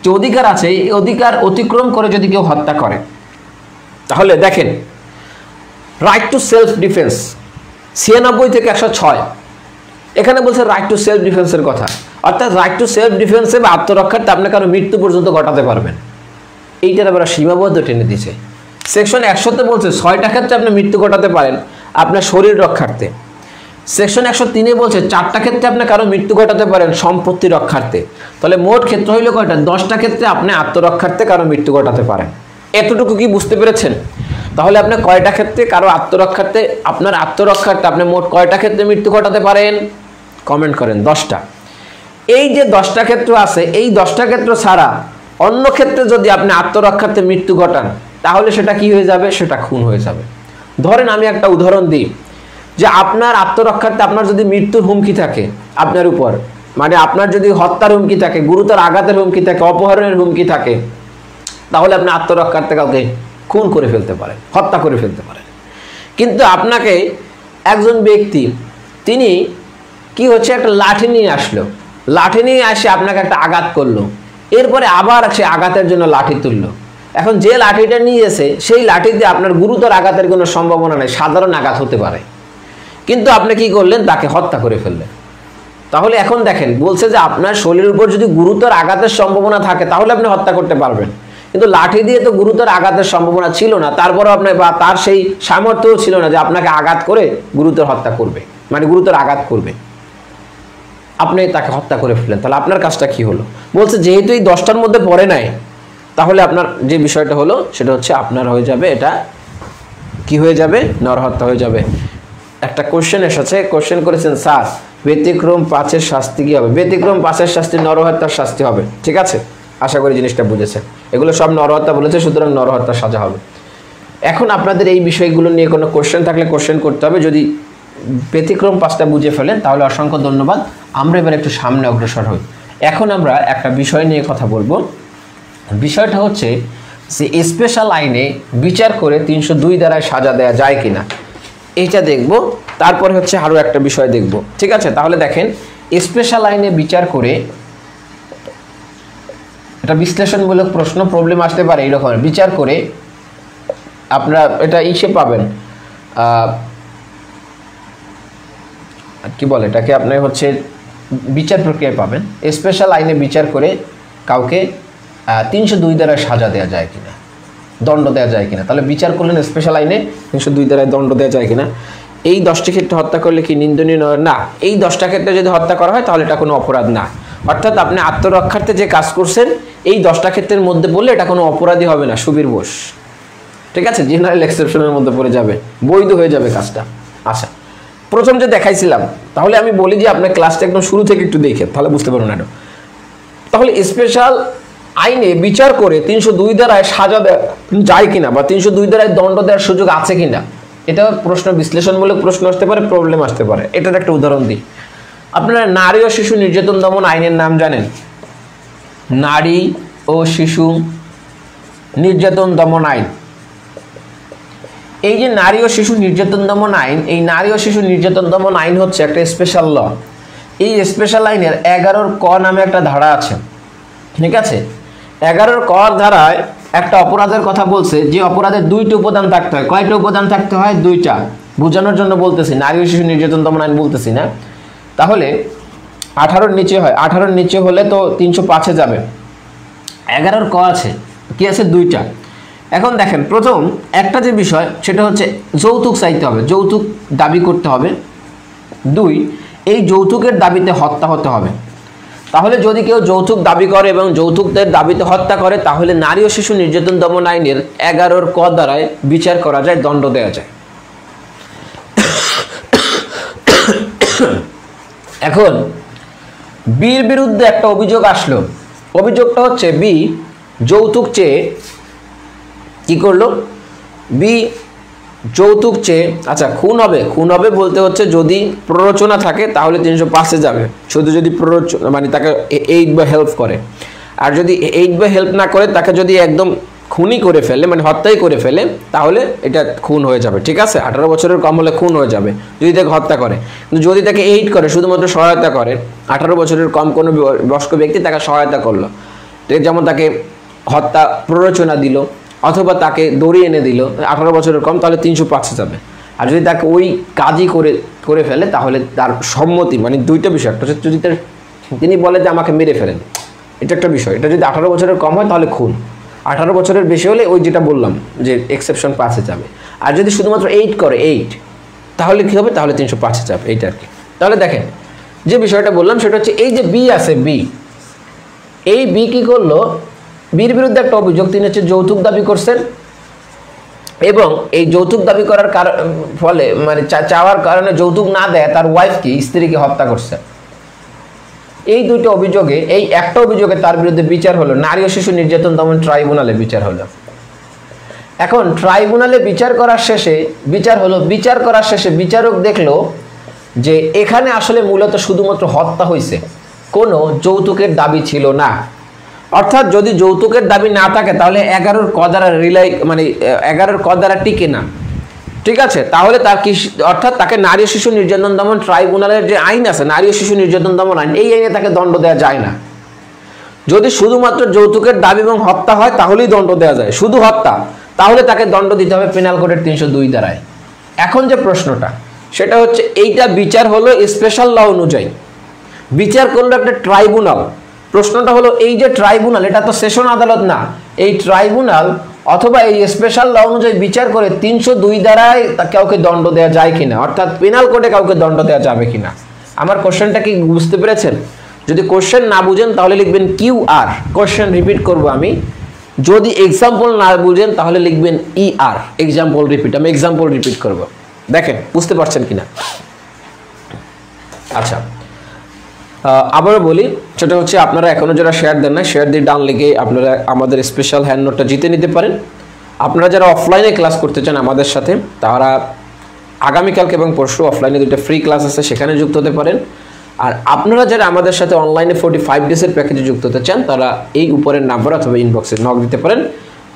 যে অধিকার আছে, এই অধিকার অতিক্রম করে যদি কেউ হত্যা করে, তাহলে দেখেন রাইট টু সেলফ ডিফেন্স 96 থেকে 106, এখানে বলছে রাইট টু সেলফ ডিফেন্সের কথা, অর্থাৎ রাইট টু সেলফ ডিফেন্সে বা আত্মরক্ষার্থে আপনি কারো মৃত্যু পর্যন্ত ঘটাতে পারবেন, এইটার আবার সীমাবদ্ধ টেনে দিয়েছে। সেকশন 100-তে বলছে 6টা ক্ষেত্রে আপনি মৃত্যু ঘটাতে পারেন আপনার শরীর রক্ষার্থে। সেকশন 103-এ বলছে 4টা ক্ষেত্রে আপনি কারো মৃত্যু ঘটাতে পারেন সম্পত্তি রক্ষার্থে। তাহলে মোট ক্ষেত্র হইল কয়টা, 10টা ক্ষেত্রে আপনি আত্মরক্ষার্থে কারো মৃত্যু ঘটাতে পারেন। এতটুকু কি বুঝতে পেরেছেন? তাহলে আপনি কয়টা ক্ষেত্রে কারো আত্মরক্ষার্থে, আপনার আত্মরক্ষার্থে আপনি মোট কয়টা ক্ষেত্রে মৃত্যু ঘটাতে পারেন, কমেন্ট করেন। 10টা। এই যে 10টা ক্ষেত্র আছে, এই 10টা ক্ষেত্র ছাড়া অন্য ক্ষেত্রে যদি আপনি আত্মরক্ষার্থে মৃত্যু ঘটান তাহলে সেটা কি হয়ে যাবে, সেটা খুন হয়ে যাবে। ধরেন আমি একটা উদাহরণ দিই, যে আপনার আত্মরক্ষার্থে আপনার যদি মৃত্যুর হুমকি থাকে আপনার উপর, মানে আপনার যদি হত্যার হুমকি থাকে, গুরুতর আঘাতের হুমকি থাকে, অপহরণের হুমকি থাকে, তাহলে আপনি আত্মরক্ষার্থে কাউকে খুন করে ফেলতে পারেন, হত্যা করে ফেলতে পারেন। কিন্তু আপনাকে একজন ব্যক্তি তিনি কি হচ্ছে, একটা লাঠি নিয়ে আসলো, লাঠি নিয়ে আসে আপনাকে একটা আঘাত করলো, এরপরে আবার সে আঘাতের জন্য লাঠি তুললো। এখন যে লাঠিটা নিয়েছে সেই লাঠিতে আপনার গুরুতর আঘাতের কোনো সম্ভাবনা নেই, সাধারণ আঘাত হতে পারে, কিন্তু আপনি কি করলেন, তাকে হত্যা করে ফেললেন। তাহলে এখন দেখেন বলছে যে আপনার শরীরের উপর যদি গুরুতর আঘাতের সম্ভাবনা থাকে তাহলে আপনি হত্যা করতে পারবেন, কিন্তু লাঠি দিয়ে তো গুরুতর আঘাতের সম্ভাবনা ছিল না, তারপরেও আপনি বা তার সেই সামর্থ্যও ছিল না যে আপনাকে আঘাত করে গুরুতর হত্যা করবে, মানে গুরুতর আঘাত করবে, আপনি তাকে হত্যা করে ফেললেন। তাহলে আপনার কাজটা কি হলো, বলছে যেহেতু এই 10টার মধ্যে পড়ে নাই, তাহলে আপনার যে বিষয়টা হলো সেটা হচ্ছে আপনার হয়ে যাবে, এটা কি হয়ে যাবে, নরহত্যা হয়ে যাবে। একটা কোশ্চেন এসেছে, কোশ্চেন করেছেন স্যার ব্যতিক্রম 5-এর শাস্তি কি হবে? ব্যতিক্রম 5-এর শাস্তি নরহত্যার শাস্তি হবে। ঠিক আছে, আশা করি জিনিসটা বুঝেছেন। এগুলো সব নরহত্যা বলেছে, সুতরাং নরহত্যার সাজা হবে। এখন আপনাদের এই বিষয়গুলো নিয়ে কোনো কোশ্চেন থাকলে কোশ্চেন করতে হবে। যদি ব্যতিক্রম 5টা বুঝে ফেলেন তাহলে অসংখ্য ধন্যবাদ। আমরা এবার একটু সামনে অগ্রসর হই। এখন আমরা একটা বিষয় নিয়ে কথা বলবো। বিষয়টা হচ্ছে যে স্পেশাল আইনে বিচার করে 302 ধারায় সাজা দেওয়া যায় কিনা, এইটা দেখব। তারপরে হচ্ছে আরও একটা বিষয় দেখব। ঠিক আছে, তাহলে দেখেন স্পেশাল আইনে বিচার করে, এটা বিশ্লেষণমূলক প্রশ্ন, প্রবলেম আসতে পারে এইরকম, বিচার করে আপনারা এটা ইসে পাবেন, কি বলে এটাকে, আপনি হচ্ছে বিচার প্রক্রিয়ায় পাবেন স্পেশাল আইনে বিচার করে কাউকে 302 ধারায় সাজা দেওয়া যায় কিনা, দণ্ড দেওয়া যায় কিনা। তাহলে বিচার করলেন স্পেশাল আইনে 302 ধারায় দণ্ড দেওয়া যায় কিনা। এই 10টি ক্ষেত্রে হত্যা করলে কি নিন্দনীয় না? এই 10টা ক্ষেত্রে যদি হত্যা করা হয় তাহলে এটা কোনো অপরাধ না। অর্থাৎ আপনি আত্মরক্ষার্থে যে কাজ করছেন এই 10টা ক্ষেত্রের মধ্যে পড়লে এটা কোনো অপরাধী হবে না, সুবীর বোস। ঠিক আছে, জেনারেল এক্সেপশনের মধ্যে পড়ে যাবে, বৈধ হয়ে যাবে কাজটা। আচ্ছা, প্রথম যে দেখাইছিলাম, তাহলে আমি বলি যে আপনার ক্লাসটা একদম শুরু থেকে একটু দেখে, তাহলে বুঝতে পারবেন না। তাহলে স্পেশাল আইনে বিচার করে 302 ধারায় সাজা দেওয়া যায় কিনা বা 302 ধারায় দণ্ড দেওয়ার সুযোগ আছে কিনা, এটা প্রশ্ন, বিশ্লেষণমূলক প্রশ্ন আসতে পারে, প্রবলেম আসতে পারে। এটার একটা উদাহরণ দিই। আপনারা নারী ও শিশু নির্যাতন দমন আইনের নাম জানেন? নারী ও শিশু নির্যাতন দমন আইন, এই যে নারী ও শিশু নির্যাতন দমন আইন, এই নারী ও শিশু নির্যাতন দমন আইন হচ্ছে একটা স্পেশাল ল। এই স্পেশাল আইনের 11 ক নামে একটা ধারা আছে, ঠিক আছে। 11 ক ধারায় একটা অপরাধের কথা বলছে, যে অপরাধের 2টি উপাদান থাকতে হয়। কয়টা উপাদান থাকতে হয়? 2টা। বোঝানোর জন্য বলতেছি, নারী ও শিশু নির্যাতন দমন আইন বলতেছি না। তাহলে 18-র নিচে হয়, 18-র নিচে হলে তো 305-এ যাবে। 11 ক আছে, কি আছে? 2টা। এখন দেখেন, প্রথম একটা যে বিষয় সেটা হচ্ছে যৌতুক চাইতে হবে, যৌতুক দাবি করতে হবে। 2, এই যৌতুকের দাবিতে হত্যা হতে হবে। তাহলে যদি কেউ যৌতুক দাবি করে এবং যৌতুকদের দাবিতে হত্যা করে, তাহলে নারী ও শিশু নির্যাতন দমন আইনের 11 ক দ্বারায় বিচার করা যায়, দণ্ড দেওয়া যায়। এখন বির বিরুদ্ধে একটা অভিযোগ আসলো। অভিযোগটা হচ্ছে বি যৌতুক চেয়ে কি করলো? বি যৌতুক চেয়ে, আচ্ছা খুন হবে। খুন হবে বলতে হচ্ছে যদি প্ররোচনা থাকে তাহলে 305-এ যাবে, শুধু যদি প্ররোচনা মানে তাকে এইড বা হেল্প করে। আর যদি এইড বা হেল্প না করে, তাকে যদি একদম খুনই করে ফেলে, মানে হত্যাই করে ফেলে, তাহলে এটা খুন হয়ে যাবে, ঠিক আছে। 18 বছরের কম হলে খুন হয়ে যাবে যদি তাকে হত্যা করে। কিন্তু যদি তাকে এইড করে, শুধুমাত্র সহায়তা করে, 18 বছরের কম কোনো বয়স্ক ব্যক্তি তাকে সহায়তা করলো, যেমন তাকে হত্যা প্ররোচনা দিল অথবা তাকে দড়ি এনে দিল, 18 বছরের কম, তাহলে 305-এ যাবে। আর যদি তাকে ওই কাজই করে ফেলে, তাহলে তার সম্মতি, মানে 2টা বিষয়। একটা হচ্ছে যদি তিনি বলে যে আমাকে মেরে ফেলেন, এটা একটা বিষয়। এটা যদি 18 বছরের কম হয় তাহলে খুন, 18 বছরের বেশি হলে ওই যেটা বললাম যে এক্সেপশন 5-এ যাবে। আর যদি শুধুমাত্র এইড করে, এইড, তাহলে কী হবে? তাহলে 305-এ যাবে, এইটা আর কি। তাহলে দেখেন যে বিষয়টা বললাম সেটা হচ্ছে এই যে বি আছে, বি, এই বি কী করলো? বির বিরুদ্ধে একটা অভিযোগ, তিনি হচ্ছে যৌতুক দাবি করছেন এবং এই যৌতুক দাবি করার ফলে, মানে চাওয়ার কারণে যৌতুক না দেয় তার ওয়াইফকে, স্ত্রীকে হত্যা করছে। এই 2টা অভিযোগে, এই একটা অভিযোগে তার বিরুদ্ধে বিচার হলো নারী ও শিশু নির্যাতন দমন ট্রাইব্যুনালে বিচার হলো। এখন ট্রাইব্যুনালে বিচার করার শেষে বিচারক দেখলো যে এখানে আসলে মূলত শুধুমাত্র হত্যা হয়েছে, কোনো যৌতুকের দাবি ছিল না। অর্থাৎ যদি যৌতুকের দাবি না থাকে তাহলে 11 ক দ্বারা মানে 11 ক দ্বারা টিকে না, ঠিক আছে। তাহলে তার কি, অর্থাৎ তাকে নারী ও শিশু নির্যাতন দমন ট্রাইব্যুনালের যে আইন আছে, নারী ও শিশু নির্যাতন দমন আইন, এই আইনে তাকে দণ্ড দেওয়া যায় না। যদি শুধুমাত্র যৌতুকের দাবি এবং হত্যা হয় তাহলেই দণ্ড দেওয়া যায়, শুধু হত্যা, তাহলে তাকে দণ্ড দিতে হবে পেনাল কোডের 302 দ্বারায়। এখন যে প্রশ্নটা সেটা হচ্ছে, এইটা বিচার হলো স্পেশাল ল অনুযায়ী, বিচার করলো একটা ট্রাইব্যুনাল। প্রশ্নটা হলো এই যে ট্রাইব্যুনাল, এটা তো সেশন আদালত না, এই ট্রাইব্যুনাল অথবা এই স্পেশাল ল অনুযায়ী বিচার করে 302 দ্বারায় কাউকে দণ্ড দেওয়া যায় কিনা, অর্থাৎ পেনাল কোডে কাউকে দণ্ড দেওয়া যাবে কিনা। আমার কোশ্চেনটা কি বুঝতে পেরেছেন? যদি কোশ্চেন না বুঝেন তাহলে লিখবেন QR, কোশ্চেন রিপিট করব আমি। যদি এক্সাম্পল না বুঝেন তাহলে লিখবেন ER, এক্সাম্পল রিপিট। আমি এক্সাম্পল রিপিট করব, দেখেন বুঝতে পারছেন কিনা। আচ্ছা, আবারও বলি, সেটা হচ্ছে আপনারা এখনও যারা শেয়ার দেন না, শেয়ার দিয়ে ডান লিখে আপনারা আমাদের স্পেশাল হ্যান্ড নোটটা জিতে নিতে পারেন। আপনারা যারা অফলাইনে ক্লাস করতে চান আমাদের সাথে, তারা আগামীকালকে এবং পরশু অফলাইনে 2টা ফ্রি ক্লাস আছে, সেখানে যুক্ত হতে পারেন। আর আপনারা যারা আমাদের সাথে অনলাইনে 45 ডেজের প্যাকেজে যুক্ত হতে চান, তারা এই উপরের নাম্বার অথবা ইনবক্সে নক দিতে পারেন।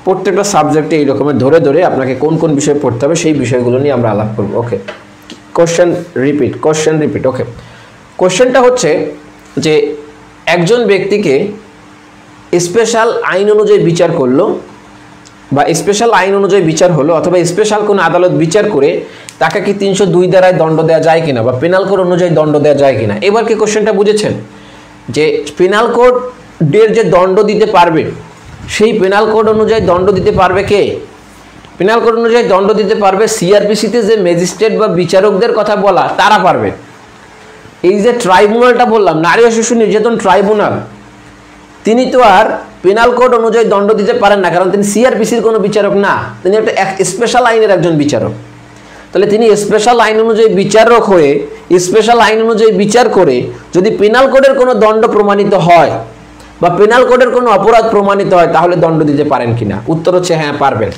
প্রত্যেকটা সাবজেক্টে এই রকমের ধরে ধরে আপনাকে কোন কোন বিষয় পড়তে হবে সেই বিষয়গুলো নিয়ে আমরা আলাপ করব। ওকে, কোশ্চেন রিপিট। ওকে, কোশ্চেনটা হচ্ছে যে একজন ব্যক্তিকে স্পেশাল আইন অনুযায়ী বিচার করলো, বা স্পেশাল আইন অনুযায়ী বিচার হলো, অথবা স্পেশাল কোনো আদালত বিচার করে তাকে কি 302 দ্বারায় দণ্ড দেওয়া যায় কিনা, বা পেনাল কোড অনুযায়ী দণ্ড দেওয়া যায় কিনা। এবার কি কোশ্চেনটা বুঝেছেন? যে পেনাল কোডের যে দণ্ড দিতে পারবে, সেই পেনাল কোড অনুযায়ী দণ্ড দিতে পারবে কে? পেনাল কোড অনুযায়ী দণ্ড দিতে পারবে CRPC-তে যে ম্যাজিস্ট্রেট বা বিচারকদের কথা বলা, তারা পারবে। এই যে ট্রাইব্যুনালটা বললাম, নারী ও শিশু নির্যাতন ট্রাইব্যুনাল, তিনি তো আর পেনাল কোড অনুযায়ী দণ্ড দিতে পারেন না, কারণ তিনি CRPC-র কোনো বিচারক না, তিনি একটা স্পেশাল আইনের একজন বিচারক। তাহলে তিনি স্পেশাল আইন অনুযায়ী বিচারক হয়ে স্পেশাল আইন অনুযায়ী বিচার করে যদি পেনাল কোডের কোনো দণ্ড প্রমাণিত হয় বা পেনাল কোডের কোনো অপরাধ প্রমাণিত হয়, তাহলে দণ্ড দিতে পারেন কিনা? উত্তর হচ্ছে হ্যাঁ, পারবেন।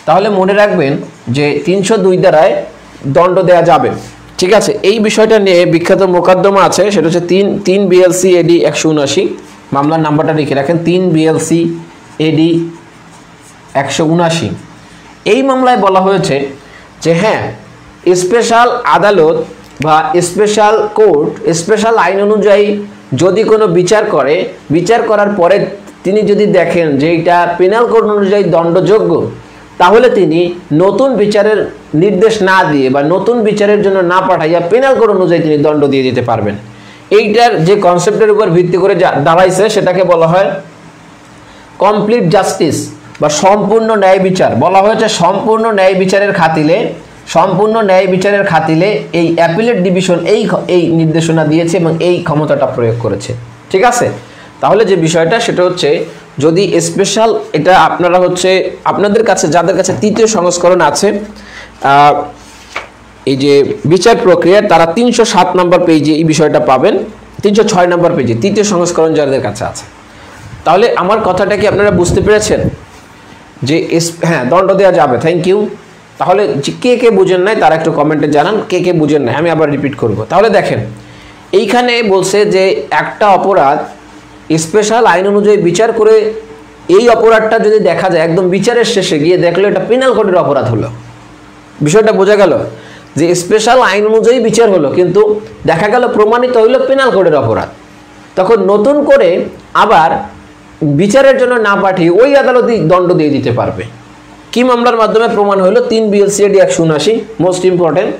তাহলে মনে রাখবেন যে 302 দ্বারায় দণ্ড দেওয়া যাবে, ঠিক আছে। এই বিষয়টা নিয়ে বিখ্যাত মোকদ্দমা আছে, সেটা হচ্ছে 3 BLC AD 179, মামলার নাম্বারটা লিখে রাখেন, 3 BLC AD 179 এই মামলায় বলা হয়েছে যে হ্যাঁ স্পেশাল আদালত বা স্পেশাল কোর্ট স্পেশাল আইন অনুযায়ী যদি কোনো বিচার করে, বিচার করার পরে তিনি যদি দেখেন যে এটা পেনাল কোড অনুযায়ী দণ্ডযোগ্য, তাহলে তিনি নতুন বিচারের নির্দেশ না দিয়ে বা নতুন বিচারের জন্য না পাঠাইয়া পেনাল কোড অনুযায়ী তিনি দণ্ড দিয়ে দিতে পারবেন। এইটার যে কনসেপ্টের উপর ভিত্তি করে দাঁড়াইছে সেটাকে বলা হয় কমপ্লিট জাস্টিস বা সম্পূর্ণ ন্যায় বিচার। বলা হয়েছে সম্পূর্ণ ন্যায় বিচারের খাতিলে এই অ্যাপিলেট ডিভিশন এই নির্দেশনা দিয়েছে এবং এই ক্ষমতাটা প্রয়োগ করেছে। ঠিক আছে, তাহলে যে বিষয়টা সেটা হচ্ছে যদি স্পেশাল, এটা আপনারা হচ্ছে আপনাদের কাছে যাদের কাছে তৃতীয় সংস্করণ আছে এই যে বিচার প্রক্রিয়া, তারা 307 নম্বর পেজে এই বিষয়টা পাবেন, 306 নম্বর পেজে তৃতীয় সংস্করণ যাদের কাছে আছে। তাহলে আমার কথাটা কি আপনারা বুঝতে পেরেছেন যে হ্যাঁ দণ্ড দেওয়া যাবে? Thank you. তাহলে কে কে বুঝেন নাই তারা একটু কমেন্টে জানান কে কে বুঝেন নাই, আমি আবার রিপিট করব। তাহলে দেখেন এইখানে বলছে যে একটা অপরাধ স্পেশাল আইন অনুযায়ী বিচার করে এই অপরাধটা যদি দেখা যায় একদম বিচারের শেষে গিয়ে দেখলো এটা পেনাল কোডের অপরাধ হলো, বিষয়টা বোঝা গেল যে স্পেশাল আইন অনুযায়ী বিচার হলো কিন্তু দেখা গেল প্রমাণিত হইলো পেনাল কোডের অপরাধ, তখন নতুন করে আবার বিচারের জন্য না পাঠিয়ে ওই আদালতই দণ্ড দিয়ে দিতে পারবে। কি মামলার মাধ্যমে প্রমাণ হলো 3 BLCAD 179 মোস্ট ইম্পর্টেন্ট।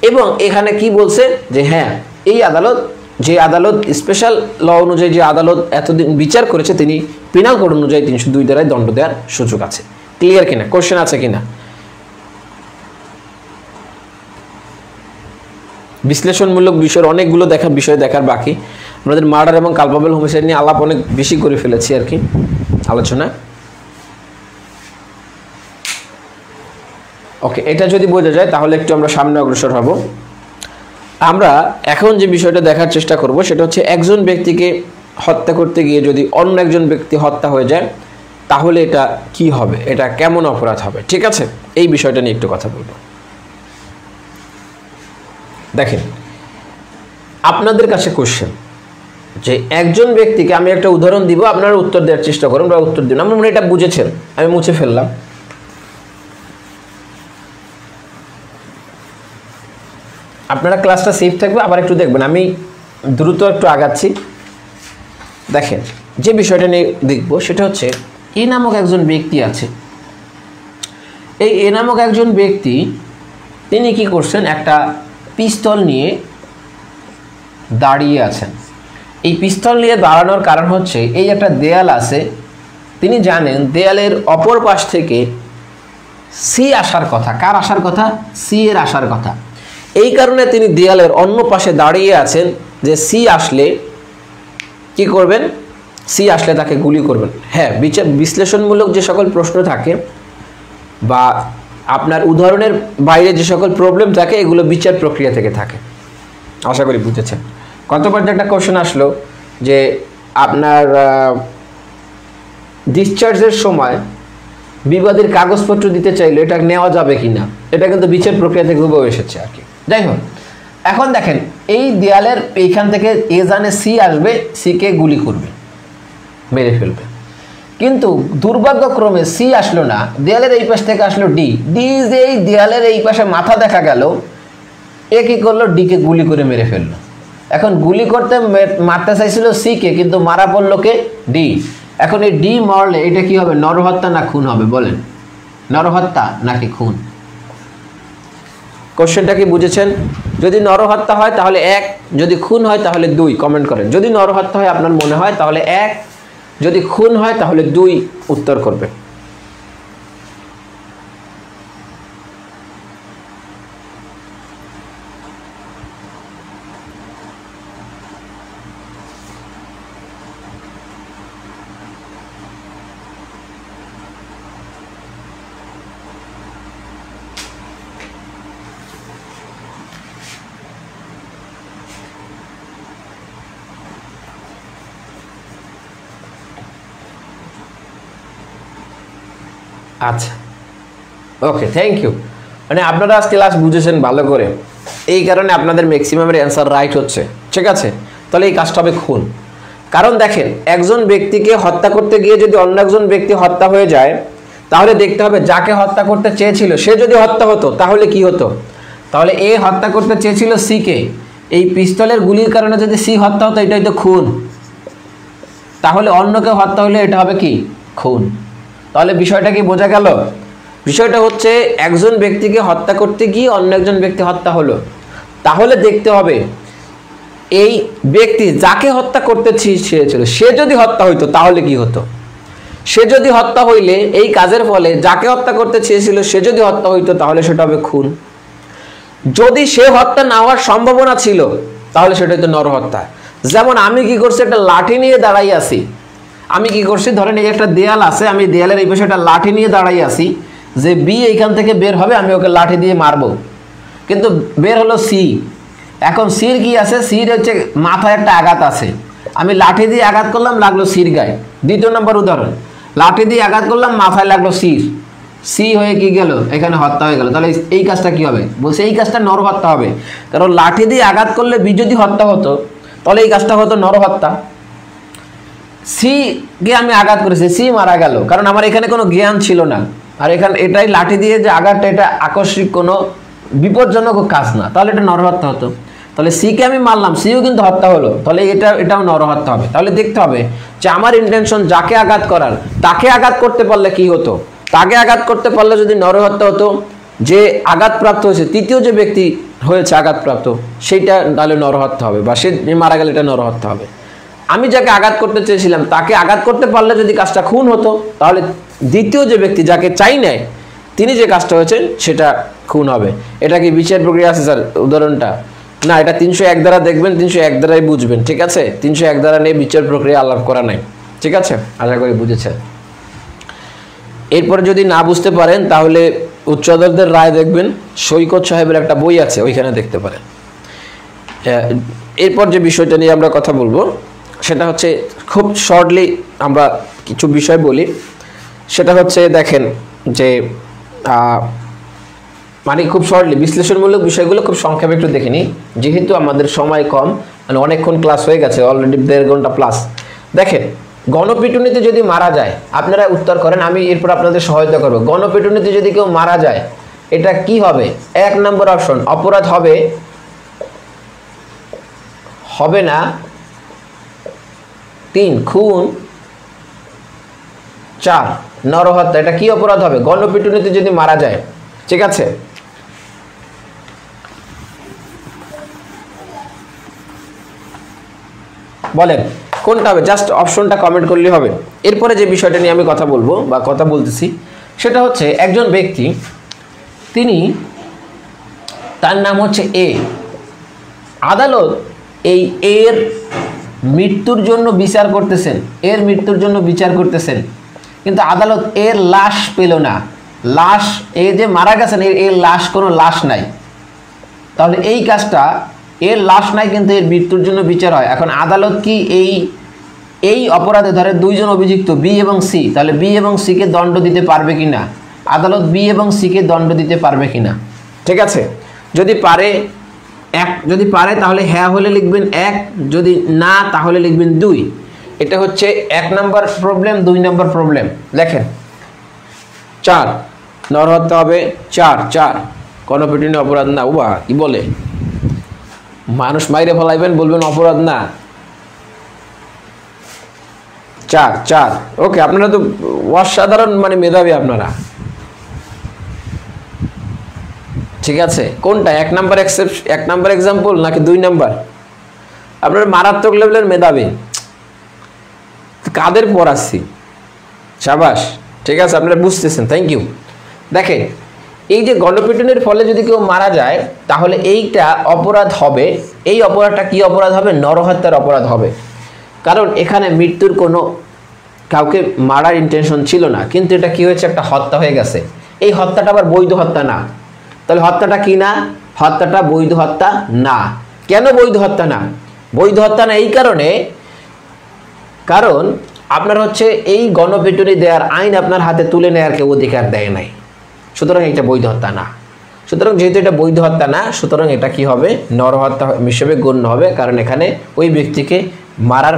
এবং এখানে কি বলছে যে হ্যাঁ এই আদালত, যে আদালত স্পেশাল ল অনুযায়ী যে আদালত এতদিন বিচার করেছে তিনি পেনাল কোড অনুযায়ী 302 ধারায় দণ্ড দেওয়ার সুযোগ আছে। ক্লিয়ার কিনা? কোশ্চেন আছে কিনা? বিশ্লেষণমূলক বিষয়ের অনেকগুলো বিষয় দেখার বাকি। আমাদের মার্ডার এবং কালপাবেল হোমিসাইড নিয়ে আলাপ অনেক বেশি করে ফেলেছি আর কি আলোচনা। ওকে, এটা যদি বোঝা যায় তাহলে একটু আমরা সামনে অগ্রসর হব। আমরা এখন যে বিষয়টা দেখার চেষ্টা করব সেটা হচ্ছে একজন ব্যক্তিকে হত্যা করতে গিয়ে যদি অন্য একজন ব্যক্তি হত্যা হয়ে যায় তাহলে এটা কি হবে, এটা কেমন অপরাধ হবে। ঠিক আছে, এই বিষয়টা নিয়ে একটু কথা বলবো। দেখেন আপনাদের কাছে কোশ্চেন যে একজন ব্যক্তিকে, আমি একটা উদাহরণ দিব, আপনারা উত্তর দেওয়ার চেষ্টা করুন বা উত্তর দিন। আমরা মনে এটা বুঝেছেন, আমি মুছে ফেললাম। আপনারা ক্লাসটা সেফ থাকবে, আবার একটু দেখবেন, আমি দ্রুত একটু আগাচ্ছি। দেখেন যে বিষয়টা নিয়ে দেখবো সেটা হচ্ছে এ নামক একজন ব্যক্তি আছে। এই এ নামক একজন ব্যক্তি তিনি কি করছেন, একটা পিস্তল নিয়ে দাঁড়িয়ে আছেন। এই পিস্তল নিয়ে দাঁড়ানোর কারণ হচ্ছে এই একটা দেয়াল আছে, তিনি জানেন দেয়ালের অপর পাশ থেকে সি আসার কথা। কার আসার কথা? সি এর আসার কথা। এই কারণে তিনি দেয়ালের অন্য পাশে দাঁড়িয়ে আছেন যে সি আসলে কি করবেন, সি আসলে তাকে গুলি করবেন। হ্যাঁ, বিশ্লেষণমূলক যে সকল প্রশ্ন থাকে বা আপনার উদাহরণের বাইরে যে সকল প্রবলেম থাকে এগুলো বিচার প্রক্রিয়া থেকে থাকে, আশা করি বুঝেছেন। গতবার একটা কোশ্চেন আসলো যে আপনার ডিসচার্জের সময় বিবাদের কাগজপত্র দিতে চাইলে এটা নেওয়া যাবে কিনা, এটা কিন্তু বিচার প্রক্রিয়া থেকে উঠে এসেছে আর কি। যাই হোক, এখন দেখেন এই দেয়ালের এইখান থেকে এ জানে সি আসবে, সিকে গুলি করবে, মেরে ফেলবে, কিন্তু দুর্ভাগ্যক্রমে সি আসলো না, দেয়ালের এই পাশ থেকে আসলো ডি। ডি যে এই দেয়ালের এই পাশে মাথা দেখা গেল, এ কি করলো, ডিকে গুলি করে মেরে ফেললো। এখন গুলি করতে মারতে চাইছিল সিকে, কিন্তু মারা পড়লো কে, ডি। এখন এই ডি মরলে এটা কি হবে, নরহত্যা না খুন হবে বলেন? নরহত্যা নাকি খুন? কোশ্চেনটা কি বুঝেছেন? যদি নরহত্যা হয় তাহলে 1, যদি খুন হয় তাহলে 2 কমেন্ট করেন। যদি নরহত্যা হয় আপনার মনে হয় তাহলে 1, যদি খুন হয় তাহলে 2 উত্তর করবে। আচ্ছা, ওকে, থ্যাংক ইউ। মানে আপনারা আজ ক্লাস বুঝেছেন ভালো করে, এই কারণে আপনাদের ম্যাক্সিমামের অ্যান্সার রাইট হচ্ছে। ঠিক আছে, তাহলে এই কাজটা হবে খুন। কারণ দেখেন একজন ব্যক্তিকে হত্যা করতে গিয়ে যদি অন্য একজন ব্যক্তি হত্যা হয়ে যায় তাহলে দেখতে হবে যাকে হত্যা করতে চেয়েছিল সে যদি হত্যা হতো তাহলে কি হতো, তাহলে এ হত্যা করতে চেয়েছিল সি কে, এই পিস্তলের গুলির কারণে যদি সি হত্যা হতো এটাই তো খুন, তাহলে অন্য কেউ হত্যা হলে এটা হবে কি খুন। তাহলে বিষয়টা কি বোঝা গেল? বিষয়টা হচ্ছে একজন ব্যক্তিকে হত্যা করতে গিয়ে অন্য একজন ব্যক্তি হত্যা হলো, তাহলে দেখতে হবে এই ব্যক্তি যাকে হত্যা করতে চেয়েছিল সে যদি হত্যা হইতো তাহলে কি হতো। সে যদি হত্যা হইলে এই কাজের ফলে যাকে হত্যা করতে চেয়েছিল সে যদি হত্যা হইতো তাহলে সেটা হবে খুন। যদি সে হত্যা না হওয়ার সম্ভাবনা ছিল তাহলে সেটা হয়তো নরহত্যা। যেমন আমি কি করছি, একটা লাঠি নিয়ে দাঁড়াই আছি, আমি কি করছি ধরেন এই একটা দেয়াল আছে, আমি দেয়ালের এই পাশে একটা লাঠি নিয়ে দাঁড়াই আছি, যে বি এইখান থেকে বের হবে আমি ওকে লাঠি দিয়ে মারবো, কিন্তু বের হলো সি। এখন সির কি আছে, সির হচ্ছে মাথায় একটা আঘাত আছে, আমি লাঠি দিয়ে আঘাত করলাম লাগলো সির গায়ে। দ্বিতীয় নম্বর উদাহরণ, লাঠি দিয়ে আঘাত করলাম মাথায় লাগলো সির, সি হয়ে কি গেল এখানে হত্যা হয়ে গেল। তাহলে এই কাজটা কি হবে, বলছে এই কাজটা নরহত্যা হবে, কারণ লাঠি দিয়ে আঘাত করলে বি যদি হত্যা হতো তাহলে এই কাজটা হতো নরহত্যা। সি কে আমি আঘাত করেছি, সি মারা গেল, কারণ আমার এখানে কোনো জ্ঞান ছিল না, আর এখানে এটাই লাঠি দিয়ে যে আঘাতটা এটা আকস্মিক কোনো বিপজ্জনক কাজ না, তাহলে এটা নরহত্যা হতো। তাহলে সি কে আমি মারলাম, সিও কিন্তু হত্যা হলো, তাহলে এটাও নরহত্যা হবে। তাহলে দেখতে হবে যে আমার ইন্টেনশন যাকে আঘাত করার তাকে আঘাত করতে পারলে কি হতো, তাকে আঘাত করতে পারলে যদি নরহত্যা হতো, যে আঘাতপ্রাপ্ত হয়েছে তৃতীয় যে ব্যক্তি হয়েছে আঘাতপ্রাপ্ত সেইটা তাহলে নরহত্যা হবে, বা সে মারা গেলে এটা নরহত্যা হবে। আমি যাকে আঘাত করতে চেয়েছিলাম তাকে আঘাত করতে পারলে যদি কাজটা খুন হতো, তাহলে দ্বিতীয় যে ব্যক্তি যাকে চাই নাই তিনি যে কাজটা হয়েছে সেটা খুন হবে। এটা কি বিচার প্রক্রিয়া আছে স্যার উদাহরণটা? না, এটা 301 দ্বারা দেখবেন, 301 দ্বারাই বুঝবেন, ঠিক আছে? 301 দ্বারা নিয়ে বিচার প্রক্রিয়া আলাপ করা নাই, ঠিক আছে? আশা করি বুঝেছেন। এরপরে যদি না বুঝতে পারেন তাহলে উচ্চ আদালতের রায় দেখবেন, সৈকত সাহেবের একটা বই আছে ওইখানে দেখতে পারেন। এরপর যে বিষয়টা নিয়ে আমরা কথা বলবো সেটা হচ্ছে খুব শর্টলি আমরা কিছু বিষয় বলি। সেটা হচ্ছে দেখেন যে মানে খুব শর্টলি বিশ্লেষণমূলক বিষয়গুলো খুব সংক্ষেপে একটু দেখে নিই, যেহেতু আমাদের সময় কম, মানে অনেকক্ষণ ক্লাস হয়ে গেছে অলরেডি 1.5 ঘন্টা প্লাস। দেখেন গণপিটুনিতে যদি মারা যায়, আপনারা উত্তর করেন, আমি এরপর আপনাদের সহায়তা করব। গণপিটুনিতে যদি কেউ মারা যায় এটা কি হবে? 1 নম্বর অপশন অপরাধ হবে, হবে না। 3 খুন, 4 নরহত্যা। এটা কি অপরাধ হবে গণপিটুনিতে যদি মারা যায়? ঠিক আছে, বলেন কোনটা হবে, জাস্ট অপশনটা কমেন্ট করলে হবে। এরপরে যে বিষয়টা নিয়ে আমি কথা বলবো বা কথা বলতেছি সেটা হচ্ছে একজন ব্যক্তি, তিনি তার নাম হচ্ছে এ, আদালত এই এর মৃত্যুর জন্য বিচার করতেছেন, এর মৃত্যুর জন্য বিচার করতেছেন, কিন্তু আদালত এর লাশ পেল না। লাশ, এ যে মারা গেছেন এর লাশ, কোনো লাশ নাই, তাহলে এই কাজটা এর লাশ নাই কিন্তু এর মৃত্যুর জন্য বিচার হয়। এখন আদালত কি এই অপরাধে ধরে 2 জন অভিযুক্ত বি এবং সি, তাহলে বি এবং সি কে দণ্ড দিতে পারবে কিনা, আদালত বি এবং সি কে দণ্ড দিতে পারবে কিনা? ঠিক আছে, যদি পারে যদি পারে তাহলে হ্যাঁ হলে লিখবেন 1, যদি না তাহলে লিখবেন 2। এটা হচ্ছে 1 নম্বর প্রবলেম। 2 নম্বর প্রবলেম লেখেন 4 নরহত্যা হবে। 4 গণপিটুনি অপরাধ না। উবা কি বলে, মানুষ মাইরে ফেলাইবেন বলবেন অপরাধ না। 4 ওকে, আপনারা তো অসাধারণ মানে মেধাবী আপনারা, ঠিক আছে? কোনটা 1 নম্বর এক্সাম্পল নাকি 2 নম্বর? আপনারা মারাত্মক লেভেলের মেধাবী, কাদের পড়াচ্ছি, শাবাশ, ঠিক আছে, আপনারা বুঝতেছেন, থ্যাংক ইউ। দেখেন এই যে গণপিটুনির ফলে যদি কেউ মারা যায় তাহলে এইটা অপরাধ হবে। এই অপরাধটা কি অপরাধ হবে? নরহত্যার অপরাধ হবে, কারণ এখানে মৃত্যুর কোনো কাউকে মারার ইন্টেনশন ছিল না, কিন্তু এটা কি হয়েছে, একটা হত্যা হয়ে গেছে। এই হত্যাটা আবার বৈধ হত্যা না, তাহলে হত্যাটা কি না? হত্যাটা বৈধ হত্যা না। কেন বৈধ হত্যা না? বৈধ হত্যা না এই কারণে, কারণ আপনার হচ্ছে এই গণপিটুনি দেওয়ার আইন আপনার হাতে তুলে নেওয়ার কেউ অধিকার দেয় নাই, সুতরাং এটা বৈধ হত্যা না। সুতরাং যেহেতু এটা বৈধ হত্যা না, সুতরাং এটা কি হবে? নরহত্যা হিসেবে গণ্য হবে, কারণ এখানে ওই ব্যক্তিকে মারার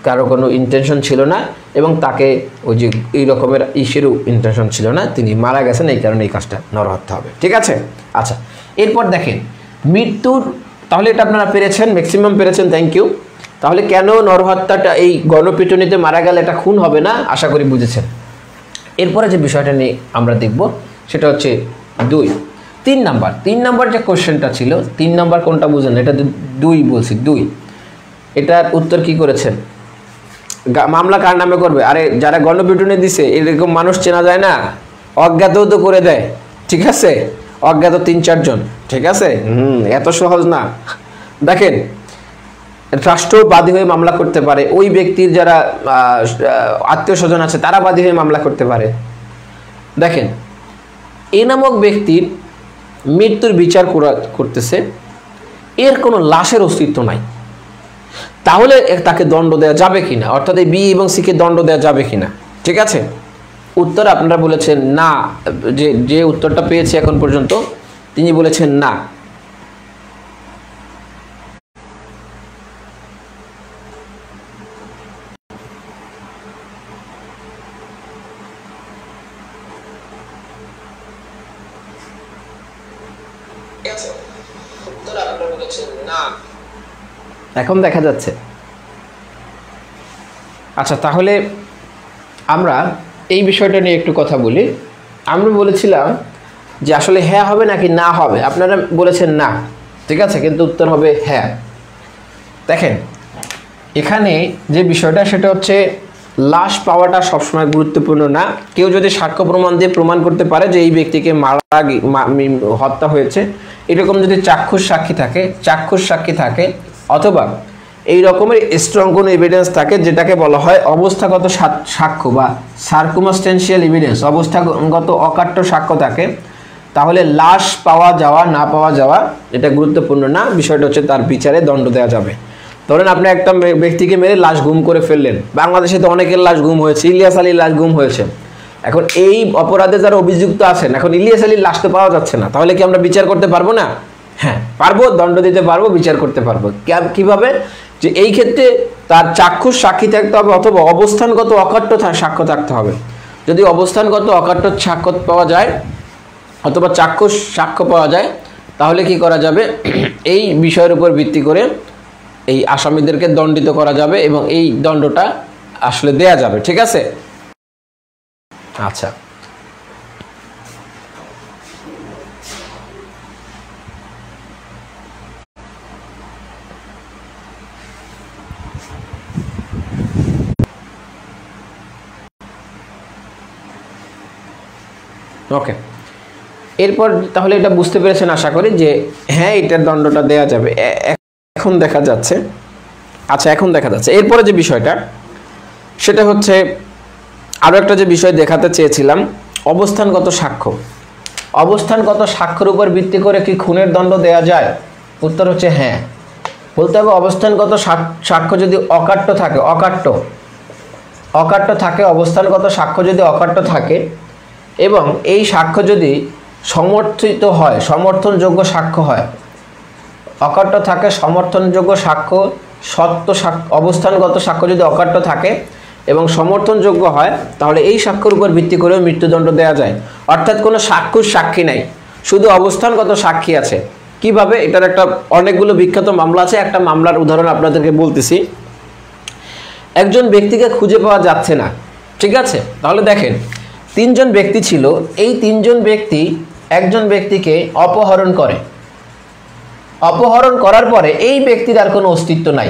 কারো কোনো ইন্টেনশন ছিল না এবং তাকে ওই যে এই রকমের ইসেরও ইন্টেনশন ছিল না, তিনি মারা গেছেন, এই কারণে এই কাজটা নরহত্যা হবে। ঠিক আছে? আচ্ছা, এরপর দেখেন মৃত্যুর, তাহলে এটা আপনারা পেরেছেন, ম্যাক্সিমাম পেরেছেন, থ্যাংক ইউ। তাহলে কেন নরহত্যাটা এই গণপিটুনিতে মারা গেলে এটা খুন হবে না, আশা করি বুঝেছেন। এরপরে যে বিষয়টা নিয়ে আমরা দেখব সেটা হচ্ছে 3 নাম্বার যে কোশ্চেনটা ছিল, 3 নাম্বার কোনটা বুঝেন, এটা 2 বলছি, 2। এটার উত্তর কি করেছেন? মামলা কার নামে করবে? আরে যারা গণপিটুনি দিছে এরকম মানুষ চেনা যায় না, অজ্ঞাতও তো করে দেয়। ঠিক আছে? অজ্ঞাত 3-4 জন। ঠিক আছে? এত সহজ না। দেখেন, রাষ্ট্র বাদী হয়ে মামলা করতে পারে, ওই ব্যক্তির যারা আত্মীয় স্বজন আছে তারা বাদী হয়ে মামলা করতে পারে। দেখেন, এ নামক ব্যক্তির মৃত্যুর বিচার করতেছে, এর কোনো লাশের অস্তিত্ব নাই, তাহলে তাকে দণ্ড দেওয়া যাবে কিনা, অর্থাৎ এই বি এবং সিকে দণ্ড দেওয়া যাবে কিনা? ঠিক আছে? উত্তর আপনারা বলেছেন না, যে উত্তরটা পেয়েছে এখন পর্যন্ত তিনি বলেছেন না। এখন দেখা যাচ্ছে। আচ্ছা, তাহলে আমরা এই বিষয়টা নিয়ে একটু কথা বলি। আমরা বলেছিলাম যে আসলে হ্যাঁ হবে নাকি না হবে, আপনারা বলেছেন না। ঠিক আছে? কিন্তু উত্তর হবে হ্যাঁ। দেখেন, এখানে যে বিষয়টা সেটা হচ্ছে লাশ পাওয়াটা সবসময় গুরুত্বপূর্ণ না। কেউ যদি সাক্ষ্য প্রমাণ দিয়ে প্রমাণ করতে পারে যে এই ব্যক্তিকে হত্যা হয়েছে, এরকম যদি চাক্ষুষ সাক্ষী থাকে অথবা এই রকমের স্ট্রং কোনো এভিডেন্স থাকে, যেটাকে বলা হয় অবস্থাগত সাক্ষ্য বা সার্কুমস্টেন্সিয়াল এভিডেন্স, অবস্থাগত অকাট্য সাক্ষ্য থাকে, তাহলে লাশ পাওয়া যাওয়া না পাওয়া যাওয়া এটা গুরুত্বপূর্ণ না। বিষয়টা হচ্ছে তার বিচারে দণ্ড দেওয়া যাবে। ধরেন আপনি একটা ব্যক্তিকে মেরে লাশ গুম করে ফেললেন। বাংলাদেশে তো অনেকের লাশ গুম হয়েছে, ইলিয়াস আলীর লাশ গুম হয়েছে। এখন এই অপরাধে যারা অভিযুক্ত আছেন, এখন ইলিয়াস আলীর লাশ তো পাওয়া যাচ্ছে না, তাহলে কি আমরা বিচার করতে পারবো না? হ্যাঁ পারবো, দণ্ড দিতে পারবো, বিচার করতে পারবো। কিভাবে? যে এই ক্ষেত্রে তার চাক্ষুষ সাক্ষী থাকতে হবে অথবা অবস্থানগত অকাট্য সাক্ষ্য থাকতে হবে। যদি অবস্থানগত অকাট্য সাক্ষ্য পাওয়া যায় অথবা চাক্ষুষ সাক্ষ্য পাওয়া যায়, তাহলে কি করা যাবে? এই বিষয়ের উপর ভিত্তি করে এই আসামিদেরকে দণ্ডিত করা যাবে এবং এই দণ্ডটা আসলে দেয়া যাবে। ঠিক আছে? আচ্ছা, ওকে। এরপর তাহলে এটা বুঝতে পেরেছেন আশা করি যে হ্যাঁ এটার দণ্ডটা দেয়া যাবে। এখন দেখা যাচ্ছে, আচ্ছা এখন দেখা যাচ্ছে এরপরে যে বিষয়টা সেটা হচ্ছে আরও একটা যে বিষয় দেখাতে চেয়েছিলাম, অবস্থানগত সাক্ষ্য। অবস্থানগত সাক্ষ্যের উপর ভিত্তি করে কি খুনের দণ্ড দেয়া যায়? উত্তর হচ্ছে হ্যাঁ। বলতে হবে অবস্থানগত সাক্ষ্য যদি অকাট্য থাকে, অবস্থানগত সাক্ষ্য যদি অকাট্য থাকে এবং এই সাক্ষ্য যদি সমর্থিত হয়, সমর্থনযোগ্য সাক্ষ্য হয়, অকাট্য থাকে সমর্থনযোগ্য সাক্ষ্য, অবস্থানগত সাক্ষ্য যদি অকাট্য থাকে এবং সমর্থনযোগ্য হয়, তাহলে এই সাক্ষ্যের উপর ভিত্তি করেও মৃত্যুদণ্ড দেওয়া যায়। অর্থাৎ কোনো সাক্ষী নাই, শুধু অবস্থানগত সাক্ষী আছে। কিভাবে? এটার একটা অনেকগুলো বিখ্যাত মামলা আছে। একটা মামলার উদাহরণ আপনাদেরকে বলতেছি। একজন ব্যক্তিকে খুঁজে পাওয়া যাচ্ছে না, ঠিক আছে? তাহলে দেখেন 3 জন ব্যক্তি ছিল, এই 3 জন ব্যক্তি একজন ব্যক্তিকে অপহরণ করে। অপহরণ করার পরে এই ব্যক্তির আর কোনো অস্তিত্ব নাই।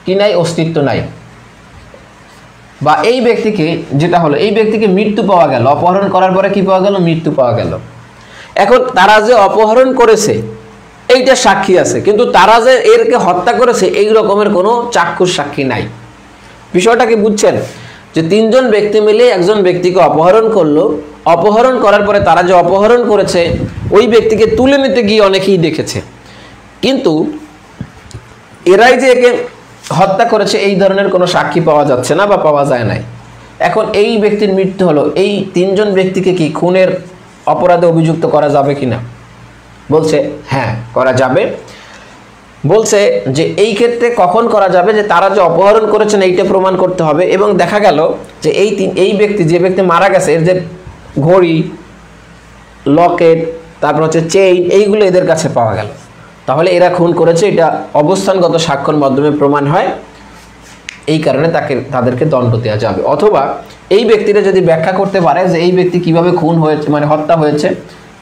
কি নাই? অস্তিত্ব নাই। বা এই ব্যক্তিকে যেটা হলো, এই ব্যক্তিকে মৃত্যু পাওয়া গেল। অপহরণ করার পরে কি পাওয়া গেল? মৃত্যু পাওয়া গেল। এখন তারা যে অপহরণ করেছে এইটা সাক্ষী আছে, কিন্তু তারা যে এরকে হত্যা করেছে এই রকমের কোনো চাক্ষুষ সাক্ষী নাই। বিষয়টা কি বুঝছেন? যে 3 জন ব্যক্তি মিলে একজন ব্যক্তিকে অপহরণ করলো, অপহরণ করার পরে তারা যে অপহরণ করেছে ওই ব্যক্তিকে তুলে নিতে গিয়ে অনেকেই দেখেছে, কিন্তু এরাই যে একে হত্যা করেছে এই ধরনের কোনো সাক্ষী পাওয়া যাচ্ছে না বা পাওয়া যায় নাই। এখন এই ব্যক্তির মৃত্যু হলো, এই 3 জন ব্যক্তিকে কি খুনের অপরাধে অভিযুক্ত করা যাবে কিনা? বলছে হ্যাঁ করা যাবে। বলছে যে এই ক্ষেত্রে কখন করা যাবে, যে তারা যে অপহরণ করেছেন এইটা প্রমাণ করতে হবে, এবং দেখা গেল যে এই ব্যক্তি যে ব্যক্তি মারা গেছে এর যে ঘড়ি, লকেট, তারপর হচ্ছে চেইন, এইগুলো এদের কাছে পাওয়া গেল, তাহলে এরা খুন করেছে, এটা অবস্থানগত সাক্ষ্যের মাধ্যমে প্রমাণ হয়, এই কারণে তাদেরকে দণ্ড দেওয়া যাবে। অথবা এই ব্যক্তিরা যদি ব্যাখ্যা করতে পারে যে এই ব্যক্তি কিভাবে খুন হয়েছে, মানে হত্যা হয়েছে,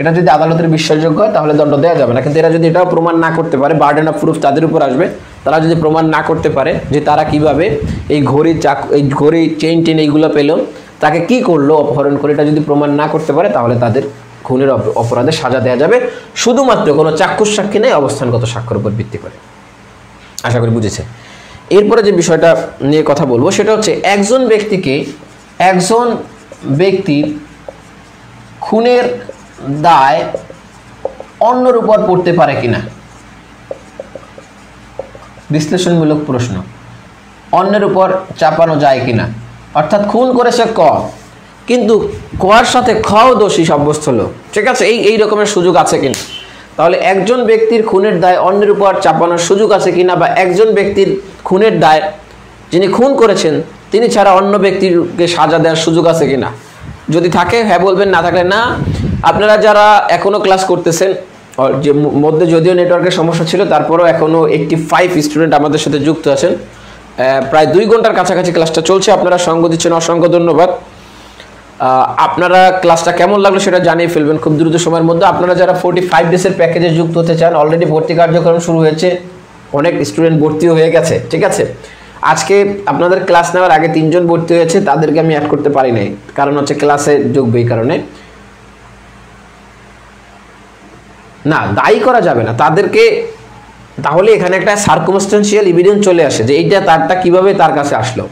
এটা যদি আদালতের বিশ্বাসযোগ্য হয় তাহলে দণ্ড দেওয়া যাবে না। কিন্তু এরা যদি এটাও প্রমাণ না করতে পারে, বার্ডেন অফ প্রুফ তাদের উপর আসবে, তারা যদি প্রমাণ না করতে পারে যে তারা কিভাবে এই ঘড়ি চেইন টেন এইগুলো পেল, তাকে কি করলো অপহরণ করে, এটা যদি প্রমাণ না করতে পারে তাহলে তাদের খুনের অপরাধে সাজা দেওয়া যাবে, শুধুমাত্র কোনো চাক্ষুষ সাক্ষী নেই, অবস্থানগত সাক্ষ্যের উপর ভিত্তি করে। আশা করি বুঝেছে। এরপরে যে বিষয়টা নিয়ে কথা বলবো সেটা হচ্ছে একজন ব্যক্তির খুনের দায় অন্যের উপর পড়তে পারে কিনা, বিশ্লেষণমূলক প্রশ্ন, অন্যের উপর চাপানো যায় কিনা। অর্থাৎ খুন করেছে ক, কিন্তু কর সাথে খও দোষী সাব্যস্ত হলো, ঠিক আছে, এই রকমের সুযোগ আছে কিনা। তাহলে একজন ব্যক্তির খুনের দায় অন্যের উপর চাপানোর সুযোগ আছে কিনা, বা একজন ব্যক্তির খুনের দায় যিনি খুন করেছেন তিনি ছাড়া অন্য ব্যক্তিকে সাজা দেওয়ার সুযোগ আছে কিনা। যদি থাকে হ্যাঁ বলবেন, না থাকলে না। আপনারা যারা এখনও ক্লাস করতেছেন, যে মধ্যে যদিও নেটওয়ার্কের সমস্যা ছিল তারপরেও এখনও 85 স্টুডেন্ট আমাদের সাথে যুক্ত আছেন, প্রায় 2 ঘন্টার কাছাকাছি ক্লাসটা চলছে, আপনারা সঙ্গ দিচ্ছেন, অসংখ্য ধন্যবাদ। আপনারা ক্লাসটা কেমন লাগলো সেটা জানিয়ে ফেলবেন খুব দ্রুত সময়ের মধ্যে। আপনারা যারা 45 ডেজের প্যাকেজে যুক্ত হতে চান, অলরেডি ভর্তি কার্যক্রম শুরু হয়েছে, অনেক স্টুডেন্ট ভর্তিও হয়ে গেছে, ঠিক আছে। আজকে আপনাদের ক্লাস নেওয়ার আগে 3 জন ভর্তি হয়েছে, তাদেরকে আমি অ্যাড করতে পারি নাই, কারণ হচ্ছে ক্লাসে ঢুকবে, এই কারণে না দায়ী করা যাবে না তাদেরকে। তাহলে এখানে একটা সার্কামস্টেন্সিয়াল এভিডেন্স চলে আসে যে এইটা তারটা কিভাবে তার কাছে আসলো,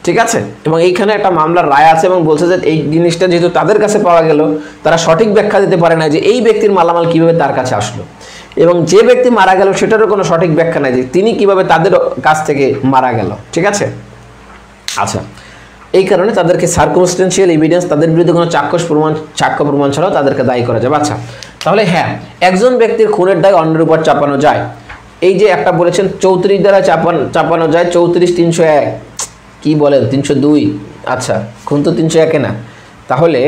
ঠিক আছে। এবং এইখানে একটা মামলার রায় আছে এবং বলছে যে এই জিনিসটা যেহেতু তাদের কাছে পাওয়া গেল, তারা সঠিক ব্যাখ্যা দিতে পারে না যে এই ব্যক্তির মালামাল কিভাবে তার কাছে আসলো, এবং যে ব্যক্তি মারা গেল সেটারও কোনো সঠিক ব্যাখ্যা নাই যে তিনি কিভাবে তাদের কাছ থেকে মারা গেল, ঠিক আছে। আচ্ছা, এই কারণে তাদেরকে সার্কামস্টেন্সিয়াল এভিডেন্স, তাদের বিরুদ্ধে কোনো সাক্ষ্য প্রমাণ ছাড়াও তাদেরকে দায়ী করা যাবে। আচ্ছা, তাহলে হ্যাঁ, একজন ব্যক্তির খুনের দায় অন্যের উপর চাপানো যায়। এই যে একটা বলেছেন 34 দ্বারা চাপানো যায়, 34, 301 কি বলেন, 302, আচ্ছা খুন তো 301 না। তাহলে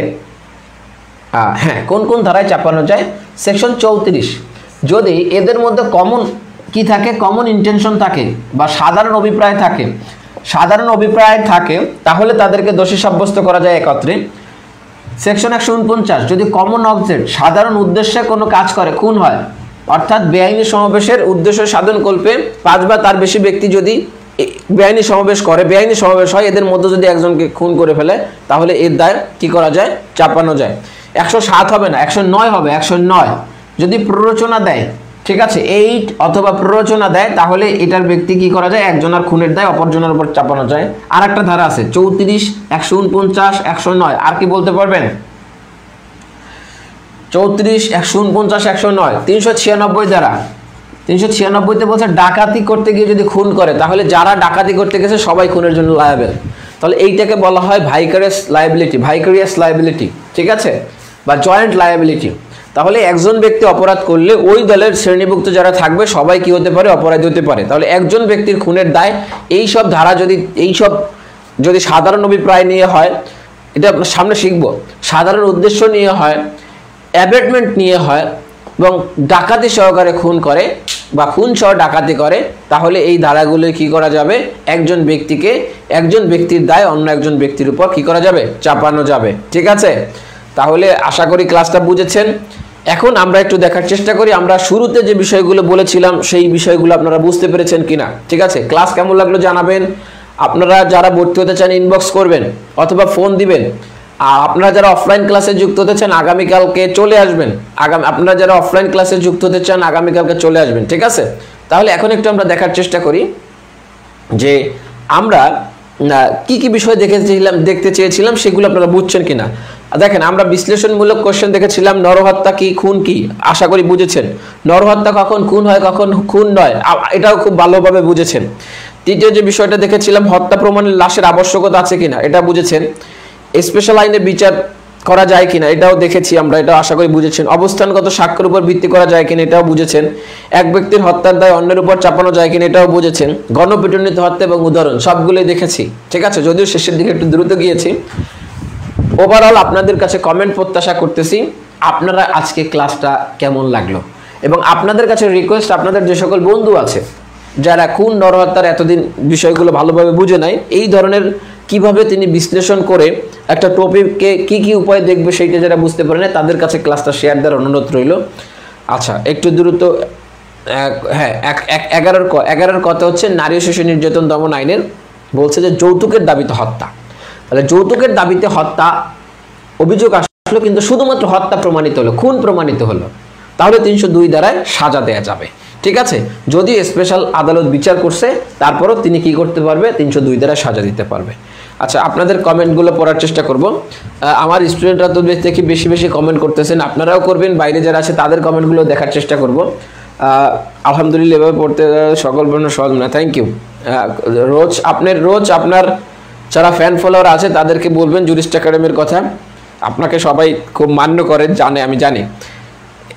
হ্যাঁ, কোন কোন ধারায় চাপানো যায়? সেকশন 34, যদি এদের মধ্যে কমন কি থাকে, কমন ইন্টেনশন থাকে বা সাধারণ অভিপ্রায় থাকে, তাহলে তাদেরকে দোষী সাব্যস্ত করা যায় একত্রে। সেকশন 149, যদি কমন অবজেক্ট, সাধারণ উদ্দেশ্যে কোনো কাজ করে খুন হয়, অর্থাৎ বেআইনি সমাবেশের উদ্দেশ্য সাধনকল্পে 5 বা তার বেশি ব্যক্তি যদি বেআইনি সমাবেশ হয়, এদের মধ্যে যদি একজনকে খুন করে ফেলে, তাহলে এর দায় কি করা যায়, চাপানো যায়। 107 হবে না, 109 হবে। 109 যদি প্ররোচনা দেয়, ঠিক আছে, 8 অথবা প্ররোচনা দেয়, তাহলে এটার ব্যক্তি কি করা যায়, একজনের খুনের দায় অপরজনের উপর চাপানো যায়। আর একটা ধারা আছে 34, 149, 109, আর কি বলতে পারবেন? 34, 149, 109, 396 ধারা। 396-তে বলছে ডাকাতি করতে গিয়ে যদি খুন করে, তাহলে যারা ডাকাতি করতে গেছে সবাই খুনের জন্য লায়াবেল। তাহলে এইটাকে বলা হয় ভাইকারিয়াস লায়াবিলিটি, ঠিক আছে, বা জয়েন্ট লায়াবিলিটি। তাহলে একজন ব্যক্তি অপরাধ করলে ওই দলের শ্রেণীভুক্ত যারা থাকবে সবাই কি হতে পারে, অপরাধী হতে পারে। তাহলে একজন ব্যক্তির খুনের দায় এইসব ধারা যদি সাধারণ অভিপ্রায় নিয়ে হয়, এটা আপনার সামনে শিখব, সাধারণ উদ্দেশ্য নিয়ে হয়, অ্যাবেটমেন্ট নিয়ে হয়, এবং ডাকাতি সহকারে খুন করে বা খুন সহ ডাকাতি করে, তাহলে এই ধারাগুলো কি করা যাবে, একজন ব্যক্তির দায় অন্য একজন ব্যক্তির উপর কি করা যাবে, চাপানো যাবে, ঠিক আছে। তাহলে আশা করি ক্লাসটা বুঝেছেন। এখন আমরা একটু দেখার চেষ্টা করি আমরা শুরুতে যে বিষয়গুলো বলেছিলাম সেই বিষয়গুলো আপনারা বুঝতে পেরেছেন কিনা, ঠিক আছে। ক্লাস কেমন লাগলো জানাবেন। আপনারা যারা ভর্তি হতে চান ইনবক্স করবেন অথবা ফোন দিবেন। আর আপনারা যারা অফলাইন ক্লাসে যুক্ত হতে চান আগামীকালকে চলে আসবেন, চলে আসবেন, ঠিক আছে। তাহলে এখন একটু আমরা দেখার চেষ্টা করি যে আমরা কি কি বিষয় দেখতে চেয়েছিলাম সেগুলো আপনারা বুঝছেন কিনা। দেখেন, আমরা বিশ্লেষণমূলক কোশ্চেন দেখেছিলাম, নরহত্যা কি, খুন কি, আশা করি বুঝেছেন। নরহত্যা কখন খুন হয়, কখন খুন নয়, এটাও খুব ভালোভাবে বুঝেছেন। তৃতীয় যে বিষয়টা দেখেছিলাম, হত্যা প্রমাণের লাশের আবশ্যকতা আছে কিনা, এটা বুঝেছেন। স্পেশাল আইনে বিচার করা যায় কিনা এটাও দেখেছি আমরা, এটা আশা করি বুঝেছেন। অবস্থানগত সাক্ষ্যের উপর ভিত্তি করা যায় কিনা এটাও বুঝেছেন। এক ব্যক্তির হত্যার দায় অন্যের উপর চাপানো যায় কিনা এটাও বুঝেছেন। গণপিটুনিত হত্যা এবং উদাহরণ সবগুলোই দেখেছি, ঠিক আছে। যদিও শেষের দিকে একটু দ্রুত গিয়েছি। ওভারঅল আপনাদের কাছে কমেন্ট প্রত্যাশা করতেছি, আপনারা আজকে ক্লাসটা কেমন লাগলো, এবং আপনাদের কাছে রিকোয়েস্ট, আপনাদের যে সকল বন্ধু আছে যারা খুন নরহত্যার এতদিন বিষয়গুলো ভালোভাবে বুঝে নাই, এই ধরনের কিভাবে তিনি বিশ্লেষণ করে একটা টপিককে কি কি উপায় দেখবে সেইটা যারা বুঝতে পারে না, তাদের কাছে ক্লাসটা শেয়ার দেওয়ার অনুরোধ রইল। আচ্ছা, একটু দ্রুত। হ্যাঁ, 11 কথা হচ্ছে নারী ও শিশু নির্যাতন দমন আইনের বলছে যে যৌতুকের দাবিতে হত্যা। তাহলে যৌতুকের দাবিতে হত্যা অভিযোগ আসলো, কিন্তু শুধুমাত্র হত্যা প্রমাণিত হলো, খুন প্রমাণিত হলো, তাহলে 302 ধারায় সাজা দেয়া যাবে, ঠিক আছে। যদি স্পেশাল আদালত বিচার করছে তারপরও তিনি কি করতে পারবে, 302 ধারায় সাজা দিতে পারবে। আচ্ছা, আপনাদের কমেন্টগুলো পড়ার চেষ্টা করব। আমার স্টুডেন্টরা তো দেখি বেশি বেশি কমেন্ট করতেছেন, আপনারাও করবেন, বাইরে যারা আছে তাদের কমেন্টগুলো দেখার চেষ্টা করব। আলহামদুলিল্লাহ, এভাবে পড়তে সকল বর্ণ সহজ না। Thank you. রোজ আপনার যারা ফ্যান ফলোয়ার আছে তাদেরকে বলবেন জুরিস্ট একাডেমির কথা, আপনাকে সবাই খুব মান্য করেন, জানে, আমি জানি।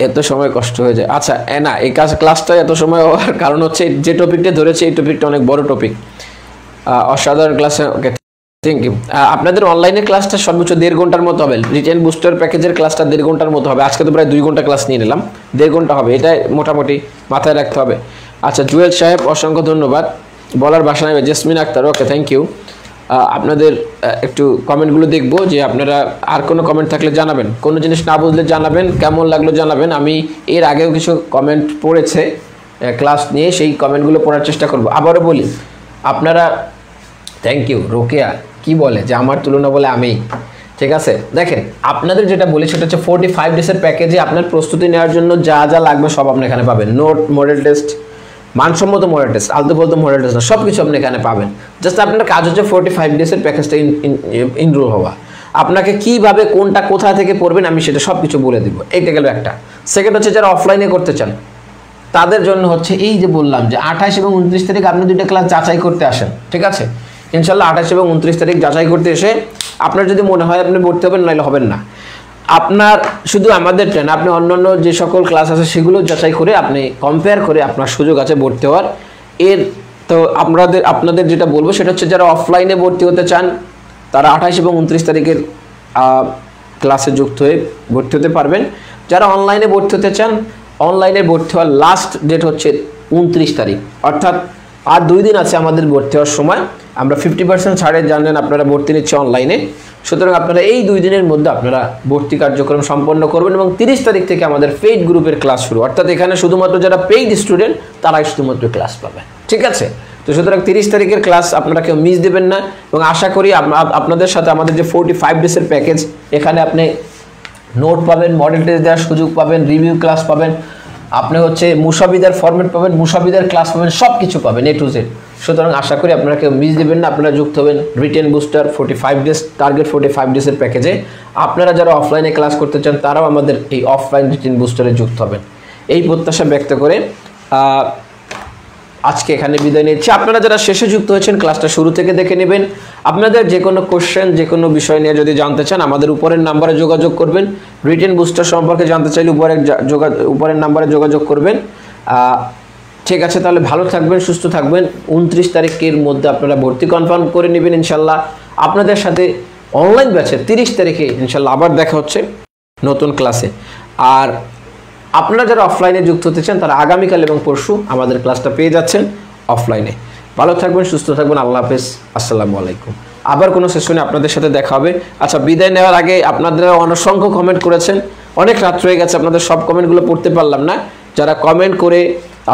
এত সময় কষ্ট হয়ে যায়। আচ্ছা, না, এই ক্লাসটা এত সময় হওয়ার কারণ হচ্ছে যে টপিকটা ধরেছে এই টপিকটা অনেক বড় টপিক, অসাধারণ ক্লাস। Okay, thank you. আপনাদের অনলাইনের ক্লাসটা সর্বোচ্চ 1.5 ঘন্টার মতো হবে। রিটেন বুস্টার প্যাকেজের ক্লাসটা 1.5 ঘন্টার মতো হবে। আজকে তো প্রায় 2 ঘন্টা ক্লাস নিয়ে নিলাম, 1.5 ঘন্টা হবে, এটা মোটামুটি মাথায় রাখতে হবে। আচ্ছা, জুয়েল সাহেব অসংখ্য ধন্যবাদ, বলার ভাষা নেবে। Jasmin Akhtar, okay, thank you. আপনাদের একটু কমেন্টগুলো দেখবো, যে আপনারা আর কোনো কমেন্ট থাকলে জানাবেন, কোনো জিনিস না বুঝলে জানাবেন, কেমন লাগলো জানাবেন। আমি এর আগেও কিছু কমেন্ট পড়েছে ক্লাস নিয়ে, সেই কমেন্টগুলো পড়ার চেষ্টা করব। আবারও বলি, আপনারা, থ্যাংক ইউ। রোকেয়া কি বলে যে আমার তুলনা বলে আমি, ঠিক আছে। দেখেন, আপনাদের যেটা বলি সেটা হচ্ছে 45 ডেজের প্যাকেজে আপনার প্রস্তুতি নেওয়ার জন্য যা যা লাগবে সব আপনি এখানে পাবেন। নোট, মডেল টেস্ট, মানসম্মত মডেল টেস্ট, আলতু ফালতু মডেল টেস্ট না, সব কিছু আপনি এখানে পাবেন। জাস্ট আপনার কাজ হচ্ছে 45 ডেজের প্যাকেজটা ইনরোল হওয়া। আপনাকে কিভাবে কোনটা কোথা থেকে পড়বেন আমি সেটা সব কিছু বলে দিব। এইটা গেল একটা। সেকেন্ড হচ্ছে যারা অফলাইনে করতে চান তাদের জন্য হচ্ছে এই যে বললাম যে 28 এবং 29 তারিখ আপনি 2টা ক্লাস যাচাই করতে আসেন, ঠিক আছে। ইনশাল্লাহ 28 এবং 29 তারিখ যাচাই করতে এসে আপনার যদি মনে হয় আপনি ভর্তি হবেন, নাহলে হবেন না। আপনার শুধু আমাদের ট্রেন, আপনি অন্যান্য যে সকল ক্লাস আছে সেগুলো যাচাই করে আপনি কম্পেয়ার করে আপনার সুযোগ আছে ভর্তি হওয়ার। এর তো আপনাদের যেটা বলবো সেটা হচ্ছে যারা অফলাইনে ভর্তি হতে চান তারা 28 এবং 29 তারিখের ক্লাসে যুক্ত হয়ে ভর্তি হতে পারবেন। যারা অনলাইনে ভর্তি হতে চান, অনলাইনে ভর্তি হওয়ার লাস্ট ডেট হচ্ছে 29 তারিখ, অর্থাৎ আর 2 দিন আছে আমাদের ভর্তি হওয়ার সময়। আমরা 50% ছাড়ে জানেন আপনারা ভর্তি নিচ্ছি অনলাইনে, সুতরাং আপনারা এই 2 দিনের মধ্যে আপনারা ভর্তি কার্যক্রম সম্পন্ন করবেন। এবং 30 তারিখ থেকে আমাদের পেইড গ্রুপের ক্লাস শুরু, অর্থাৎ এখানে শুধুমাত্র যারা পেইড স্টুডেন্ট তারাই শুধুমাত্র ক্লাস পাবে, ঠিক আছে। তো সুতরাং 30 তারিখের ক্লাস আপনারা কেউ মিস দেবেন না। এবং আশা করি আপনাদের সাথে আমাদের যে 45 ডেজের প্যাকেজ, এখানে আপনি নোট পাবেন, মডেল টেস্ট দেওয়ার সুযোগ পাবেন, রিভিউ ক্লাস পাবেন, আপনি হচ্ছে মুসাবিদার ফরম্যাট পাবেন, মুসাবিদার ক্লাস পাবেন, সব কিছু পাবেন A to Z। সুতরাং আশা করি আপনারা কেউ মিস দেবেন না, আপনারা যুক্ত হবেন রিটেন বুস্টার 45 ডেজ টার্গেট 45 ডেজের প্যাকেজে। আপনারা যারা অফলাইনে ক্লাস করতে চান তারাও আমাদের এই অফলাইন রিটেন বুস্টারে যুক্ত হবেন, এই প্রত্যাশা ব্যক্ত করে আজকে এখানে বিদায় নিচ্ছি। আপনারা যারা শেষে যুক্ত হয়েছেন ক্লাসটা শুরু থেকে দেখে নেবেন। আপনাদের যে কোনো কোশ্চেন, যে কোনো বিষয় নিয়ে যদি জানতে চান আমাদের উপরের নাম্বারে যোগাযোগ করবেন। রিটেন বুস্টার সম্পর্কে জানতে চাইলে উপরের নাম্বারে যোগাযোগ করবেন। ঠিক আছে, তাহলে ভালো থাকবেন, সুস্থ থাকবেন। 29 তারিখের মধ্যে আপনারা ভর্তি কনফার্ম করে নেবেন ইনশাল্লাহ। আপনাদের সাথে অনলাইন ব্যাচে 30 তারিখে ইনশাল্লাহ আবার দেখা হচ্ছে নতুন ক্লাসে। আর আপনারা যারা অফলাইনে যুক্ত হতে চান তারা আগামীকাল এবং পরশু আমাদের ক্লাসটা পেয়ে যাচ্ছেন অফলাইনে। ভালো থাকবেন, সুস্থ থাকবেন, আল্লাহ হাফেজ, আসসালামু আলাইকুম। আবার কোনো সেশনে আপনাদের সাথে দেখা হবে। আচ্ছা, বিদায় নেওয়ার আগে আপনারা অসংখ্য কমেন্ট করেছেন, অনেক রাত হয়ে গেছে, আপনাদের সব কমেন্টগুলো পড়তে পারলাম না। যারা কমেন্ট করে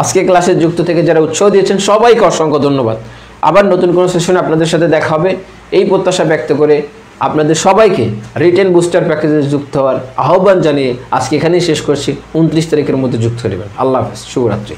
আজকে ক্লাসে যুক্ত থেকে যারা উৎসাহ দিয়েছেন সবাইকে অসংখ্য ধন্যবাদ। আবার নতুন কোনো সেশনে আপনাদের সাথে দেখা হবে এই প্রত্যাশা ব্যক্ত করে আপনাদের সবাইকে রিটেন বুস্টার প্যাকেজে যুক্ত হওয়ার আহ্বান জানিয়ে আজকে এখানেই শেষ করছি। 29 তারিখের মধ্যে যুক্ত হয়ে নেবেন। আল্লাহ হাফেজ, শুভরাত্রি।